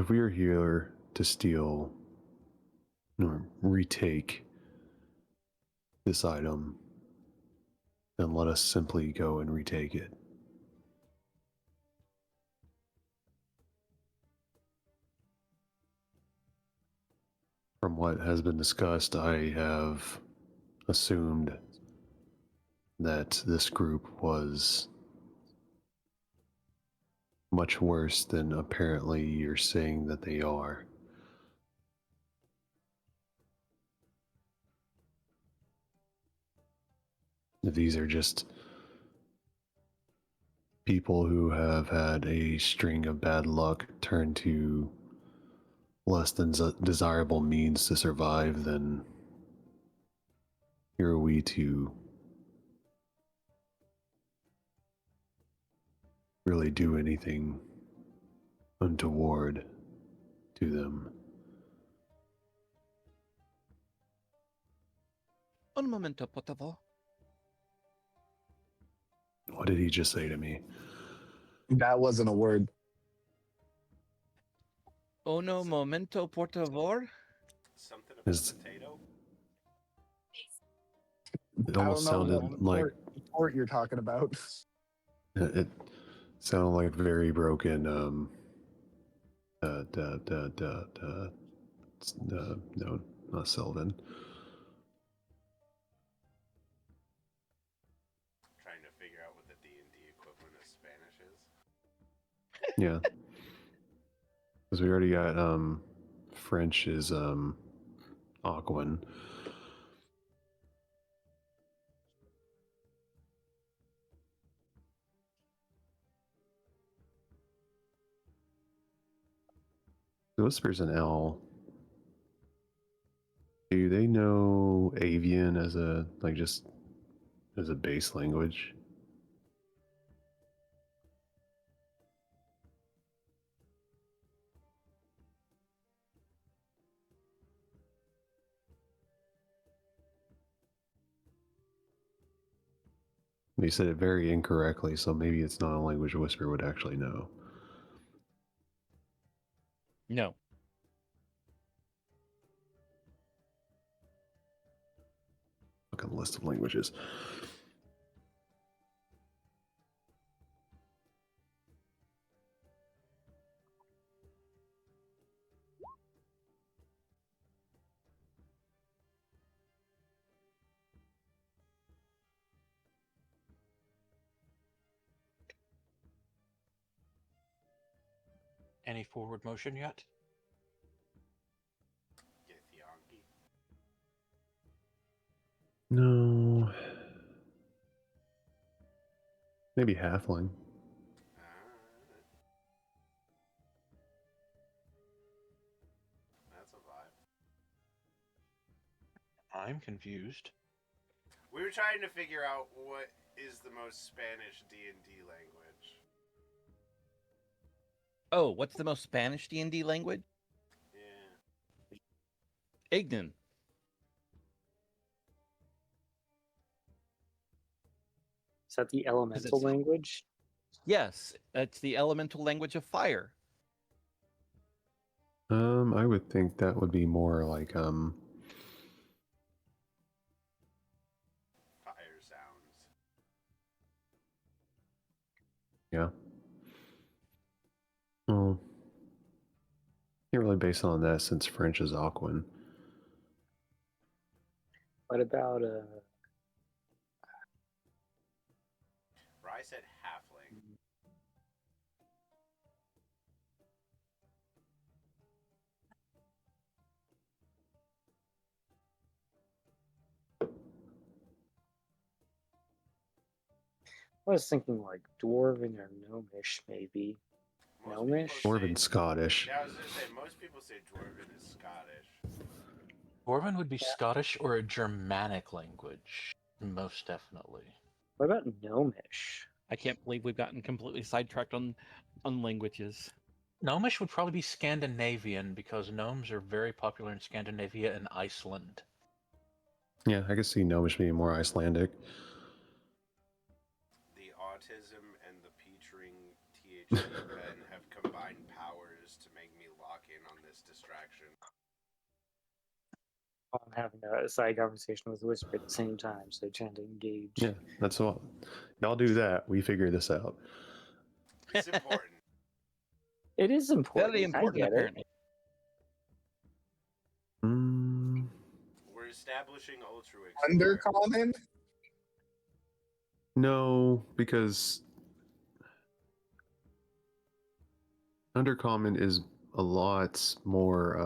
Speaker 4: If we are here to steal or retake this item, then let us simply go and retake it. From what has been discussed, I have assumed that this group was much worse than apparently you're saying that they are. If these are just people who have had a string of bad luck turn to less than desirable means to survive, then here are we to really do anything untoward to them.
Speaker 5: Un momento, por favor.
Speaker 4: What did he just say to me?
Speaker 6: That wasn't a word.
Speaker 5: Uno momento, por favor.
Speaker 3: Something about
Speaker 4: Is-
Speaker 3: potato?
Speaker 4: It
Speaker 6: I
Speaker 4: almost
Speaker 6: don't know
Speaker 4: sounded
Speaker 6: what
Speaker 4: like
Speaker 6: port you're talking about.
Speaker 4: it sounded like very broken. No, not Sylvan.
Speaker 3: Trying to figure out what the D&D equivalent of Spanish is.
Speaker 4: Yeah, because we already got French is Aquan. The Whispers an L. Do they know Avian as a just as a base language? They said it very incorrectly, so maybe it's not a language a Whisper would actually know.
Speaker 5: No.
Speaker 4: Look at the list of languages.
Speaker 2: Any forward motion yet?
Speaker 3: Githyanki.
Speaker 4: No. Maybe halfling.
Speaker 3: That's a vibe.
Speaker 2: I'm confused.
Speaker 3: We were trying to figure out what is the most Spanish D&D language.
Speaker 5: Oh, what's the most Spanish D&D language?
Speaker 3: Yeah.
Speaker 5: Ignan.
Speaker 1: Is that the elemental
Speaker 5: it's-
Speaker 1: language?
Speaker 5: Yes, it's the elemental language of fire.
Speaker 4: I would think that would be more like
Speaker 3: Fire sounds.
Speaker 4: yeah. Well, can't really base it on that since French is Aquan.
Speaker 1: What about
Speaker 3: Rye said halfling.
Speaker 1: I was thinking like dwarven or gnomish, maybe.
Speaker 3: Most
Speaker 1: Gnomish?
Speaker 3: people
Speaker 4: Dwarven Scottish.
Speaker 3: Yeah, I was going to say, most people say Dwarven is Scottish.
Speaker 2: Dwarven would be Scottish or a Germanic language, most definitely.
Speaker 1: What about gnomish?
Speaker 5: I can't believe we've gotten completely sidetracked on languages.
Speaker 2: Gnomish would probably be Scandinavian because gnomes are very popular in Scandinavia and Iceland.
Speaker 4: Yeah, I could see Gnomish being more Icelandic.
Speaker 3: The autism and the Petring THC pen have combined powers to make me lock distraction.
Speaker 1: I'm having a side conversation with Whisper at the same time, so trying to engage.
Speaker 4: Yeah, that's all. Y'all do that. We figure this out.
Speaker 3: It's important.
Speaker 1: It is important.
Speaker 5: Very important,
Speaker 1: I get
Speaker 5: apparently.
Speaker 4: Mm,
Speaker 3: We're establishing Altruix.
Speaker 6: Undercommon?
Speaker 4: no, because Undercommon is a lot more.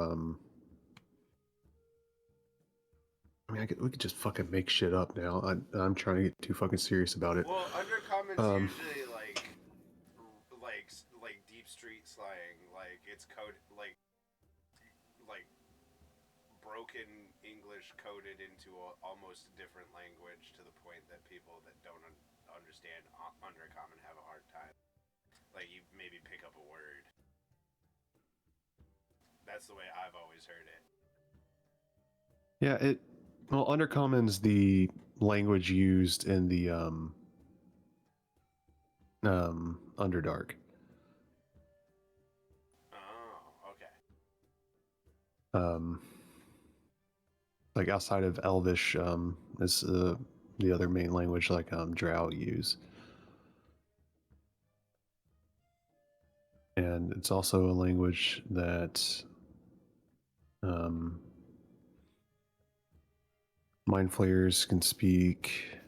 Speaker 4: I mean, we could just fucking make shit up now. I'm trying to get too fucking serious about it.
Speaker 3: Well, Undercommon's usually like deep street slang. Like it's code like broken English coded into almost a different language to the point that people that don't understand Undercommon have a hard time. Like you maybe pick up a word. That's the way I've always heard it.
Speaker 4: Yeah, well, Undercommon's the language used in the Underdark.
Speaker 3: Oh, okay.
Speaker 4: Like outside of Elvish, is the other main language like Drow use. And it's also a language that Mind Flayers can speak.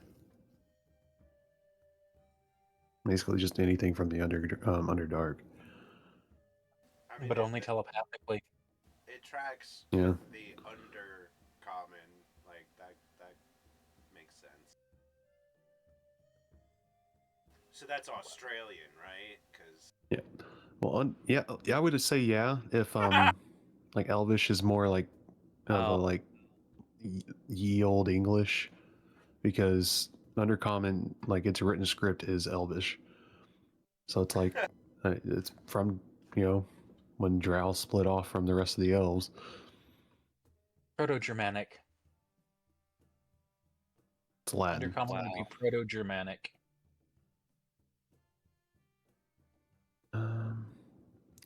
Speaker 4: Basically, just anything from the Underdark.
Speaker 3: I mean,
Speaker 2: But only telepathically.
Speaker 3: It tracks
Speaker 4: Yeah.
Speaker 3: with the Undercommon. Like that makes sense. So that's Australian, right? Because
Speaker 4: Yeah. Well, yeah, I would say yeah. If like Elvish is more like of a like ye old English, because Undercommon, like its written script is Elvish, so it's like it's from when Drow split off from the rest of the elves.
Speaker 2: Proto-Germanic.
Speaker 4: It's Latin.
Speaker 2: Undercommon would be Proto-Germanic.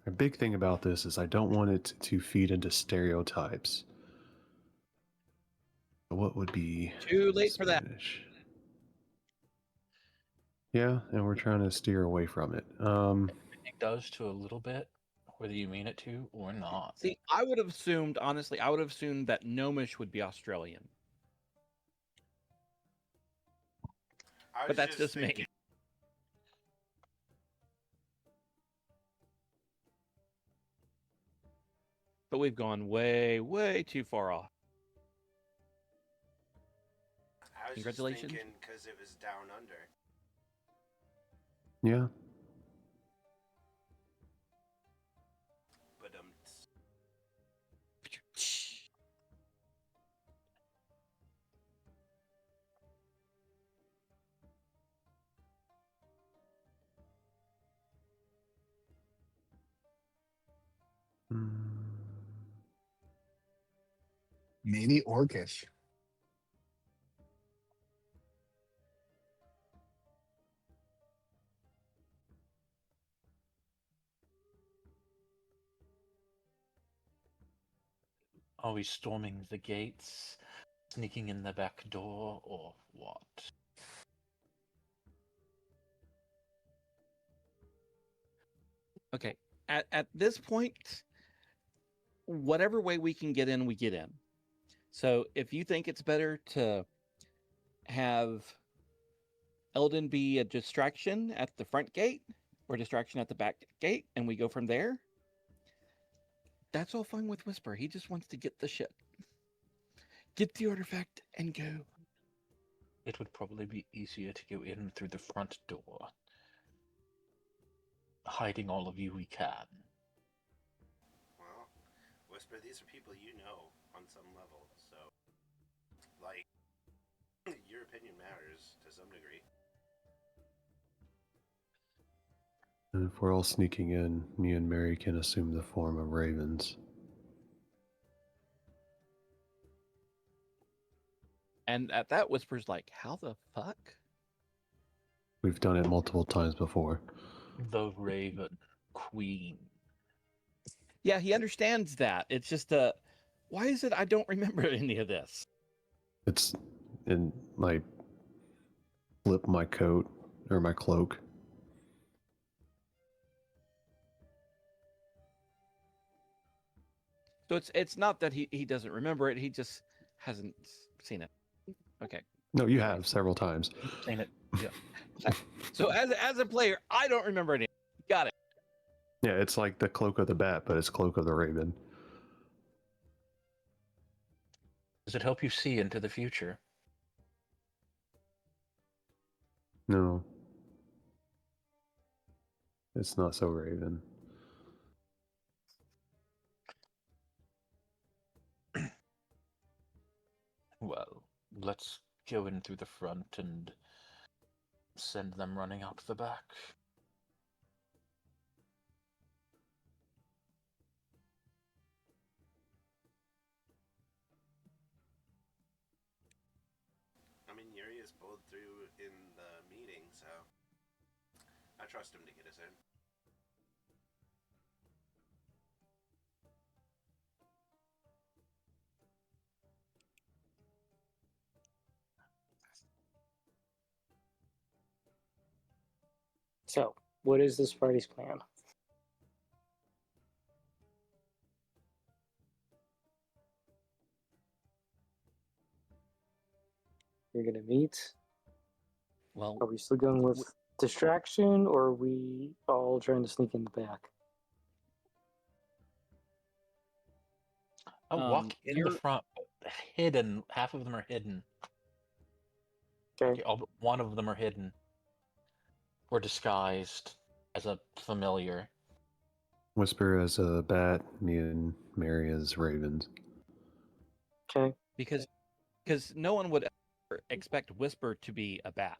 Speaker 4: A big thing about this is I don't want it to feed into stereotypes. What would be
Speaker 5: Too late for that.
Speaker 4: Spanish? Yeah, and we're trying to steer away from it.
Speaker 2: It does to a little bit, whether you mean it to or not.
Speaker 5: See, I would have assumed, honestly, that Gnomish would be Australian. But that's just me. But we've gone way, way too far off.
Speaker 3: I was
Speaker 5: Congratulations.
Speaker 3: just thinking because it was down under.
Speaker 4: Yeah.
Speaker 3: But
Speaker 6: Maybe Orcish.
Speaker 2: Are we storming the gates, sneaking in the back door, or what?
Speaker 5: Okay. At this point, whatever way we can get in, we get in. So if you think it's better to have Eldon be a distraction at the front gate or distraction at the back gate, and we go from there, that's all fine with Whisper. He just wants to get the shit. Get the artifact and go.
Speaker 2: It would probably be easier to go in through the front door. Hiding all of you we can.
Speaker 3: well, Whisper, these are people you know on some level, so like your opinion matters to some degree.
Speaker 4: And if we're all sneaking in, me and Mary can assume the form of ravens.
Speaker 5: And at that, Whisper's like, how the fuck?
Speaker 4: We've done it multiple times before.
Speaker 2: The Raven Queen.
Speaker 5: Yeah, he understands that. It's just why is it I don't remember any of this?
Speaker 4: It's in my flip my coat or my cloak.
Speaker 5: So it's not that he doesn't remember it, he just hasn't seen it. Okay.
Speaker 4: No, you have several times.
Speaker 2: Seen it. Yeah.
Speaker 5: So as a player, I don't remember anything. Got it.
Speaker 4: Yeah, it's like the cloak of the bat, but it's cloak of the raven.
Speaker 2: Does it help you see into the future?
Speaker 4: No, it's not so raven.
Speaker 2: Well, let's go in through the front and send them running up the back.
Speaker 3: I mean, Yuri has pulled through in the meeting, so I trust him to get us in.
Speaker 1: So, what is this party's plan? You're gonna meet.
Speaker 5: Well,
Speaker 1: Are we still going with distraction, or are we all trying to sneak in the back?
Speaker 2: I'll walk in the
Speaker 5: you're-
Speaker 2: front, hidden. Half of them are hidden.
Speaker 1: Okay.
Speaker 2: All but one of them are hidden. Or disguised as a familiar.
Speaker 4: Whisper as a bat, me and Mary as ravens.
Speaker 1: Okay.
Speaker 5: because no one would ever expect Whisper to be a bat.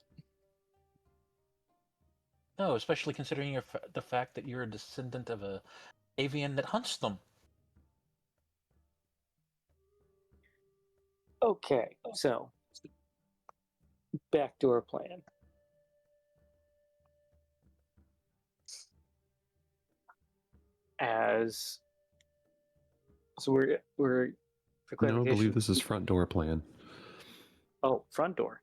Speaker 2: No, especially considering the fact that you're a descendant of a avian that hunts them.
Speaker 1: Okay. So, backdoor plan. As so, we're for
Speaker 4: No, I
Speaker 1: clarification.
Speaker 4: believe this is front door plan.
Speaker 1: Oh, front door.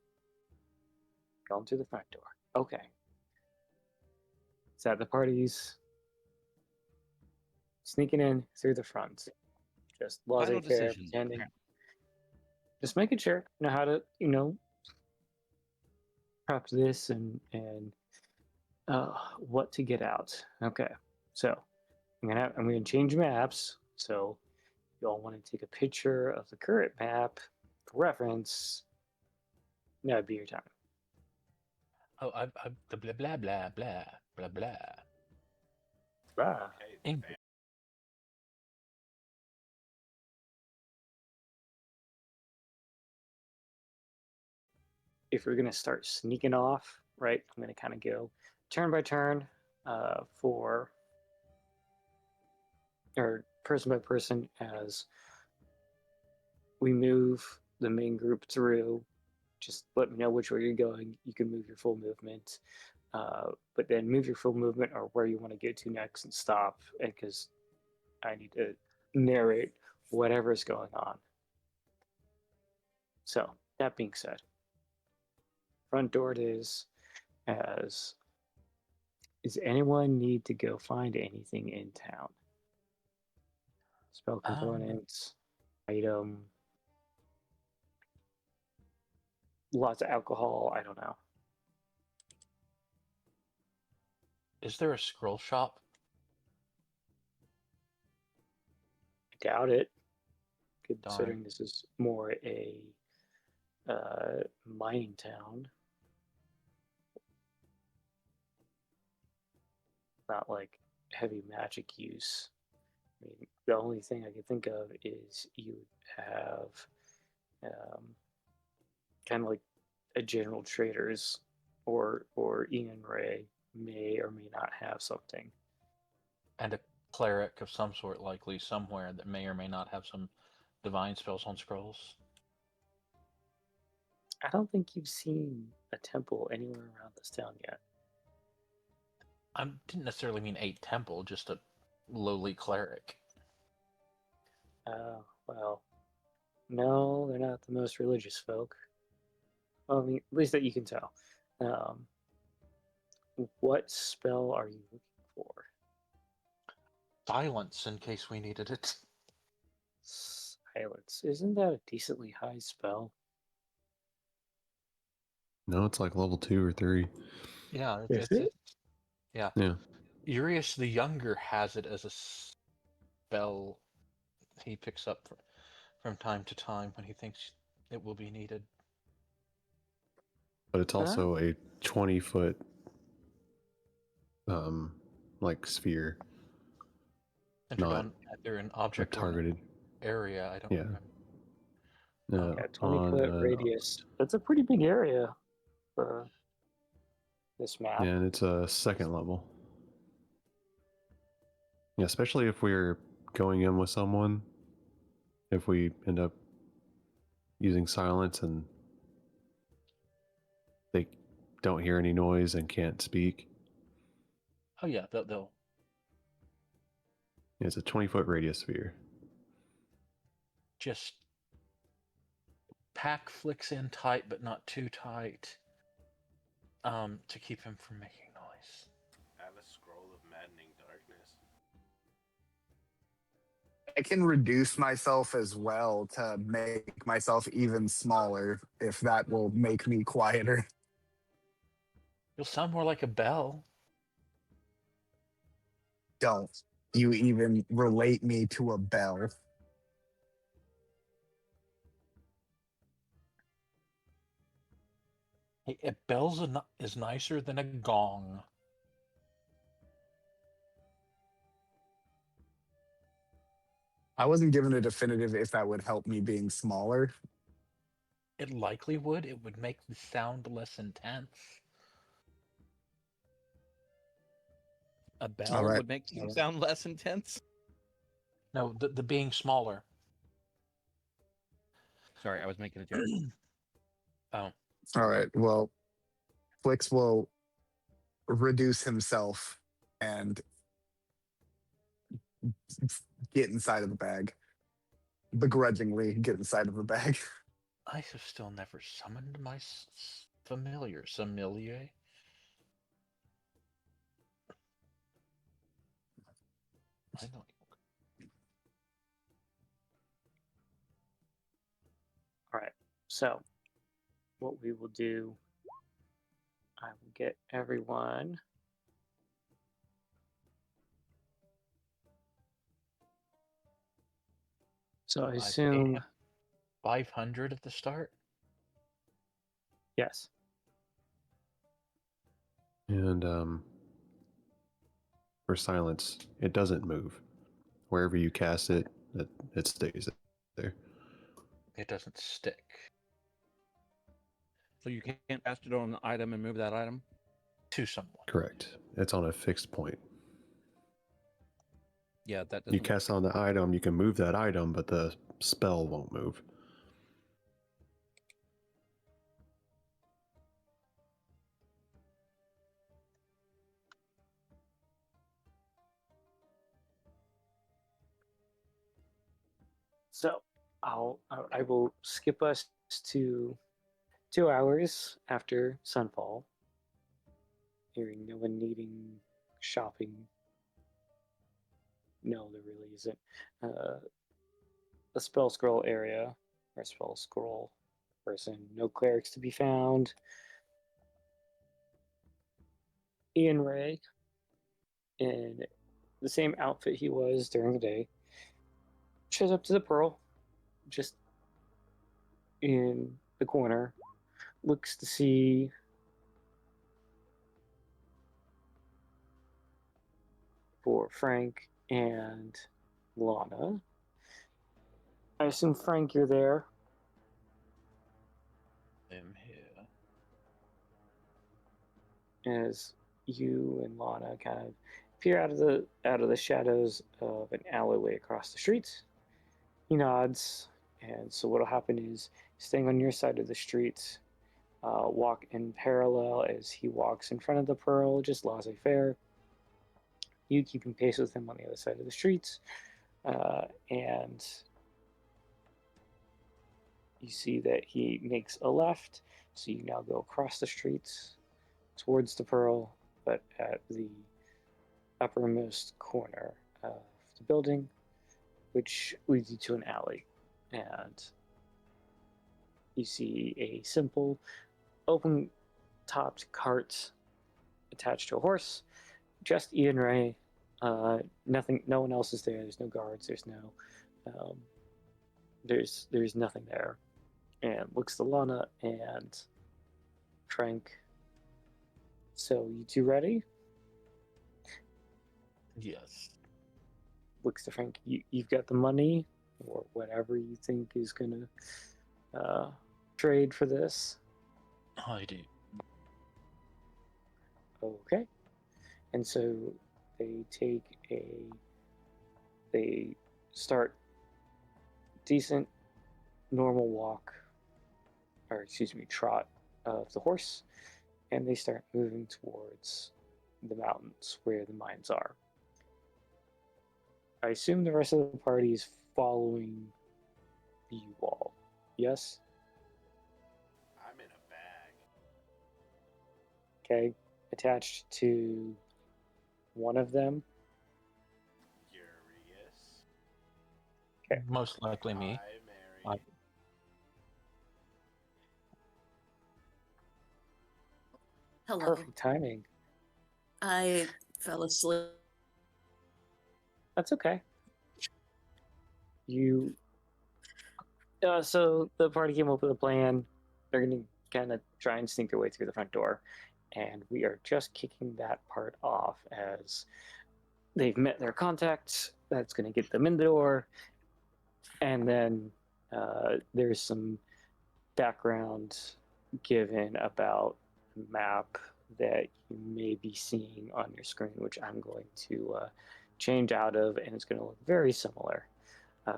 Speaker 1: Going through the front door. Okay. Is that the party's sneaking in through the front? Just
Speaker 5: Final
Speaker 1: laissez-faire,
Speaker 5: decision.
Speaker 1: pretending. Just making sure you know how to, prep this and what to get out. Okay. So I'm gonna change maps. So you all want to take a picture of the current map for reference. That'd be your time.
Speaker 2: Oh, I the blah blah blah blah blah blah.
Speaker 1: Ah.
Speaker 3: Okay,
Speaker 2: Eng-
Speaker 3: fair.
Speaker 1: If we're gonna start sneaking off, right? I'm gonna kind of go turn by turn, for or person by person as we move the main group through. Just let me know which way you're going. You can move your full movement, but then move your full movement or where you want to get to next and stop, because I need to narrate whatever's going on. So that being said, front door it is. As does anyone need to go find anything in town? Spell components, item, lots of alcohol. I don't know.
Speaker 2: Is there a scroll shop?
Speaker 1: I doubt it, considering this is more a mining town. Not like heavy magic use. I mean, the only thing I can think of is you would have kind of like a general traders, or Ian Ray may or may not have something.
Speaker 2: And a cleric of some sort likely somewhere that may or may not have some divine spells on scrolls.
Speaker 1: I don't think you've seen a temple anywhere around this town yet.
Speaker 2: I didn't necessarily mean a temple, just a lowly cleric.
Speaker 1: Well, no, they're not the most religious folk. Well, I mean, at least that you can tell. Um, what spell are you looking for?
Speaker 2: Silence in case we needed it.
Speaker 1: Silence. Isn't that a decently high spell?
Speaker 4: No, it's like level 2 or 3.
Speaker 2: Yeah,
Speaker 1: Is it?
Speaker 2: yeah.
Speaker 4: Yeah.
Speaker 2: Urius the Younger has it as a spell he picks up from time to time when he thinks it will be needed.
Speaker 4: But it's also a 20-foot like sphere.
Speaker 2: Centered
Speaker 4: Not
Speaker 2: on either an object or an
Speaker 4: targeted.
Speaker 2: area. I don't
Speaker 4: Yeah.
Speaker 2: remember.
Speaker 4: No,
Speaker 1: Yeah, 20-foot radius. That's a pretty big area for this map.
Speaker 4: Yeah, and it's a second level. Yeah, especially if we're going in with someone. If we end up using silence and they don't hear any noise and can't speak.
Speaker 2: Oh yeah, they'll
Speaker 4: It's a 20-foot radius sphere.
Speaker 2: just pack Flicks in tight, but not too tight, to keep him from making noise.
Speaker 3: I have a scroll of maddening darkness.
Speaker 6: I can reduce myself as well to make myself even smaller if that will make me quieter.
Speaker 2: You'll sound more like a bell.
Speaker 6: Don't you even relate me to a bell.
Speaker 2: Hey, a bell's is nicer than a gong.
Speaker 6: I wasn't given a definitive if that would help me being smaller.
Speaker 2: It likely would. It would make the sound less intense.
Speaker 5: A bell
Speaker 6: All right.
Speaker 5: would make you sound less intense.
Speaker 2: No, the being smaller.
Speaker 5: Sorry, I was making a joke.
Speaker 2: Oh,
Speaker 6: All right. Well, Flix will reduce himself and get inside of the bag. Begrudgingly get inside of the bag.
Speaker 2: I have still never summoned my familiar. Sommelier? I know.
Speaker 1: All right. So, what we will do, I will get everyone. So I assume
Speaker 2: 500 at the start?
Speaker 1: yes.
Speaker 4: And for silence, it doesn't move. Wherever you cast it, it stays there.
Speaker 2: It doesn't stick.
Speaker 5: So you can't cast it on an item and move that item?
Speaker 2: To someone.
Speaker 4: Correct. It's on a fixed point.
Speaker 5: Yeah, that doesn't
Speaker 4: You cast on the item, you can move that item, but the spell won't move.
Speaker 1: So I will skip us to 2 hours after sunfall. Hearing no one needing shopping. No, there really isn't. A spell scroll area or spell scroll person. No clerics to be found. Ian Ray in the same outfit he was during the day shows up to the Pearl, just in the corner, looks to see for Frank and Lana. I assume, Frank, you're there.
Speaker 2: I'm here.
Speaker 1: As you and Lana kind of peer out of the shadows of an alleyway across the street. He nods, and so what'll happen is, staying on your side of the street, walk in parallel as he walks in front of the Pearl, just laissez-faire. You keeping pace with him on the other side of the street, and you see that he makes a left, so you now go across the streets towards the Pearl, but at the uppermost corner of the building, which leads you to an alley. And you see a simple open topped cart attached to a horse. Just Ian Ray. Nothing. No one else is there. There's no guards. There's no. Um, there's nothing there. And looks to Lana and Frank. So you two ready?
Speaker 2: Yes.
Speaker 1: Looks to Frank. You've got the money or whatever you think is gonna trade for this.
Speaker 2: I do.
Speaker 1: Okay. And so they start decent normal walk, or excuse me, trot of the horse, and they start moving towards the mountains where the mines are. I assume the rest of the party is following you all. Yes?
Speaker 3: I'm in a bag.
Speaker 1: Okay. Attached to one of them.
Speaker 3: Urius.
Speaker 1: Okay.
Speaker 2: Most likely me.
Speaker 3: Hi, Mary.
Speaker 8: Hello.
Speaker 1: Perfect timing.
Speaker 8: I fell asleep.
Speaker 1: That's okay. You. So the party came up with a plan. They're going to kind of try and sneak their way through the front door. And we are just kicking that part off as they've met their contact. That's going to get them in the door. And then there's some background given about the map that you may be seeing on your screen, which I'm going to change out of, and it's going to look very similar,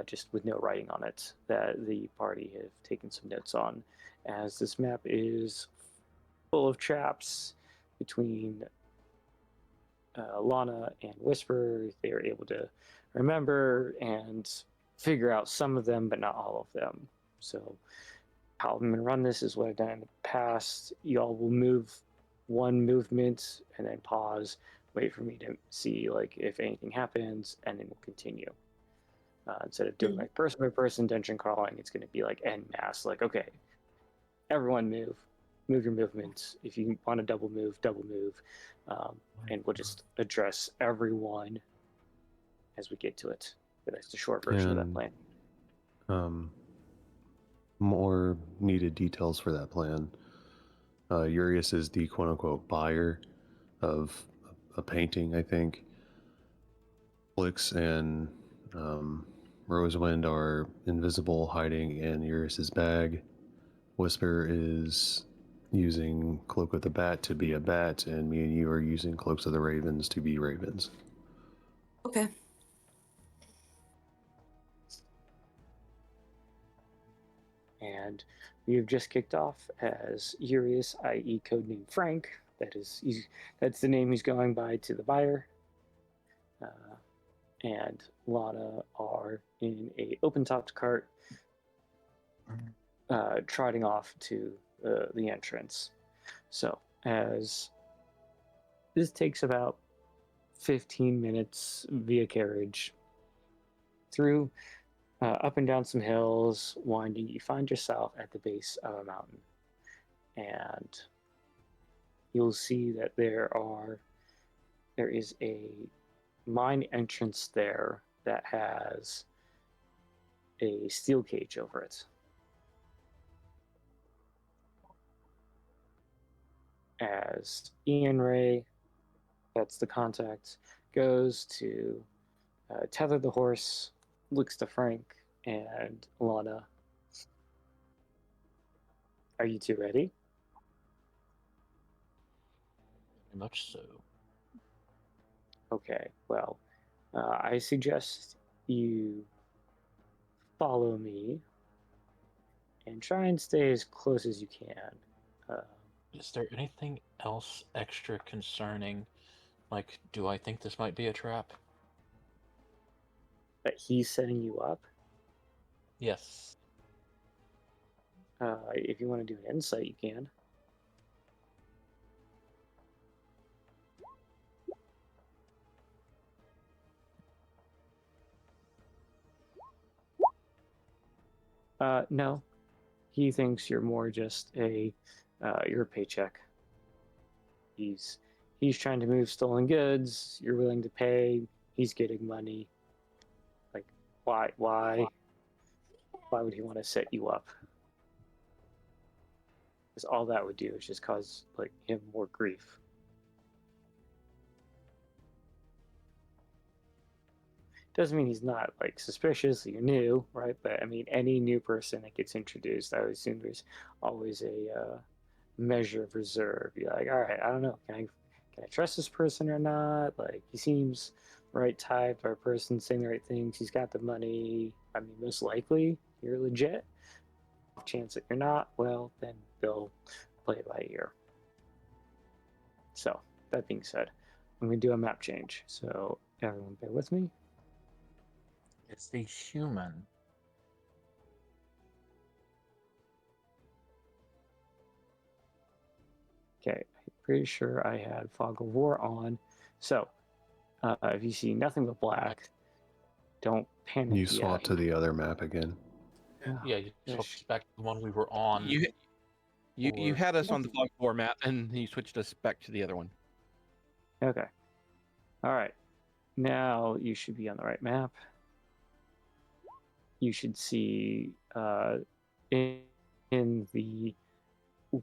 Speaker 1: just with no writing on it, that the party have taken some notes on, as this map is full of traps between Lana and Whisper. They are able to remember and figure out some of them, but not all of them. So how I'm gonna run this is what I've done in the past. Y'all will move one movement and then pause, wait for me to see like if anything happens, and then we'll continue. Instead of doing like person by person dungeon crawling, it's gonna be like en masse. Like, okay, everyone move your movements. If you want to double move, and we'll just address everyone as we get to it. But that's the short version of that
Speaker 4: And
Speaker 1: plan.
Speaker 4: more needed details for that plan. Urius is the quote-unquote buyer of a painting, I think. Blix and Rosewind are invisible, hiding in Urius's bag. Whisper is using Cloak of the Bat to be a bat, and me and you are using Cloaks of the Ravens to be ravens.
Speaker 8: Okay.
Speaker 1: And we have just kicked off as Urius, i.e. codename Frank. That's the name he's going by to the buyer. And Lana are in a open-topped cart, trotting off to the entrance. So as this takes about 15 minutes via carriage through up and down some hills, winding, you find yourself at the base of a mountain. And you'll see that there is a mine entrance there that has a steel cage over it. As Ian Ray, that's the contact, goes to tether the horse, looks to Frank and Lana. Are you two ready?
Speaker 2: Very much so.
Speaker 1: Okay, well, I suggest you follow me and try and stay as close as you can.
Speaker 2: Is there anything else extra concerning? Like, do I think this might be a trap?
Speaker 1: That he's setting you up.
Speaker 2: Yes.
Speaker 1: If you want to do an insight, you can. No, he thinks you're more just your paycheck. He's trying to move stolen goods. You're willing to pay. He's getting money. Like, why would he want to set you up? Because all that would do is just cause like him more grief. Doesn't mean he's not like suspicious that you're new, right? But I mean, any new person that gets introduced, I would assume there's always a measure of reserve. You're like, all right, I don't know, can I trust this person or not? Like, he seems right type, our person saying the right things. He's got the money. I mean, most likely you're legit. Chance that you're not, well, then they'll play it by ear. So that being said, I'm gonna do a map change. So everyone, bear with me.
Speaker 2: It's the human.
Speaker 1: Okay, I'm pretty sure I had Fog of War on. So, if you see nothing but black, don't panic
Speaker 4: You
Speaker 1: yet.
Speaker 4: swap to the other map again.
Speaker 1: Oh,
Speaker 2: Yeah, you
Speaker 1: gosh.
Speaker 2: swapped back to the one we were on.
Speaker 5: You
Speaker 2: Or-
Speaker 5: had us on the Fog War map, and you switched us back to the other one.
Speaker 1: Okay. All right. Now you should be on the right map. You should see in the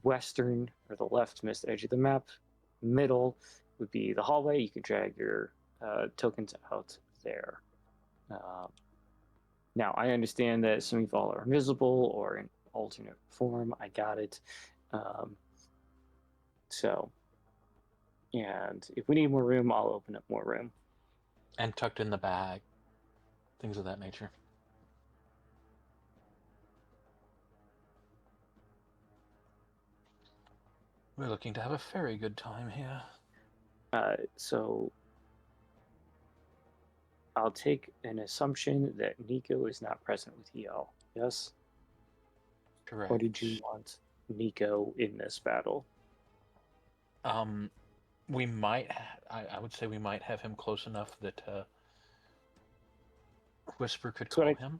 Speaker 1: western or the leftmost edge of the map, middle would be the hallway. You can drag your tokens out there. Now, I understand that some of y'all are invisible or in alternate form. I got it. So, and if we need more room, I'll open up more room.
Speaker 2: and tucked in the bag. Things of that nature. We're looking to have a very good time here.
Speaker 1: So I'll take an assumption that Nico is not present with y'all. Yes?
Speaker 2: Correct.
Speaker 1: Or did you want Nico in this battle?
Speaker 2: We might. I would say we might have him close enough that Whisper could
Speaker 1: So
Speaker 2: call him.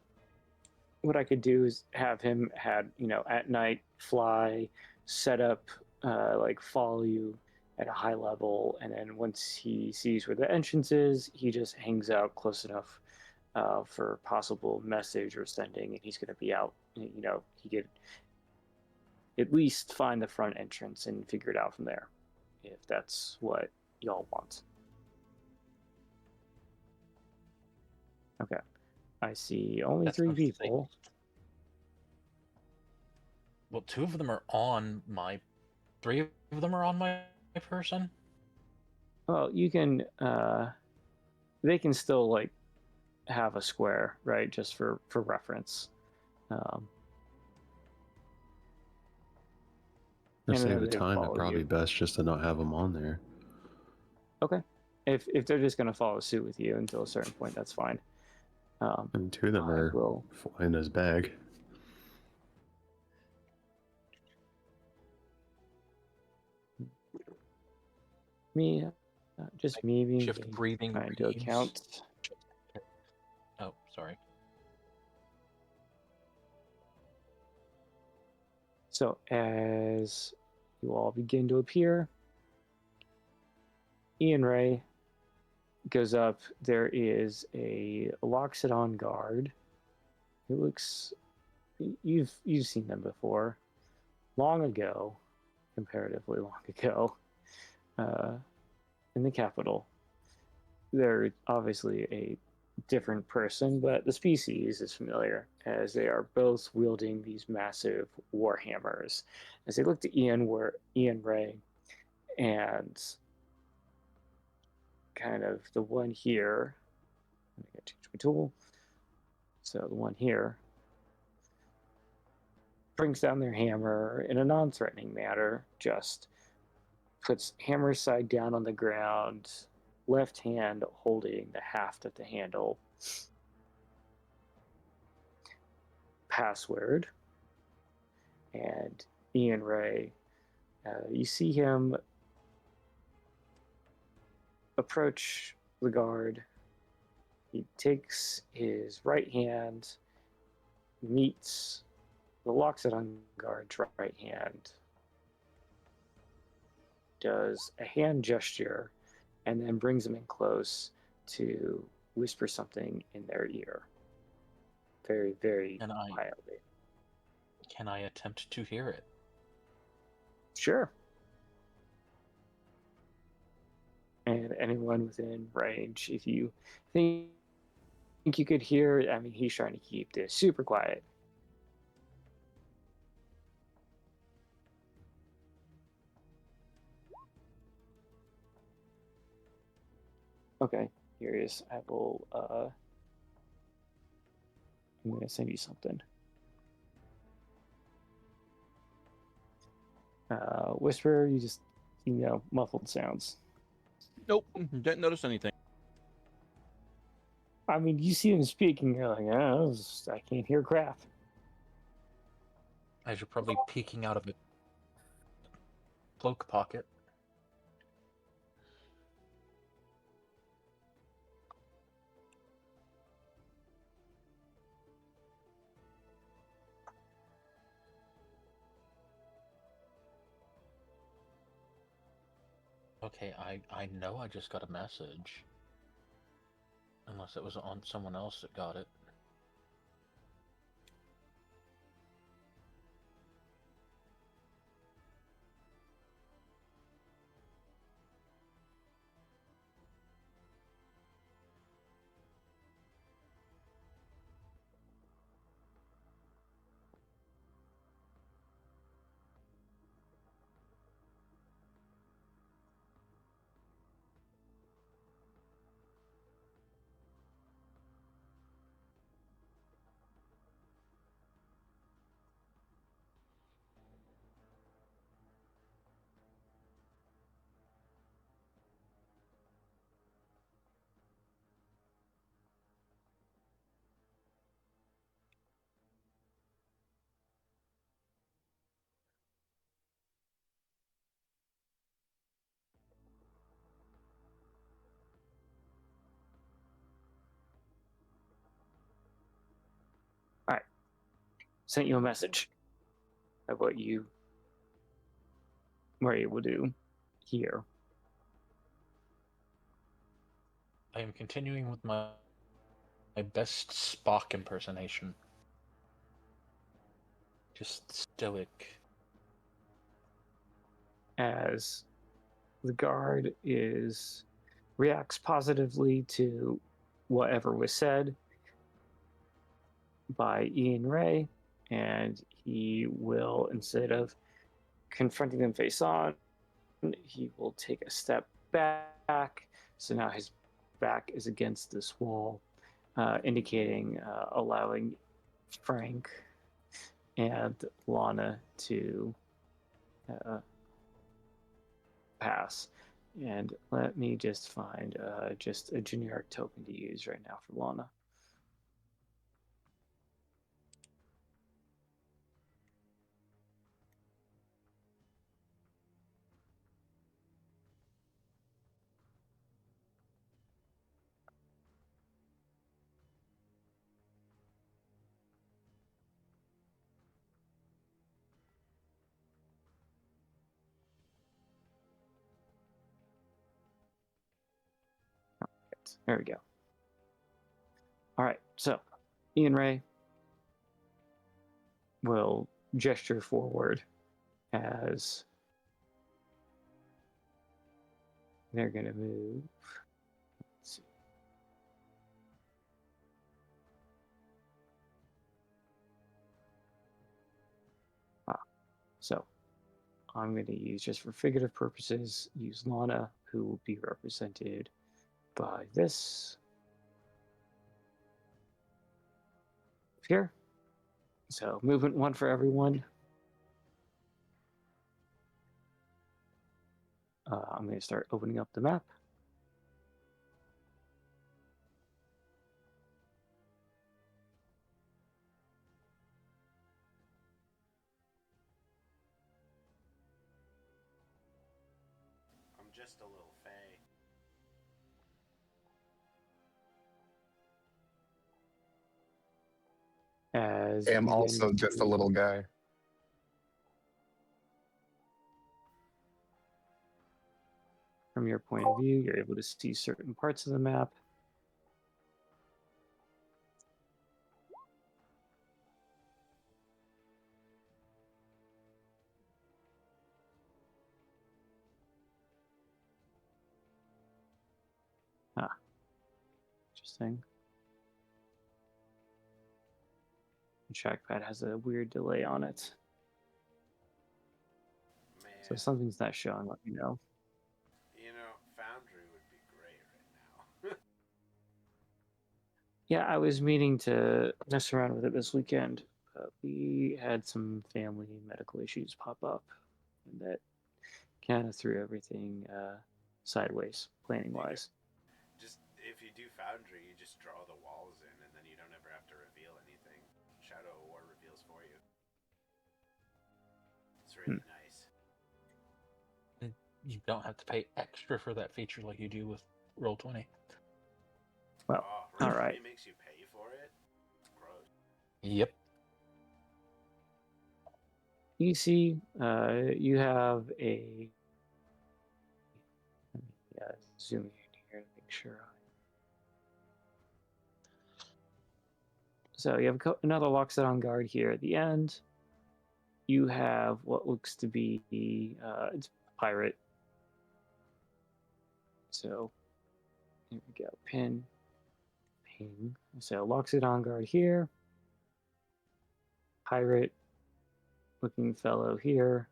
Speaker 1: What I could do is have him at night fly, set up, like follow you at a high level, and then once he sees where the entrance is, he just hangs out close enough for possible message or sending, and he's going to be out. He could at least find the front entrance and figure it out from there, if that's what y'all want. Okay. I see only
Speaker 2: That
Speaker 1: 3
Speaker 2: sounds
Speaker 1: people.
Speaker 2: safe. Well, 2 of them are on my. 3 of them are on my person.
Speaker 1: Well, you can. They can still like have a square, right? Just for reference.
Speaker 4: To
Speaker 1: And
Speaker 4: save
Speaker 1: then
Speaker 4: the
Speaker 1: they
Speaker 4: time,
Speaker 1: follow
Speaker 4: it's probably
Speaker 1: you.
Speaker 4: best just to not have them on there.
Speaker 1: Okay. If they're just gonna follow suit with you until a certain point, that's fine.
Speaker 4: And 2 of them
Speaker 1: I
Speaker 4: are
Speaker 1: will.
Speaker 4: in his bag.
Speaker 1: Just me being
Speaker 2: Shift breathing
Speaker 1: trying to
Speaker 2: reads.
Speaker 1: account.
Speaker 2: Oh, sorry.
Speaker 1: So as you all begin to appear, Ian Ray goes up. There is a Loxodon guard. It looks. You've seen them before, long ago, comparatively long ago, in the capital. They're obviously a different person, but the species is familiar, as they are both wielding these massive warhammers. As they look to Ian Ray, and kind of the one here. Let me change my tool. So the one here brings down their hammer in a non-threatening manner, just puts hammer side down on the ground, left hand holding the haft of the handle. Password. and Ian Ray. You see him approach the guard. He takes his right hand, meets locks it on guard's right hand, does a hand gesture, and then brings them in close to whisper something in their ear. Very, very quietly.
Speaker 2: Can I attempt to hear it?
Speaker 1: Sure. And anyone within range, if you think you could hear, I mean, he's trying to keep this super quiet. Okay, here it is. I will, I'm going to send you something. Whisper, you just, muffled sounds.
Speaker 5: Nope, didn't notice anything.
Speaker 1: I mean, you see him speaking, you're like, oh, I can't hear crap.
Speaker 2: As you're probably peeking out of a cloak pocket. Okay, I know I just got a message. Unless it was on someone else that got it.
Speaker 1: All right. Sent you a message of what you were able to hear.
Speaker 2: I am continuing with my best Spock impersonation. Just stoic.
Speaker 1: As the guard reacts positively to whatever was said by Ian Ray, and he will, instead of confronting them face on, he will take a step back. So now his back is against this wall, indicating allowing Frank and Lana to pass. And let me just find just a generic token to use right now for Lana. There we go. All right, so Ian Ray will gesture forward as they're going to move. Let's see. So I'm going to use, just for figurative purposes, use Lana, who will be represented by this here. So movement 1 for everyone. I'm going to start opening up the map.
Speaker 3: just a little fae.
Speaker 1: As
Speaker 6: I
Speaker 1: you
Speaker 6: am
Speaker 1: begin
Speaker 6: also just a
Speaker 1: to-
Speaker 6: little guy.
Speaker 1: From your point of view, you're able to see certain parts of the map. Interesting. The trackpad has a weird delay on it.
Speaker 3: Man,
Speaker 1: So if something's not showing, let me know.
Speaker 3: Foundry would be great right now.
Speaker 1: Yeah, I was meaning to mess around with it this weekend. We had some family medical issues pop up, and that kind of threw everything sideways, planning wise.
Speaker 3: Just if you do Foundry, you just draw the walls in, and then you don't ever have to reveal anything. Shadow of War reveals for you. It's really nice.
Speaker 2: You don't have to pay extra for that feature like you do with Roll20.
Speaker 1: Well,
Speaker 3: Oh,
Speaker 1: all right.
Speaker 3: It makes you pay for it? It's gross.
Speaker 2: Yep.
Speaker 1: You see, you have a. Let me zoom in here to make sure. So you have another Lockset on guard here at the end. You have what looks to be it's a pirate. So here we go. Ping. So Lockset on guard here. Pirate looking fellow here.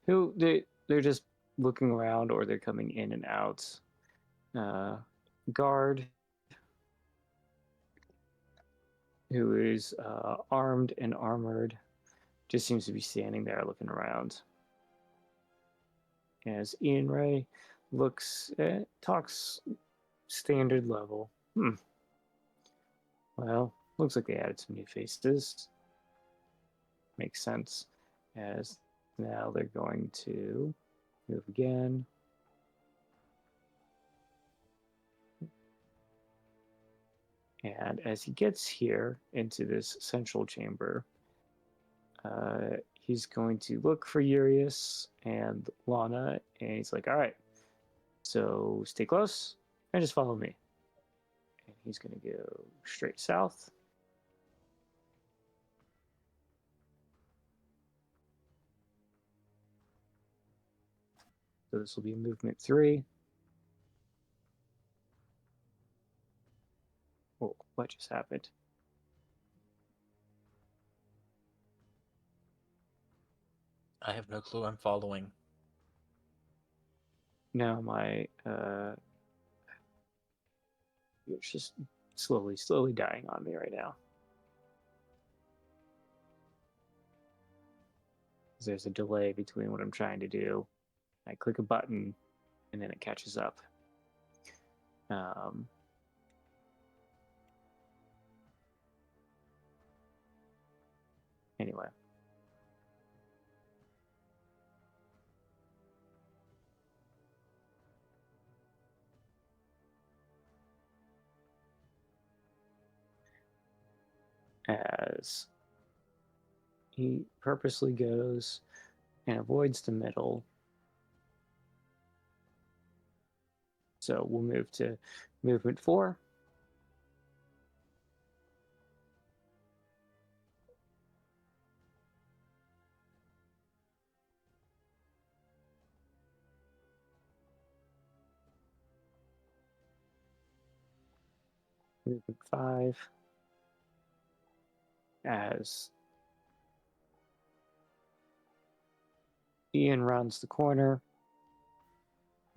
Speaker 1: Who they're just looking around or they're coming in and out. Guard who is armed and armored, just seems to be standing there looking around. As Ian Ray talks standard level. Well, looks like they added some new faces. Makes sense. As now they're going to move again. And as he gets here into this central chamber, he's going to look for Urius and Lana, and he's like, all right, so stay close and just follow me. And he's going to go straight south. So this will be movement 3. Oh, what just happened?
Speaker 2: I have no clue. I'm following.
Speaker 1: Now my it's just slowly dying on me right now. There's a delay between what I'm trying to do. I click a button and then it catches up. Anyway. As he purposely goes and avoids the middle. So we'll move to movement 4. Movement 5. As Ian rounds the corner,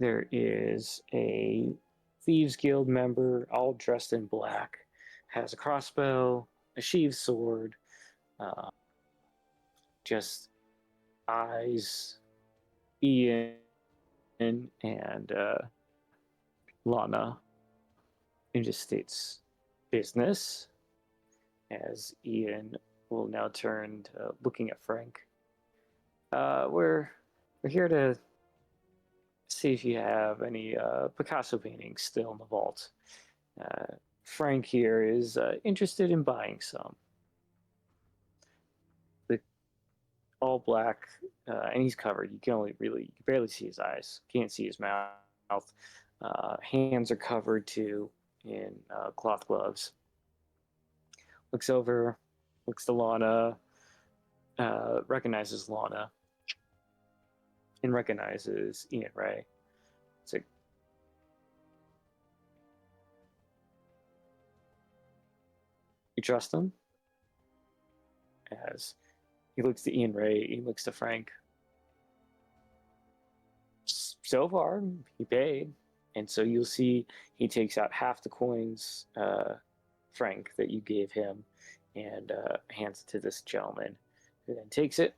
Speaker 1: there is a Thieves Guild member, all dressed in black, has a crossbow, a sheathed sword, just eyes Ian and Lana, and just states business. As Ian will now turn to looking at Frank. We're here to see if you have any Picasso paintings still in the vault. Frank here is interested in buying some. The all black, and he's covered. You can barely see his eyes. Can't see his mouth. Hands are covered too in cloth gloves. Looks over, looks to Lana, recognizes Lana, and recognizes Ian Ray. It's like, you trust him? As he looks to Ian Ray, he looks to Frank. So far, he paid. And so you'll see he takes out half the coins, Frank, that you gave him, and hands it to this gentleman, who then takes it,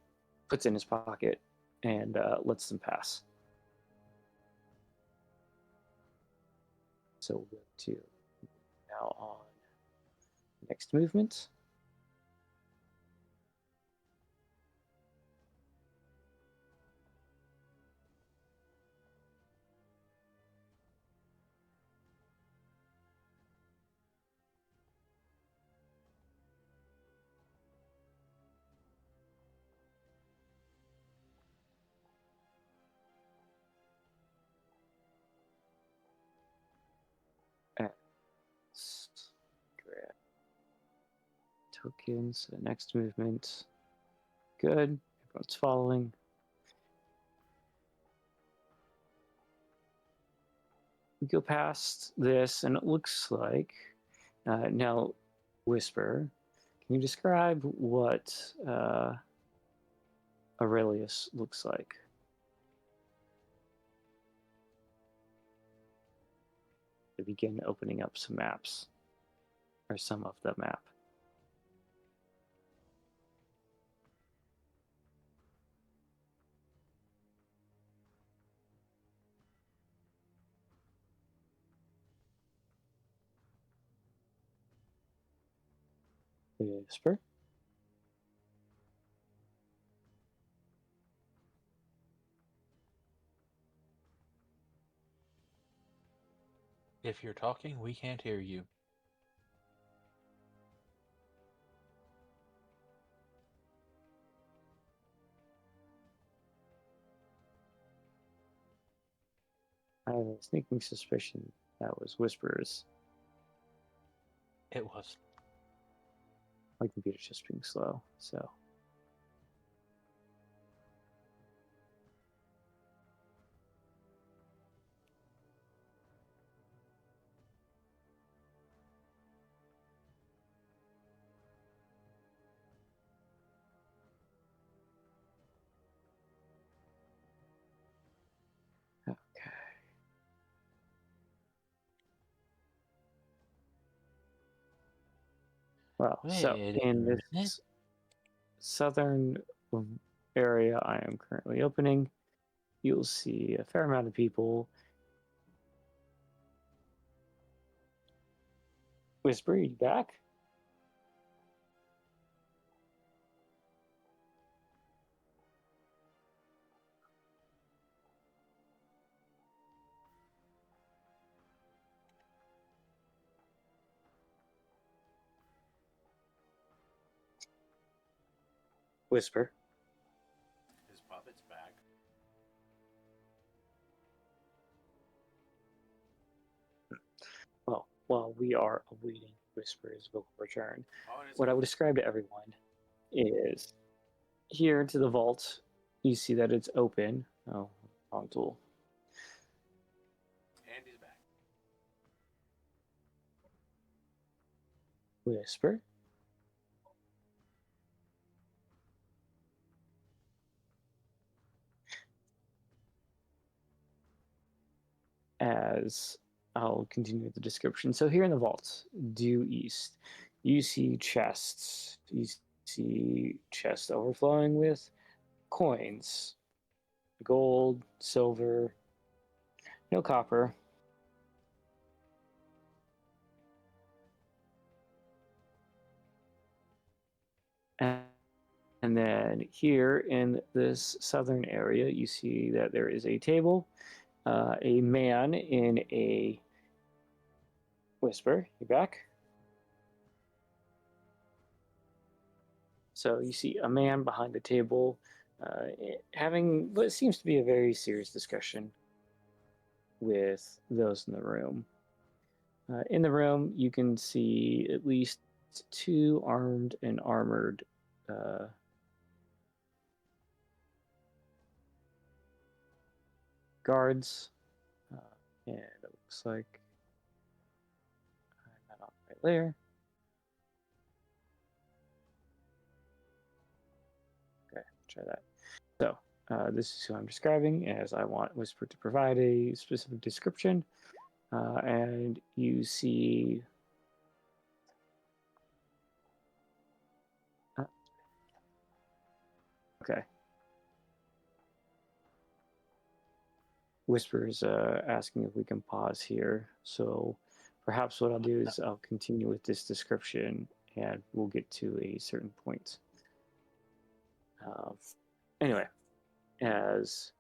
Speaker 1: puts it in his pocket, and lets them pass. So we'll go to now on next movement. Grab tokens. Next movement. Good. Everyone's following. We go past this, and it looks like now, Whisper. Can you describe what Aurelius looks like? To begin opening up some maps, or some of the map. Whisper.
Speaker 2: If you're talking, we can't hear you.
Speaker 1: I have a sneaking suspicion that was Whisper's.
Speaker 2: It was.
Speaker 1: My computer's just being slow, so. Okay. Well, so
Speaker 2: Wait a
Speaker 1: in
Speaker 2: minute.
Speaker 1: this southern area I am currently opening, you'll see a fair amount of people. Whisper, you back? Whisper.
Speaker 3: His puppet's back.
Speaker 1: Well, while we are awaiting Whisper's vocal return,
Speaker 3: Oh, and it's
Speaker 1: what I would describe to everyone is here to the vault, you see that it's open. Oh, wrong tool.
Speaker 3: Andy's back.
Speaker 1: Whisper. As I'll continue the description. So here in the vault, due east, you see chests. You see chests overflowing with coins, gold, silver, no copper. And then here in this southern area, you see that there is a table a man in a Whisper. You back? So you see a man behind the table having what seems to be a very serious discussion with those in the room. In the room, you can see at least two armed and armored guards. And it looks like I'm not right there. Okay, try that. So this is who I'm describing, as I want Whisper to provide a specific description. And you see okay. Whisper's asking if we can pause here. So perhaps what I'll do is I'll continue with this description and we'll get to a certain point. Anyway, as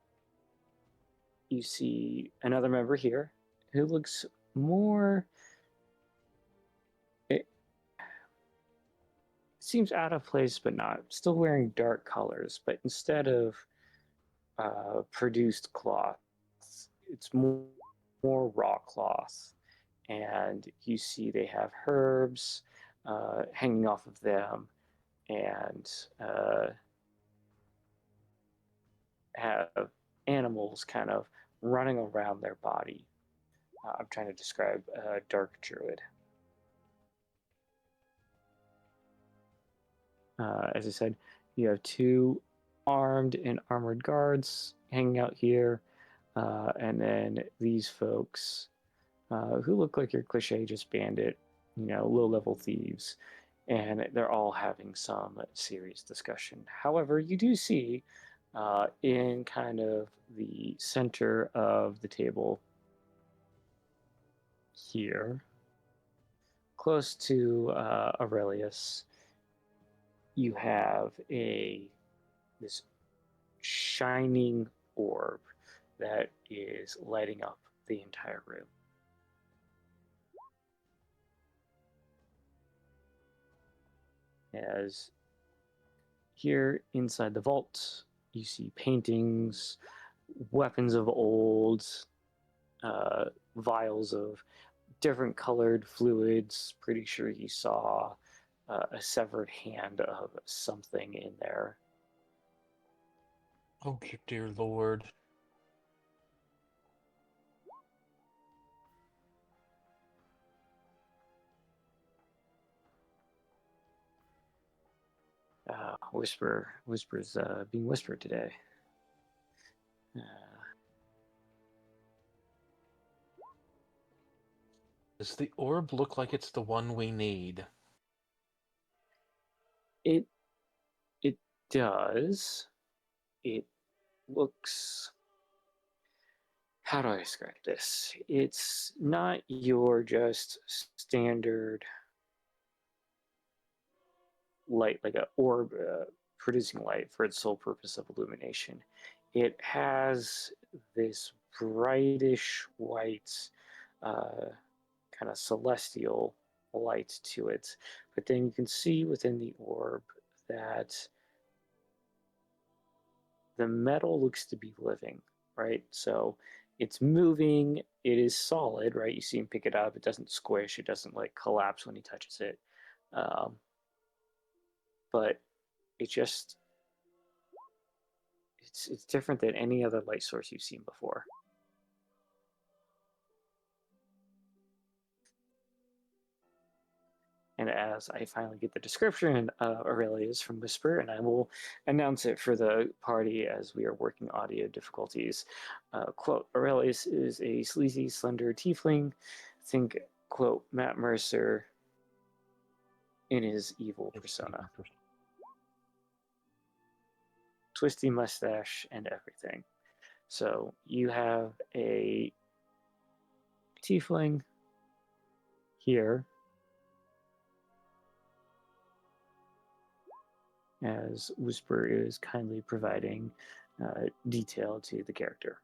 Speaker 1: you see another member here who looks more. It seems out of place, but not. Still wearing dark colors, but instead of produced cloth, it's more raw cloth. And you see they have herbs hanging off of them and have animals kind of running around their body. I'm trying to describe a dark druid. As I said, you have two armed and armored guards hanging out here, and then these folks who look like your cliche just bandit, low-level thieves, and they're all having some serious discussion. However, you do see in kind of the center of the table here, close to Aurelius, you have this shining orb that is lighting up the entire room. As here inside the vault, you see paintings, weapons of old, vials of different colored fluids. Pretty sure you saw a severed hand of something in there.
Speaker 2: Oh, dear Lord.
Speaker 1: Whisper's being whispered today.
Speaker 2: Does the orb look like it's the one we need?
Speaker 1: It does. It looks. How do I describe this? It's not your just standard light, like an orb producing light for its sole purpose of illumination. It has this brightish white, kind of celestial light to it. But then you can see within the orb that the metal looks to be living, right? So it's moving, it is solid, right? You see him pick it up, it doesn't squish, it doesn't like collapse when he touches it. But it just it's different than any other light source you've seen before. And as I finally get the description of Aurelius from Whisper, and I will announce it for the party as we are working audio difficulties. Quote, Aurelius is a sleazy, slender tiefling. Think, quote, Matt Mercer in his evil persona. Twisty mustache and everything. So you have a tiefling here as Whisper is kindly providing detail to the character.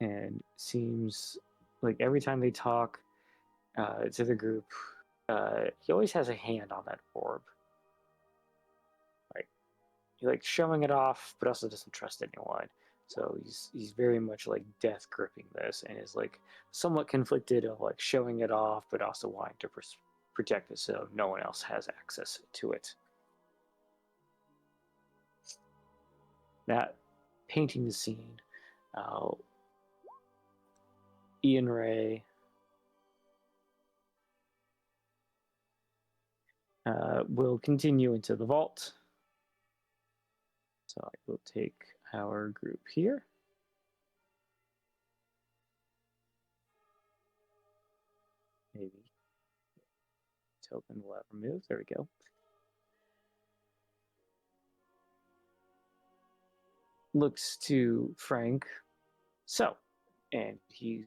Speaker 1: and seems like every time they talk to the group, he always has a hand on that orb. Like he likes showing it off, but also doesn't trust anyone. So he's very much like death gripping this, and is like somewhat conflicted of like showing it off, but also wanting to protect it so no one else has access to it. That painting the scene, Ian Ray will continue into the vault. So I will take our group here. Maybe token will ever move. There we go. Looks to Frank. So, and he's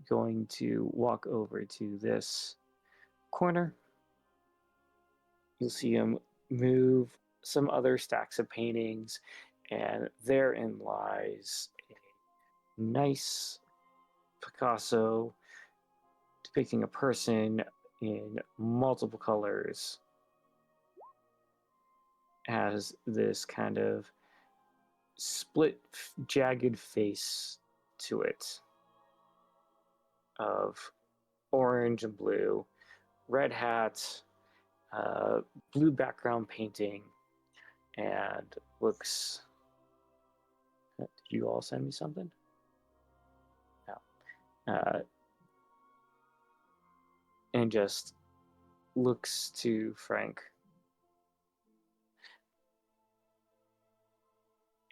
Speaker 1: going to walk over to this corner. You'll see him move some other stacks of paintings, and therein lies a nice Picasso depicting a person in multiple colors. Has this kind of split, jagged face to it of orange and blue, red hat, blue background painting, and looks. Did you all send me something? No. And just looks to Frank.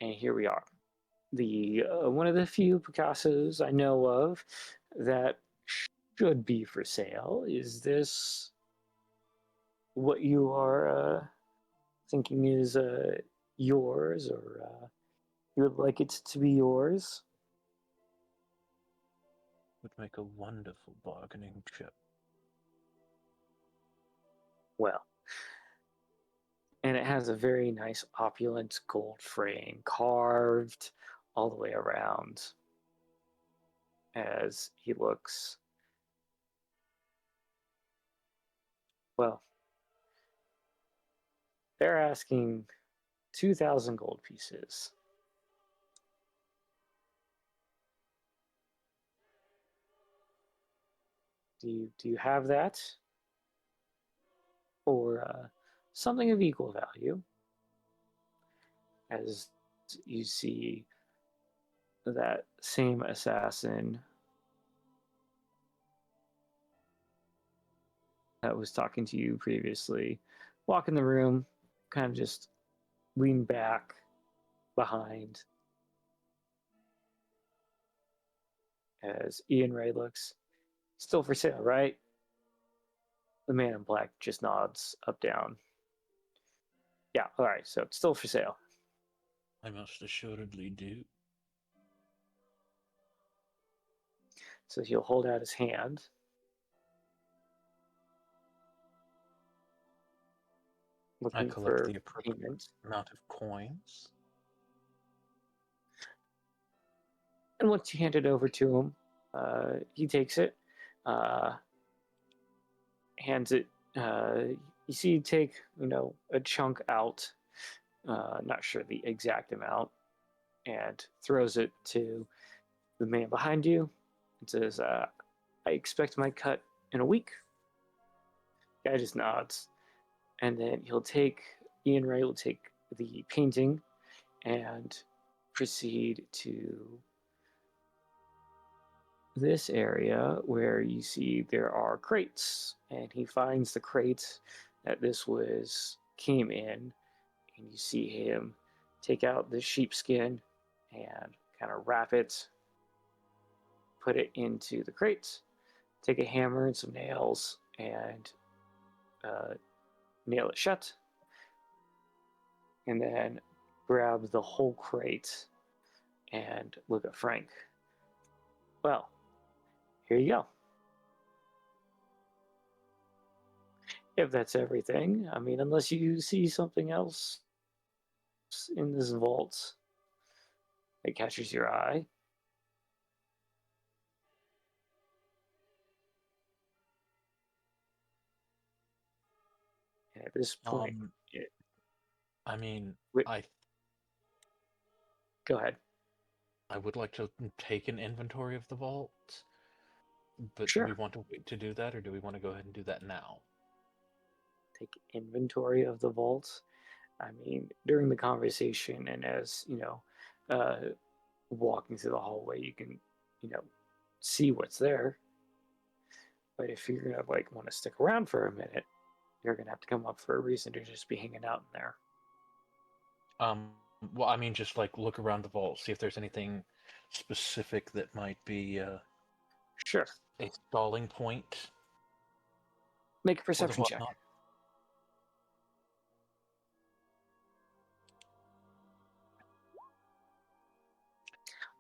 Speaker 1: And here we are. The one of the few Picassos I know of that should be for sale. Is this what you are thinking is yours, or you would like it to be yours?
Speaker 2: Would make a wonderful bargaining chip.
Speaker 1: Well, and it has a very nice opulent gold frame carved all the way around as he looks. Well, they're asking 2,000 gold pieces. Do you have that? Or something of equal value? As you see that same assassin that was talking to you previously walk in the room, kind of just lean back behind as Ian Ray looks. Still for sale, right? The man in black just nods up, down. Yeah, all right, so it's still for sale.
Speaker 2: I most assuredly do.
Speaker 1: So he'll hold out his hand.
Speaker 2: I
Speaker 1: Looking
Speaker 2: collect
Speaker 1: for
Speaker 2: the appropriate
Speaker 1: payment.
Speaker 2: amount of coins.
Speaker 1: And once you hand it over to him, he takes it, hands it. You see, you take a chunk out, not sure the exact amount, and throws it to the man behind you. And says, "I expect my cut in a week." Guy just nods, and then Ian Ray will take the painting and proceed to this area where you see there are crates, and he finds the crate that this came in, and you see him take out the sheepskin and kind of wrap it, put it into the crate, take a hammer and some nails and nail it shut, and then grab the whole crate and look at Frank. Well, here you go. If that's everything, I mean, unless you see something else, in this vault that catches your eye. at this point,
Speaker 2: I mean,
Speaker 1: Wait.
Speaker 2: I
Speaker 1: go ahead.
Speaker 2: I would like to take an inventory of the vault, but do we
Speaker 1: Sure.
Speaker 2: want to wait to do that, or do we want to go ahead and do that now?
Speaker 1: Take inventory of the vault. I mean, during the conversation and as, walking through the hallway, you can, see what's there. But if you're gonna like want to stick around for a minute, you're gonna have to come up for a reason to just be hanging out in there.
Speaker 2: Well, I mean, just like look around the vault, see if there's anything specific that might be
Speaker 1: Sure.
Speaker 2: a stalling point
Speaker 1: Make a
Speaker 2: or the
Speaker 1: perception check.
Speaker 2: whatnot.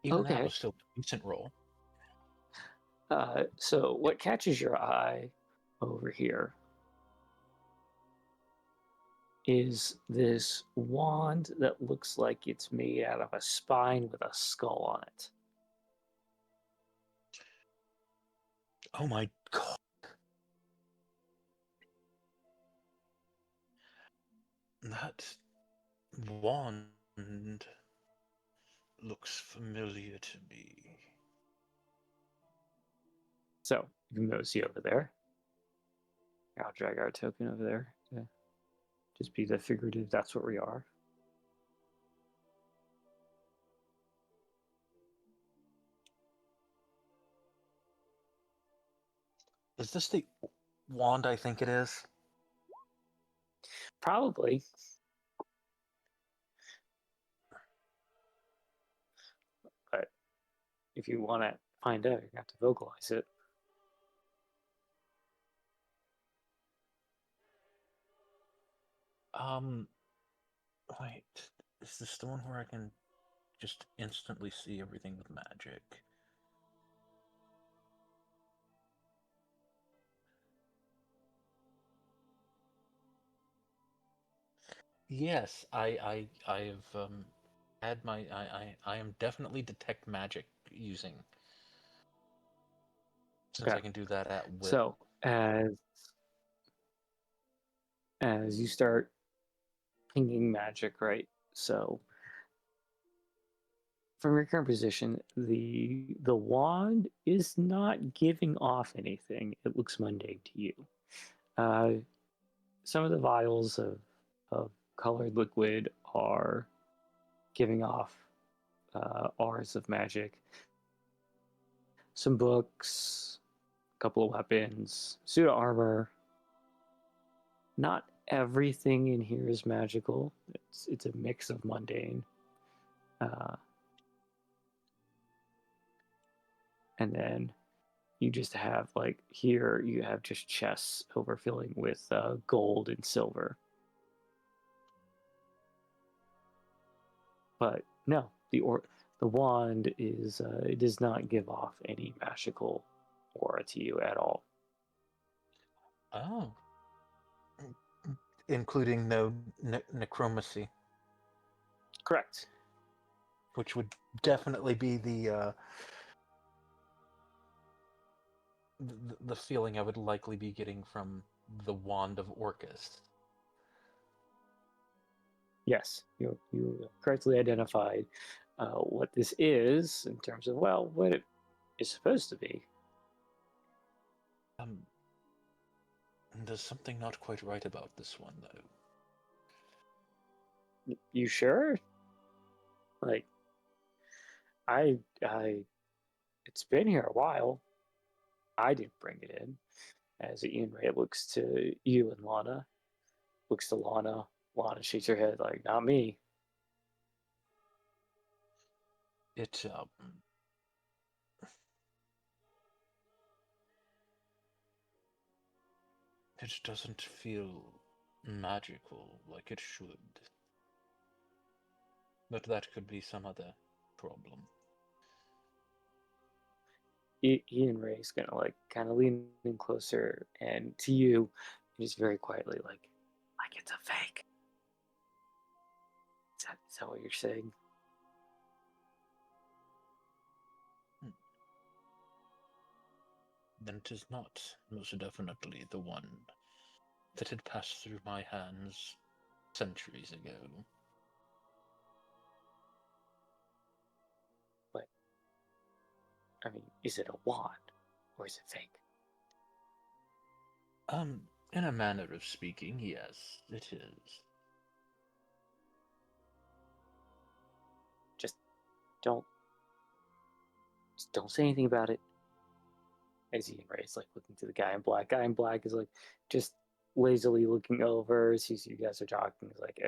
Speaker 2: Even that
Speaker 1: Okay.
Speaker 2: was still a decent roll.
Speaker 1: So what catches your eye over here is this wand that looks like it's made out of a spine with a skull on it.
Speaker 2: Oh my god. That wand looks familiar to me.
Speaker 1: So you can go see over there. I'll drag our token over there to just be the figurative. That's what we are.
Speaker 2: Is this the wand I think it is?
Speaker 1: Probably. But if you want to find out, you're going to have to vocalize it.
Speaker 2: Wait. Is this the one where I can just instantly see everything with magic? Yes, I have had my I am definitely detect magic using, since
Speaker 1: Okay.
Speaker 2: I can do that at will.
Speaker 1: So as you start pinging magic, right? So from your current position, the wand is not giving off anything. It looks mundane to you. Some of the vials of colored liquid are giving off auras of magic. Some books, a couple of weapons, suit of armor. Not everything in here is magical. It's a mix of mundane. And then you just have like here you have just chests overfilling with gold and silver. But no, the wand is it does not give off any magical aura to you at all.
Speaker 2: Oh. Including no necromancy,
Speaker 1: Correct.
Speaker 2: which would definitely be the feeling I would likely be getting from the Wand of Orcus.
Speaker 1: Yes, you correctly identified what this is in terms of what it is supposed to be.
Speaker 2: There's something not quite right about this one, though.
Speaker 1: You sure? Like, I, it's been here a while. I didn't bring it in. As Ian Ray looks to you and Lana, looks to Lana. Lana shakes her head like, not me.
Speaker 2: It doesn't feel magical like it should. But that could be some other problem.
Speaker 1: Ian Ray's gonna like kind of lean in closer and to you, and just very quietly like it's a fake. Is that what you're saying?
Speaker 2: Then it is not most definitely the one that had passed through my hands centuries ago.
Speaker 1: But, I mean, is it a wand or is it fake?
Speaker 2: In a manner of speaking, yes, it is.
Speaker 1: Just don't say anything about it. As Ian Ray is like looking to the guy in black. Guy in black is like just lazily looking over, sees you guys are talking. He's like,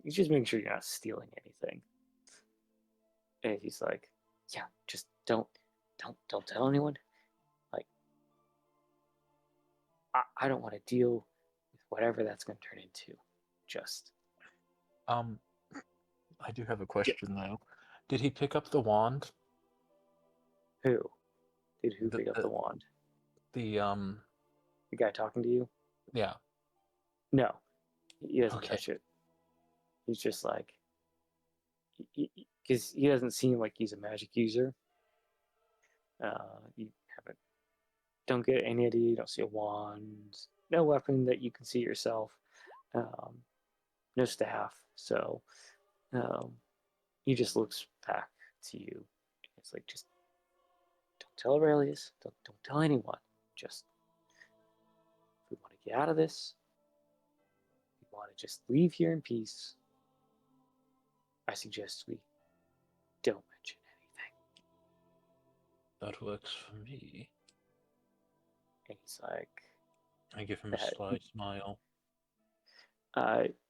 Speaker 1: just making sure you're not stealing anything. And he's like, yeah, just don't tell anyone. Like, I don't want to deal with whatever that's going to turn into. Just
Speaker 2: I do have a question though. Did he pick up the wand?
Speaker 1: who
Speaker 2: The
Speaker 1: pick up the wand?
Speaker 2: the
Speaker 1: The guy talking to you?
Speaker 2: yeah.
Speaker 1: No, he doesn't
Speaker 2: Okay.
Speaker 1: touch it. He's just like, because he doesn't seem like he's a magic user. You don't get any idea. You don't see a wand, no weapon that you can see yourself, no staff. So he just looks back to you. It's like, just don't tell Aurelius. Don't tell anyone. Just, if we want to get out of this, if we want to just leave here in peace, I suggest we don't mention anything.
Speaker 2: That works for me.
Speaker 1: And he's like,
Speaker 2: I give him a sly smile.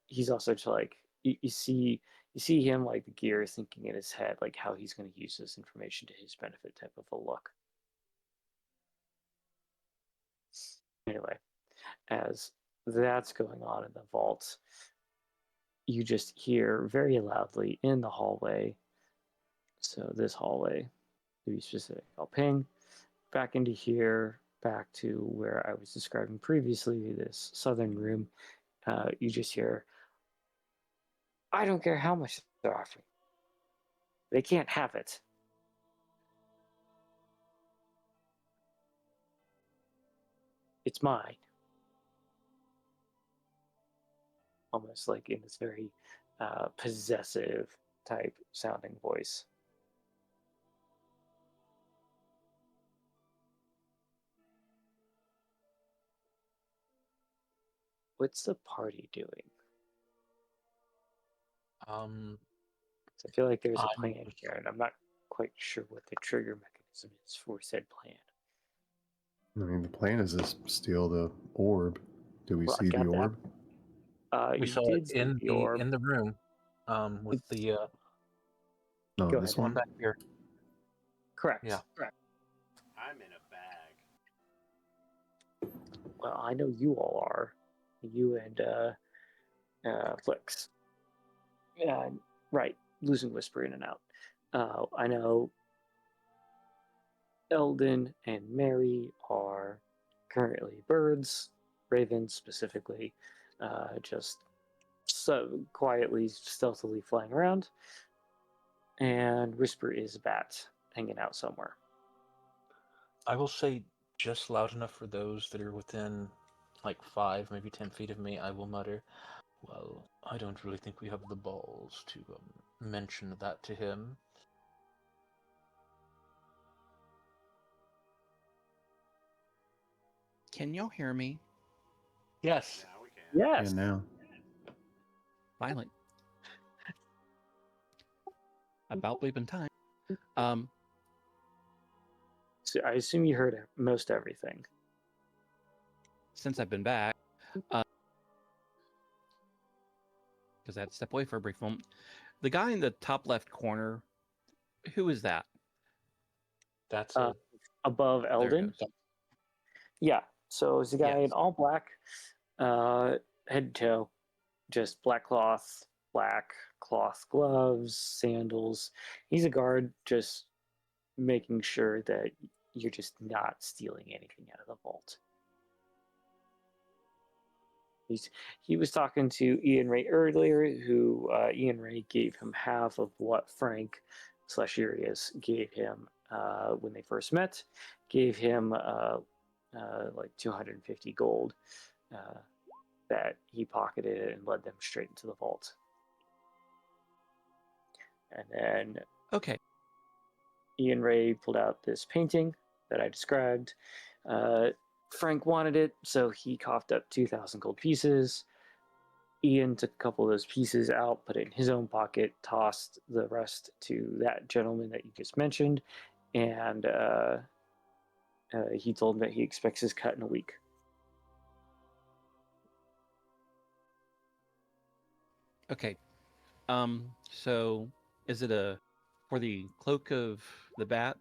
Speaker 1: he's also just like, you see him like the gear thinking in his head like how he's going to use this information to his benefit type of a look. Anyway, as that's going on in the vault, you just hear very loudly in the hallway. So this hallway, to be specific, I'll ping back into here, back to where I was describing previously, this southern room. You just hear, I don't care how much they're offering. They can't have it. It's mine. Almost like in this very possessive type sounding voice. What's the party doing? So I feel like there's a plan here, and I'm not quite sure what the trigger mechanism is for said plan.
Speaker 4: I mean, the plan is to steal the orb. Do we see the orb?
Speaker 2: We saw it in the room, with the
Speaker 4: No,
Speaker 1: Go
Speaker 4: this
Speaker 1: ahead.
Speaker 4: one.
Speaker 2: one back here.
Speaker 1: Correct.
Speaker 2: Yeah.
Speaker 1: Correct.
Speaker 3: I'm in a bag.
Speaker 1: Well, I know you all are. You and Flix. Right. Losing Whisper in and out. I know Eldon and Mary are currently birds, ravens specifically, just so quietly, stealthily flying around. And Whisper is a bat hanging out somewhere.
Speaker 2: I will say just loud enough for those that are within like 5, maybe 10 feet of me. I will mutter, well, I don't really think we have the balls to mention that to him.
Speaker 5: Can y'all hear me?
Speaker 2: Yes.
Speaker 3: Now we can.
Speaker 1: Yes.
Speaker 4: And now.
Speaker 5: Finally. About bleeping time.
Speaker 1: So I assume you heard most everything.
Speaker 5: Since I've been back, because I had to step away for a brief moment. The guy in the top left corner, who is that?
Speaker 2: That's
Speaker 1: Above
Speaker 5: There it
Speaker 1: Eldon.
Speaker 5: goes.
Speaker 1: Yeah. So it's a guy
Speaker 5: Yes.
Speaker 1: in all black, head to toe, just black cloth gloves, sandals. He's a guard, just making sure that you're just not stealing anything out of the vault. He was talking to Ian Ray earlier, who Ian Ray gave him half of what Frank / Urias gave him when they first met. Gave him like 250 gold, that he pocketed and led them straight into the vault. And then
Speaker 5: Okay.
Speaker 1: Ian Ray pulled out this painting that I described. Frank wanted it, so he coughed up 2,000 gold pieces. Ian took a couple of those pieces out, put it in his own pocket, tossed the rest to that gentleman that you just mentioned, and he told him that he expects his cut in a week.
Speaker 5: Okay. So is it for the Cloak of the Bat?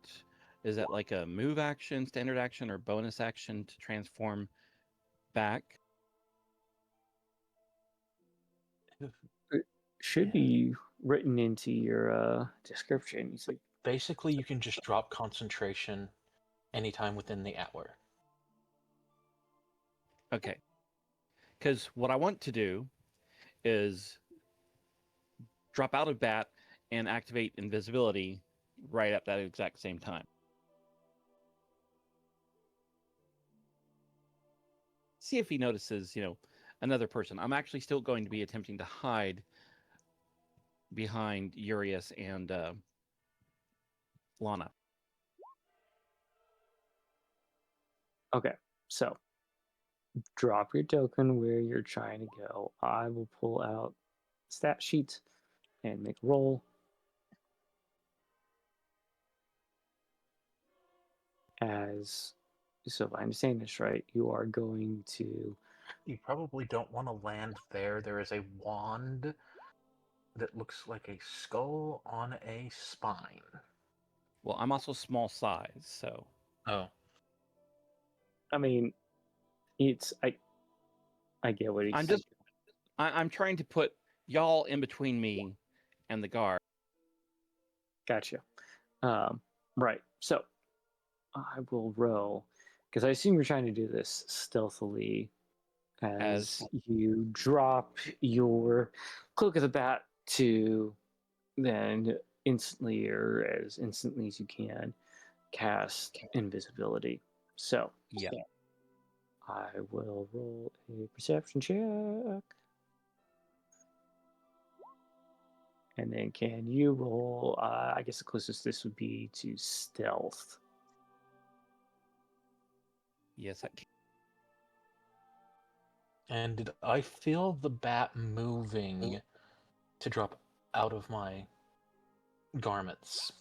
Speaker 5: Is that like a move action, standard action, or bonus action to transform back?
Speaker 1: It should be written into your description. He's like,
Speaker 2: Basically, you can just drop concentration anytime within the hour.
Speaker 5: Okay. Because what I want to do is drop out of bat and activate invisibility right at that exact same time. See if he notices, another person. I'm actually still going to be attempting to hide behind Urias and Lana.
Speaker 1: okay, so drop your token where you're trying to go. I will pull out stat sheet and make a roll. So if I understand this right, you are going to.
Speaker 2: You probably don't want to land there. There is a wand that looks like a skull on a spine.
Speaker 5: Well, I'm also small size, so.
Speaker 2: Oh.
Speaker 1: I mean, I get what he's.
Speaker 5: I'm trying to put y'all in between me and the guard.
Speaker 1: Gotcha. Right. So I will roll because I assume you're trying to do this stealthily as you drop your Cloak of the Bat to then instantly, or as instantly as you can, cast invisibility. So
Speaker 5: Yeah.
Speaker 1: I will roll a perception check. And then can you roll, I guess the closest this would be to stealth.
Speaker 5: Yes, I can.
Speaker 2: And did I feel the bat moving to drop out of my garments?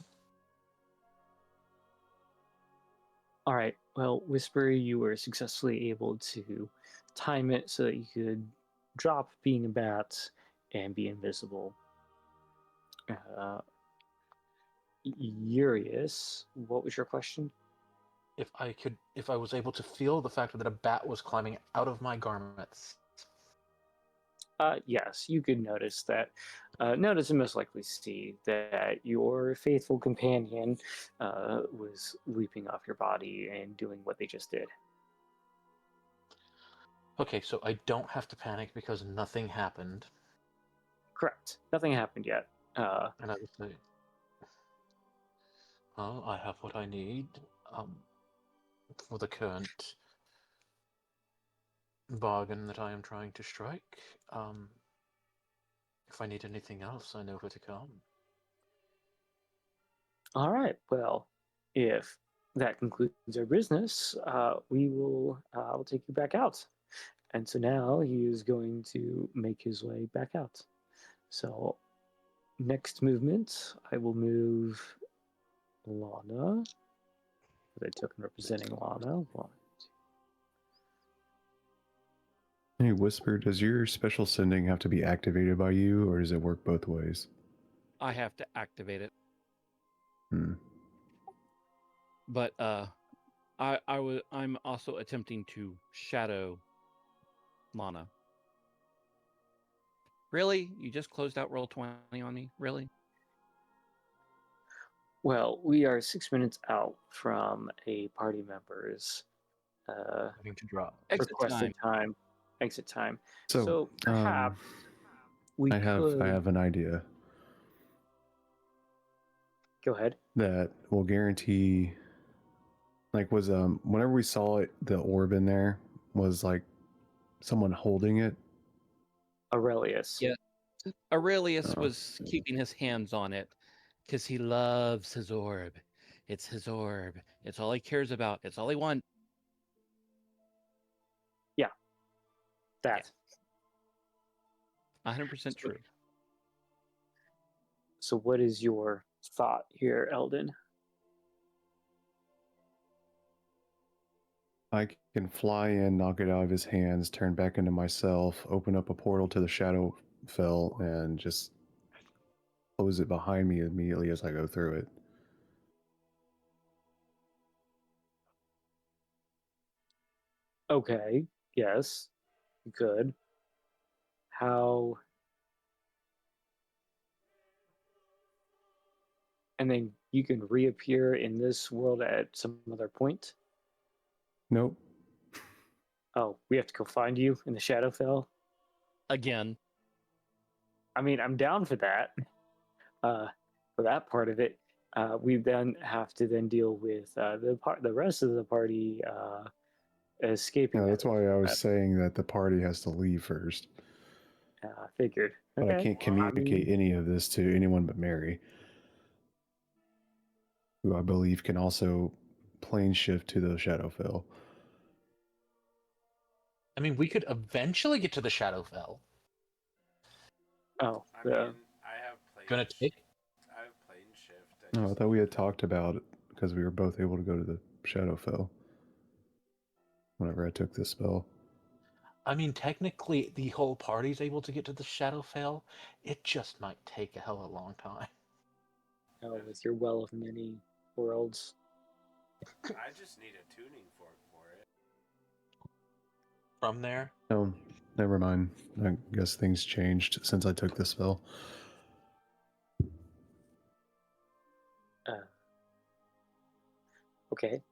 Speaker 1: All right. Well, Whisper, you were successfully able to time it so that you could drop being a bat and be invisible. Urius, what was your question?
Speaker 2: If I was able to feel the fact that a bat was climbing out of my garments.
Speaker 1: Yes, you could notice that. Notice and most likely see that your faithful companion was leaping off your body and doing what they just did.
Speaker 2: Okay, so I don't have to panic because nothing happened.
Speaker 1: Correct. Nothing happened yet.
Speaker 2: And I would say, well, I have what I need for the current bargain that I am trying to strike. If I need anything else, I know where to come.
Speaker 1: All right. Well, if that concludes our business, we will I'll take you back out. And so now he is going to make his way back out. So next movement, I will move Lana. The token representing Lana.
Speaker 4: Hey, Whisper, does your special sending have to be activated by you, or does it work both ways?
Speaker 5: I have to activate it.
Speaker 4: Hmm.
Speaker 5: But I'm also attempting to shadow Lana. Really? You just closed out roll 20 on me? Really?
Speaker 1: Well, we are 6 minutes out from a party member's
Speaker 2: Having to drop.
Speaker 1: requested time. Exit time.
Speaker 4: So,
Speaker 1: So perhaps we
Speaker 4: I
Speaker 1: could.
Speaker 4: have an idea
Speaker 1: Go ahead.
Speaker 4: that will guarantee Like, was whenever we saw it, the orb in there was like someone holding it.
Speaker 1: Aurelius.
Speaker 5: Yeah. Aurelius
Speaker 4: Oh.
Speaker 5: was keeping his hands on it because he loves his orb. It's his orb. It's all he cares about. It's all he wants.
Speaker 1: That.
Speaker 5: 100% true.
Speaker 1: So what is your thought here, Eldon?
Speaker 4: I can fly in, knock it out of his hands, turn back into myself, open up a portal to the Shadowfell, and just close it behind me immediately as I go through it.
Speaker 1: Okay. Yes. Good. How? And then you can reappear in this world at some other point.
Speaker 4: Nope.
Speaker 1: Oh, we have to go find you in the Shadowfell.
Speaker 5: Again.
Speaker 1: I mean, I'm down for that. For that part of it, we then have to then deal with the rest of the party escaping.
Speaker 4: Yeah, that's why I was
Speaker 1: that.
Speaker 4: saying that the party has to leave first.
Speaker 1: Figured.
Speaker 4: But
Speaker 1: Okay.
Speaker 4: I can't
Speaker 3: Well,
Speaker 4: communicate any of this to anyone but Mary, who I believe can also plane shift to the Shadowfell.
Speaker 2: I mean, we could eventually get to the Shadowfell.
Speaker 1: Oh,
Speaker 3: I mean, I have plane.
Speaker 2: Gonna take?
Speaker 3: I have plane shift.
Speaker 4: No, I thought we had talked about it because we were both able to go to the Shadowfell whenever I took this spell.
Speaker 2: I mean, technically, the whole party's able to get to the Shadowfell. It just might take a hell of a long time.
Speaker 1: with your well of many worlds.
Speaker 3: I just need a tuning fork for it.
Speaker 2: From there,
Speaker 4: No, never mind. I guess things changed since I took this spell.
Speaker 1: Okay.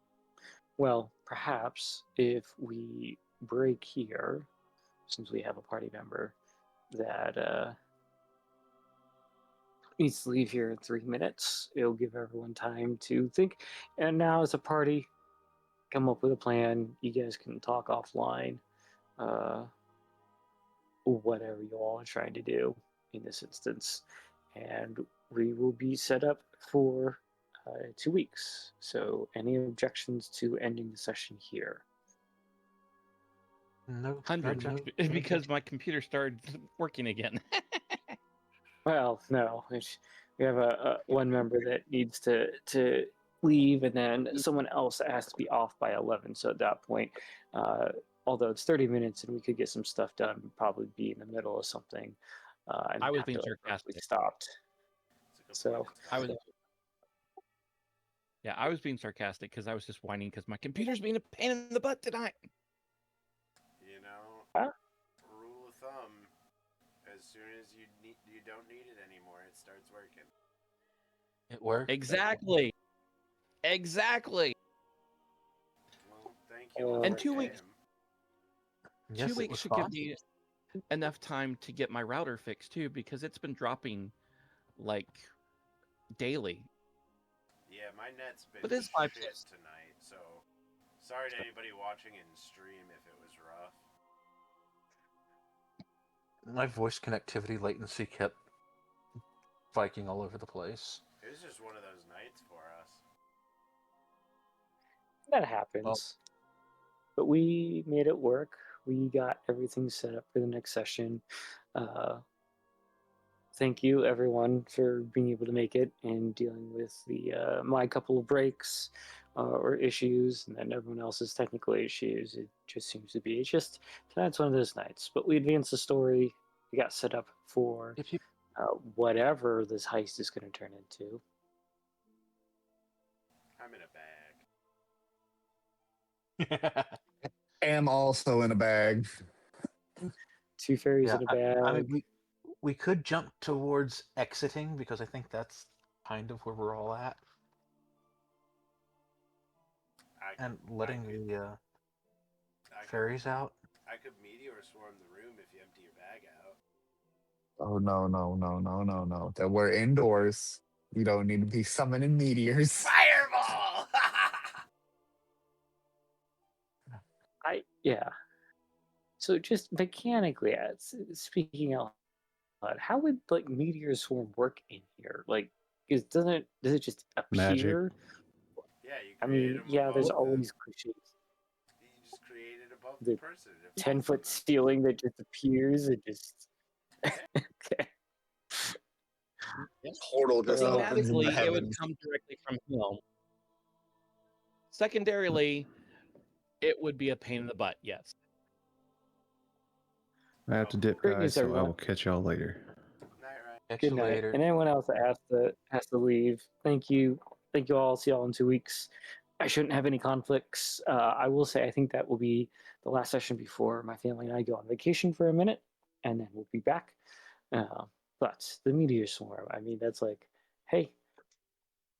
Speaker 1: Well, perhaps if we break here, since we have a party member that needs to leave here in 3 minutes, it'll give everyone time to think. And now, as a party, come up with a plan. You guys can talk offline. Whatever you all are trying to do in this instance, and we will be set up for 2 weeks. So, any objections to ending the session here?
Speaker 2: no,
Speaker 5: 100 because my computer started working again.
Speaker 1: Well, no, we have a one member that needs to leave, and then someone else has to be off by 11. So at that point, although it's 30 minutes and we could get some stuff done, we'd probably be in the middle of something. And
Speaker 5: I was
Speaker 1: have
Speaker 5: being
Speaker 1: to, like, abruptly
Speaker 5: sarcastic.
Speaker 1: stopped.
Speaker 3: It's a good point.
Speaker 1: So
Speaker 3: It's
Speaker 5: I was,
Speaker 3: kinda-
Speaker 5: yeah, I was being sarcastic because I was just whining because my computer's being a pain in the butt tonight.
Speaker 3: You know,
Speaker 1: Huh?
Speaker 3: rule of thumb: as soon as you don't need it anymore, it starts working.
Speaker 2: it worked.
Speaker 5: Exactly. Exactly.
Speaker 3: Well, thank you.
Speaker 1: And
Speaker 3: Lord
Speaker 5: 2 weeks.
Speaker 3: damn.
Speaker 2: Yes,
Speaker 5: 2
Speaker 2: it
Speaker 5: weeks
Speaker 2: was
Speaker 5: should
Speaker 2: fine.
Speaker 5: give me enough time to get my router fixed too, because it's been dropping like daily.
Speaker 3: Yeah, my net's been
Speaker 5: But it's
Speaker 3: shit
Speaker 5: 5
Speaker 3: tonight, so sorry to anybody watching in stream if it was rough.
Speaker 2: My voice connectivity latency kept Viking all over the place.
Speaker 3: It was just one of those nights for us.
Speaker 1: that happens. But we made it work. We got everything set up for the next session. Thank you, everyone, for being able to make it and dealing with the my couple of breaks or issues, and then everyone else's technical issues. It just seems to be. It's just tonight's one of those nights. But we advanced the story. We got set up for
Speaker 2: If you
Speaker 1: whatever this heist is going to turn into.
Speaker 3: I'm in a bag.
Speaker 6: Am also in a bag.
Speaker 1: 2 fairies
Speaker 2: yeah,
Speaker 1: in a bag.
Speaker 2: I mean, we could jump towards exiting because I think that's kind of where we're all at, and letting the fairies out.
Speaker 3: I could meteor swarm the room if you empty your bag out.
Speaker 6: Oh no. That we're indoors. You don't need to be summoning meteors.
Speaker 3: Fireball!
Speaker 1: Yeah. So just mechanically, speaking out loud, how would like meteor swarm work in here? Like, does it just
Speaker 4: Magic.
Speaker 1: appear?
Speaker 3: Yeah, you
Speaker 1: I
Speaker 3: created
Speaker 1: mean,
Speaker 3: them
Speaker 1: yeah, there's
Speaker 3: above
Speaker 1: always cliches.
Speaker 3: you just create it above the
Speaker 1: The
Speaker 3: person. It falls
Speaker 1: 10-foot
Speaker 3: on them.
Speaker 1: ceiling that just appears. It just okay.
Speaker 6: Portal just opens into
Speaker 5: Thematically, it would
Speaker 6: heaven.
Speaker 5: come directly from him. Secondarily, it would be a pain in the butt, yes.
Speaker 4: I have to dip,
Speaker 1: Great
Speaker 4: guys,
Speaker 1: news,
Speaker 4: so I
Speaker 1: everyone.
Speaker 4: will catch y'all later.
Speaker 3: Night, right?
Speaker 2: Catch
Speaker 1: Good
Speaker 2: you
Speaker 1: night.
Speaker 2: later.
Speaker 1: And anyone else that has to leave, thank you all. See y'all in 2 weeks. I shouldn't have any conflicts. I will say I think that will be the last session before my family and I go on vacation for a minute, and then we'll be back. But the meteor swarm, I mean, that's like, hey,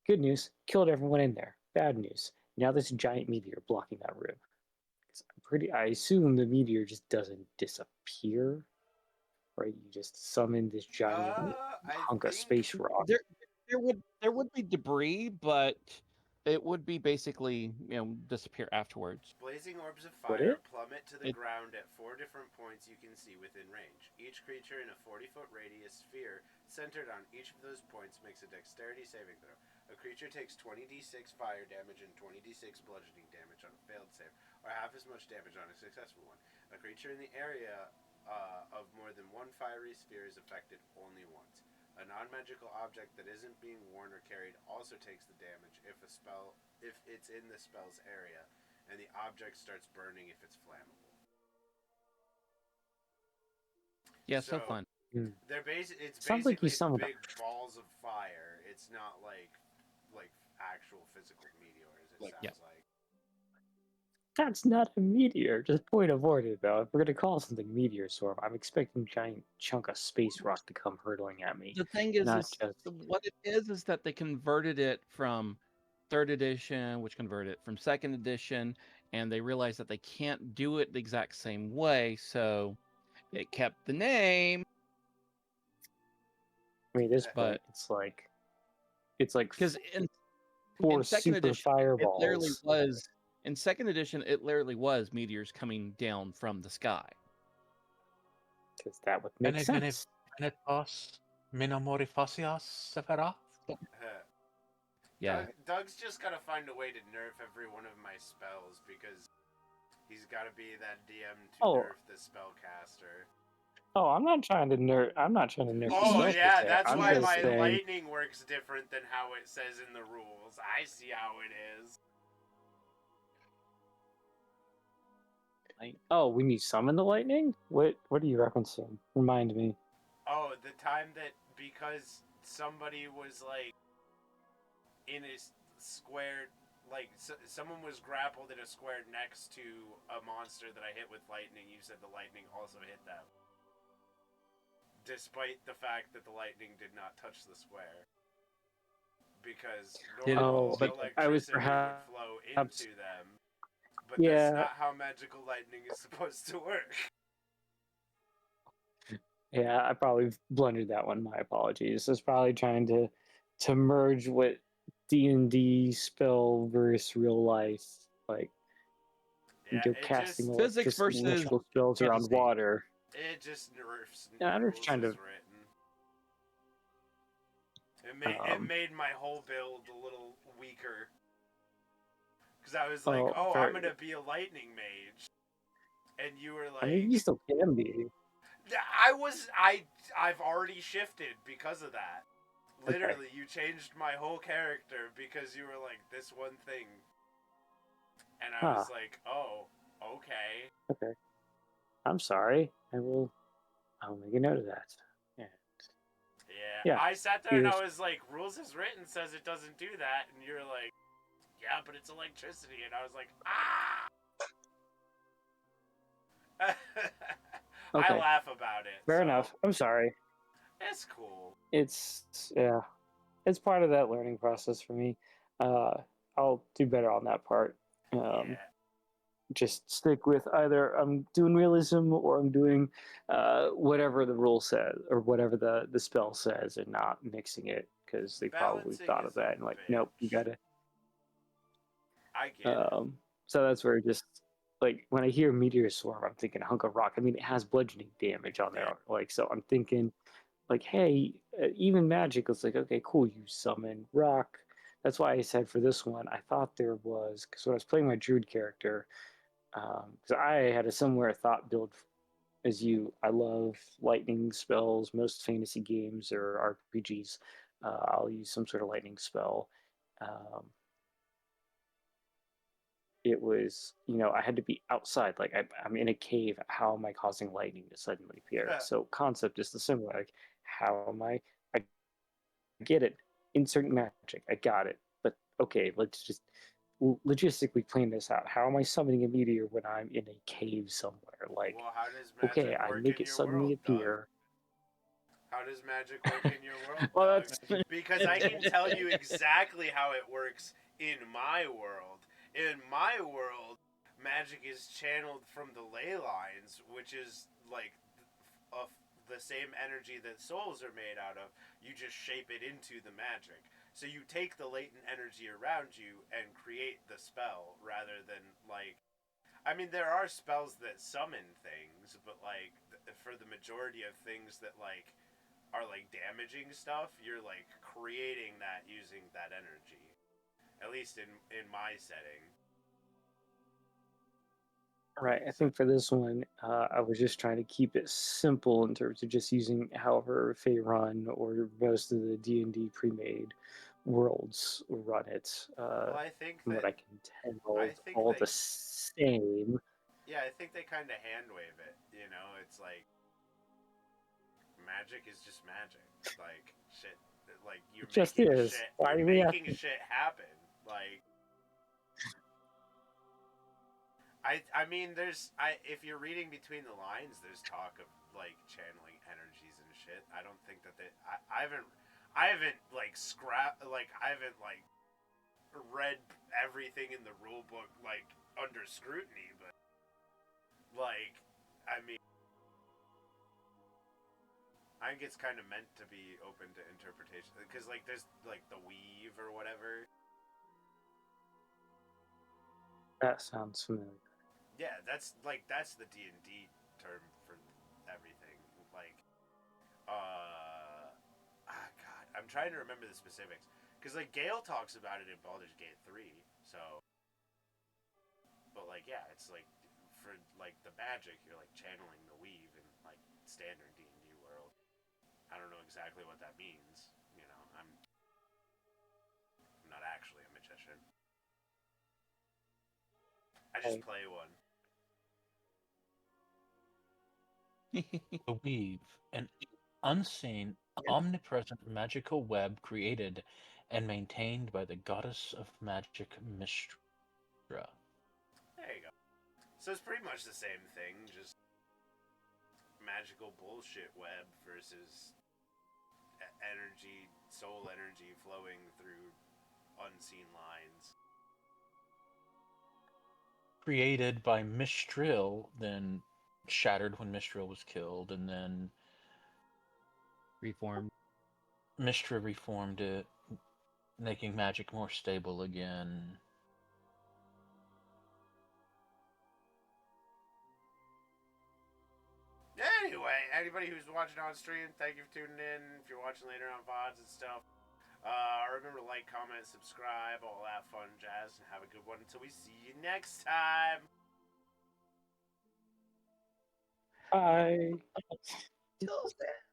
Speaker 1: good news, killed everyone in there. Bad news, now there's a giant meteor blocking that room. I assume the meteor just doesn't disappear, right? You just summon this giant
Speaker 3: I
Speaker 1: hunk of
Speaker 3: think
Speaker 1: space rock.
Speaker 5: There would be debris, but it would be basically disappear afterwards.
Speaker 3: blazing orbs of
Speaker 1: Would
Speaker 3: fire
Speaker 1: it?
Speaker 3: plummet to the ground at 4 different points you can see within range. Each creature in a 40-foot radius sphere centered on each of those points makes a dexterity saving throw. A creature takes 20d6 fire damage and 20d6 bludgeoning damage on a failed save, or half as much damage on a successful one. A creature in the area of more than one fiery sphere is affected only once. A non-magical object that isn't being worn or carried also takes the damage if it's in the spell's area, and the object starts burning if it's flammable.
Speaker 5: Yeah, so fun.
Speaker 3: It's
Speaker 1: Sounds like you
Speaker 3: basically
Speaker 1: summoned
Speaker 3: big balls of fire. It's not like actual physical meteors. It
Speaker 5: Yeah.
Speaker 3: sounds like.
Speaker 1: That's not a meteor. Just point of order, though. If we're gonna call something meteor swarm, I'm expecting a giant chunk of space rock to come hurtling at me.
Speaker 5: The thing is,
Speaker 1: Not just
Speaker 5: what it is that they converted it from 3rd edition, which converted it from 2nd edition, and they realized that they can't do it the exact same way, so it kept the name.
Speaker 1: I mean, at this
Speaker 5: But-
Speaker 1: point, it's like
Speaker 5: Because in
Speaker 1: 4
Speaker 5: second
Speaker 1: super
Speaker 5: edition, it literally
Speaker 1: fireballs.
Speaker 5: was. In 2nd edition, it literally was meteors coming down from the sky.
Speaker 1: Because that would make sense.
Speaker 2: Venetos Minomorifasias Sephiroth?
Speaker 5: Yeah.
Speaker 3: Doug's just gotta find a way to nerf every one of my spells because he's gotta be that DM to nerf the spellcaster.
Speaker 1: Oh, I'm not trying to nerf. I'm not trying to nerf.
Speaker 3: Oh
Speaker 1: the
Speaker 3: yeah,
Speaker 1: spellcaster.
Speaker 3: that's
Speaker 1: I'm
Speaker 3: why
Speaker 1: just
Speaker 3: my
Speaker 1: saying,
Speaker 3: lightning works different than how it says in the rules. I see how it is.
Speaker 1: Oh, when you summon the lightning? What are you referencing? Remind me.
Speaker 3: Oh, the time that because somebody was like in a square, like someone was grappled in a square next to a monster that I hit with lightning. You said the lightning also hit them, despite the fact that the lightning did not touch the square. Because normal electricity would flow into them, but that's not how magical lightning is supposed to work.
Speaker 1: Yeah, I probably blundered that one. My apologies. I was probably trying to merge what D&D spell versus real life, like you're casting
Speaker 5: physics versus
Speaker 1: magical spells around water.
Speaker 3: It just nerfs.
Speaker 1: Yeah, I'm just trying to.
Speaker 3: It made my whole build a little weaker. Because I was like, I'm gonna be a lightning mage. And you were like...
Speaker 1: I mean, you still can be.
Speaker 3: I've already shifted because of that. Literally, you changed my whole character because you were like, this one thing. And I was like, oh, okay.
Speaker 1: Okay. I'm sorry. I'll make a note of that.
Speaker 3: Yeah. I sat there and I was like, rules as written says it doesn't do that. And you're like, yeah, but it's electricity. And I was like, I laugh about it.
Speaker 1: Fair enough. I'm sorry.
Speaker 3: It's cool.
Speaker 1: It's part of that learning process for me. I'll do better on that part. Just stick with either I'm doing realism or I'm doing whatever the rule says or whatever the spell says, and not mixing it, because they probably thought of that and like, nope, you gotta.
Speaker 3: I get it.
Speaker 1: So that's where just like when I hear meteor swarm, I'm thinking hunk of rock. I mean, it has bludgeoning damage on there, like so. I'm thinking, like, hey, even magic was like, okay, cool, you summon rock. That's why I said for this one, I thought there was because when I was playing my druid character, because I had a similar thought build as you. I love lightning spells. Most fantasy games or RPGs, I'll use some sort of lightning spell. Um, it was, I had to be outside. Like I'm in a cave. How am I causing lightning to suddenly appear? So concept is the similar. Like how am I get it. Insert magic. I got it. But okay, let's just logistically plan this out. How am I summoning a meteor when I'm in a cave somewhere? Like,
Speaker 3: Well, how does
Speaker 1: okay,
Speaker 3: magic
Speaker 1: I
Speaker 3: work
Speaker 1: make
Speaker 3: in
Speaker 1: it
Speaker 3: your
Speaker 1: suddenly
Speaker 3: world, Doug?
Speaker 1: appear.
Speaker 3: How does magic work in your world,
Speaker 1: Well,
Speaker 3: Doug?
Speaker 1: that's
Speaker 3: Because I can tell you exactly how it works in my world. In my world, magic is channeled from the ley lines, which is like of the same energy that souls are made out of. You just shape it into the magic. So you take the latent energy around you and create the spell rather than like I mean, there are spells that summon things, but like for the majority of things that like are like damaging stuff, you're like creating that using that energy. At least in my setting.
Speaker 1: right. I
Speaker 3: So
Speaker 1: think for this one, I was just trying to keep it simple in terms of just using however Fey run or most of the D&D pre-made worlds run it.
Speaker 3: well, I think
Speaker 1: From what
Speaker 3: that
Speaker 1: I can tell,
Speaker 3: I
Speaker 1: it's
Speaker 3: think
Speaker 1: all
Speaker 3: they
Speaker 1: the same.
Speaker 3: yeah, I think they kind of hand wave it. You know, it's like magic is just magic. Like shit, like
Speaker 1: It just is. Why
Speaker 3: you're
Speaker 1: do we have
Speaker 3: making shit happen. Like I mean, if you're reading between the lines, there's talk of like channeling energies and shit. I don't think that I haven't like I haven't like read everything in the rule book like under scrutiny, but like I mean, I think it's kind of meant to be open to interpretation because like there's like the weave or whatever.
Speaker 1: that? Sounds familiar.
Speaker 3: Yeah, that's the D&D term for everything. Like God, I'm trying to remember the specifics because like Gale talks about it in Baldur's Gate 3. So, but like yeah, it's like for like the magic, you're like channeling the weave in like standard D&D world. I don't know exactly what that means. You know, I'm not actually a magician. I just
Speaker 1: Right.
Speaker 3: play one.
Speaker 2: The weave, an unseen, omnipresent magical web created and maintained by the goddess of magic Mistra.
Speaker 3: There you go. So it's pretty much the same thing, just magical bullshit web versus energy, soul energy flowing through unseen lines.
Speaker 2: Created by Mistril, then shattered when Mistril was killed, and then
Speaker 5: Reformed.
Speaker 2: Mistra reformed it, making magic more stable again.
Speaker 3: Anyway, anybody who's watching on stream, thank you for tuning in. If you're watching later on VODs and stuff, remember to like, comment, subscribe, all that fun jazz, and have a good one until we see you next time.
Speaker 1: Bye.
Speaker 8: Till then.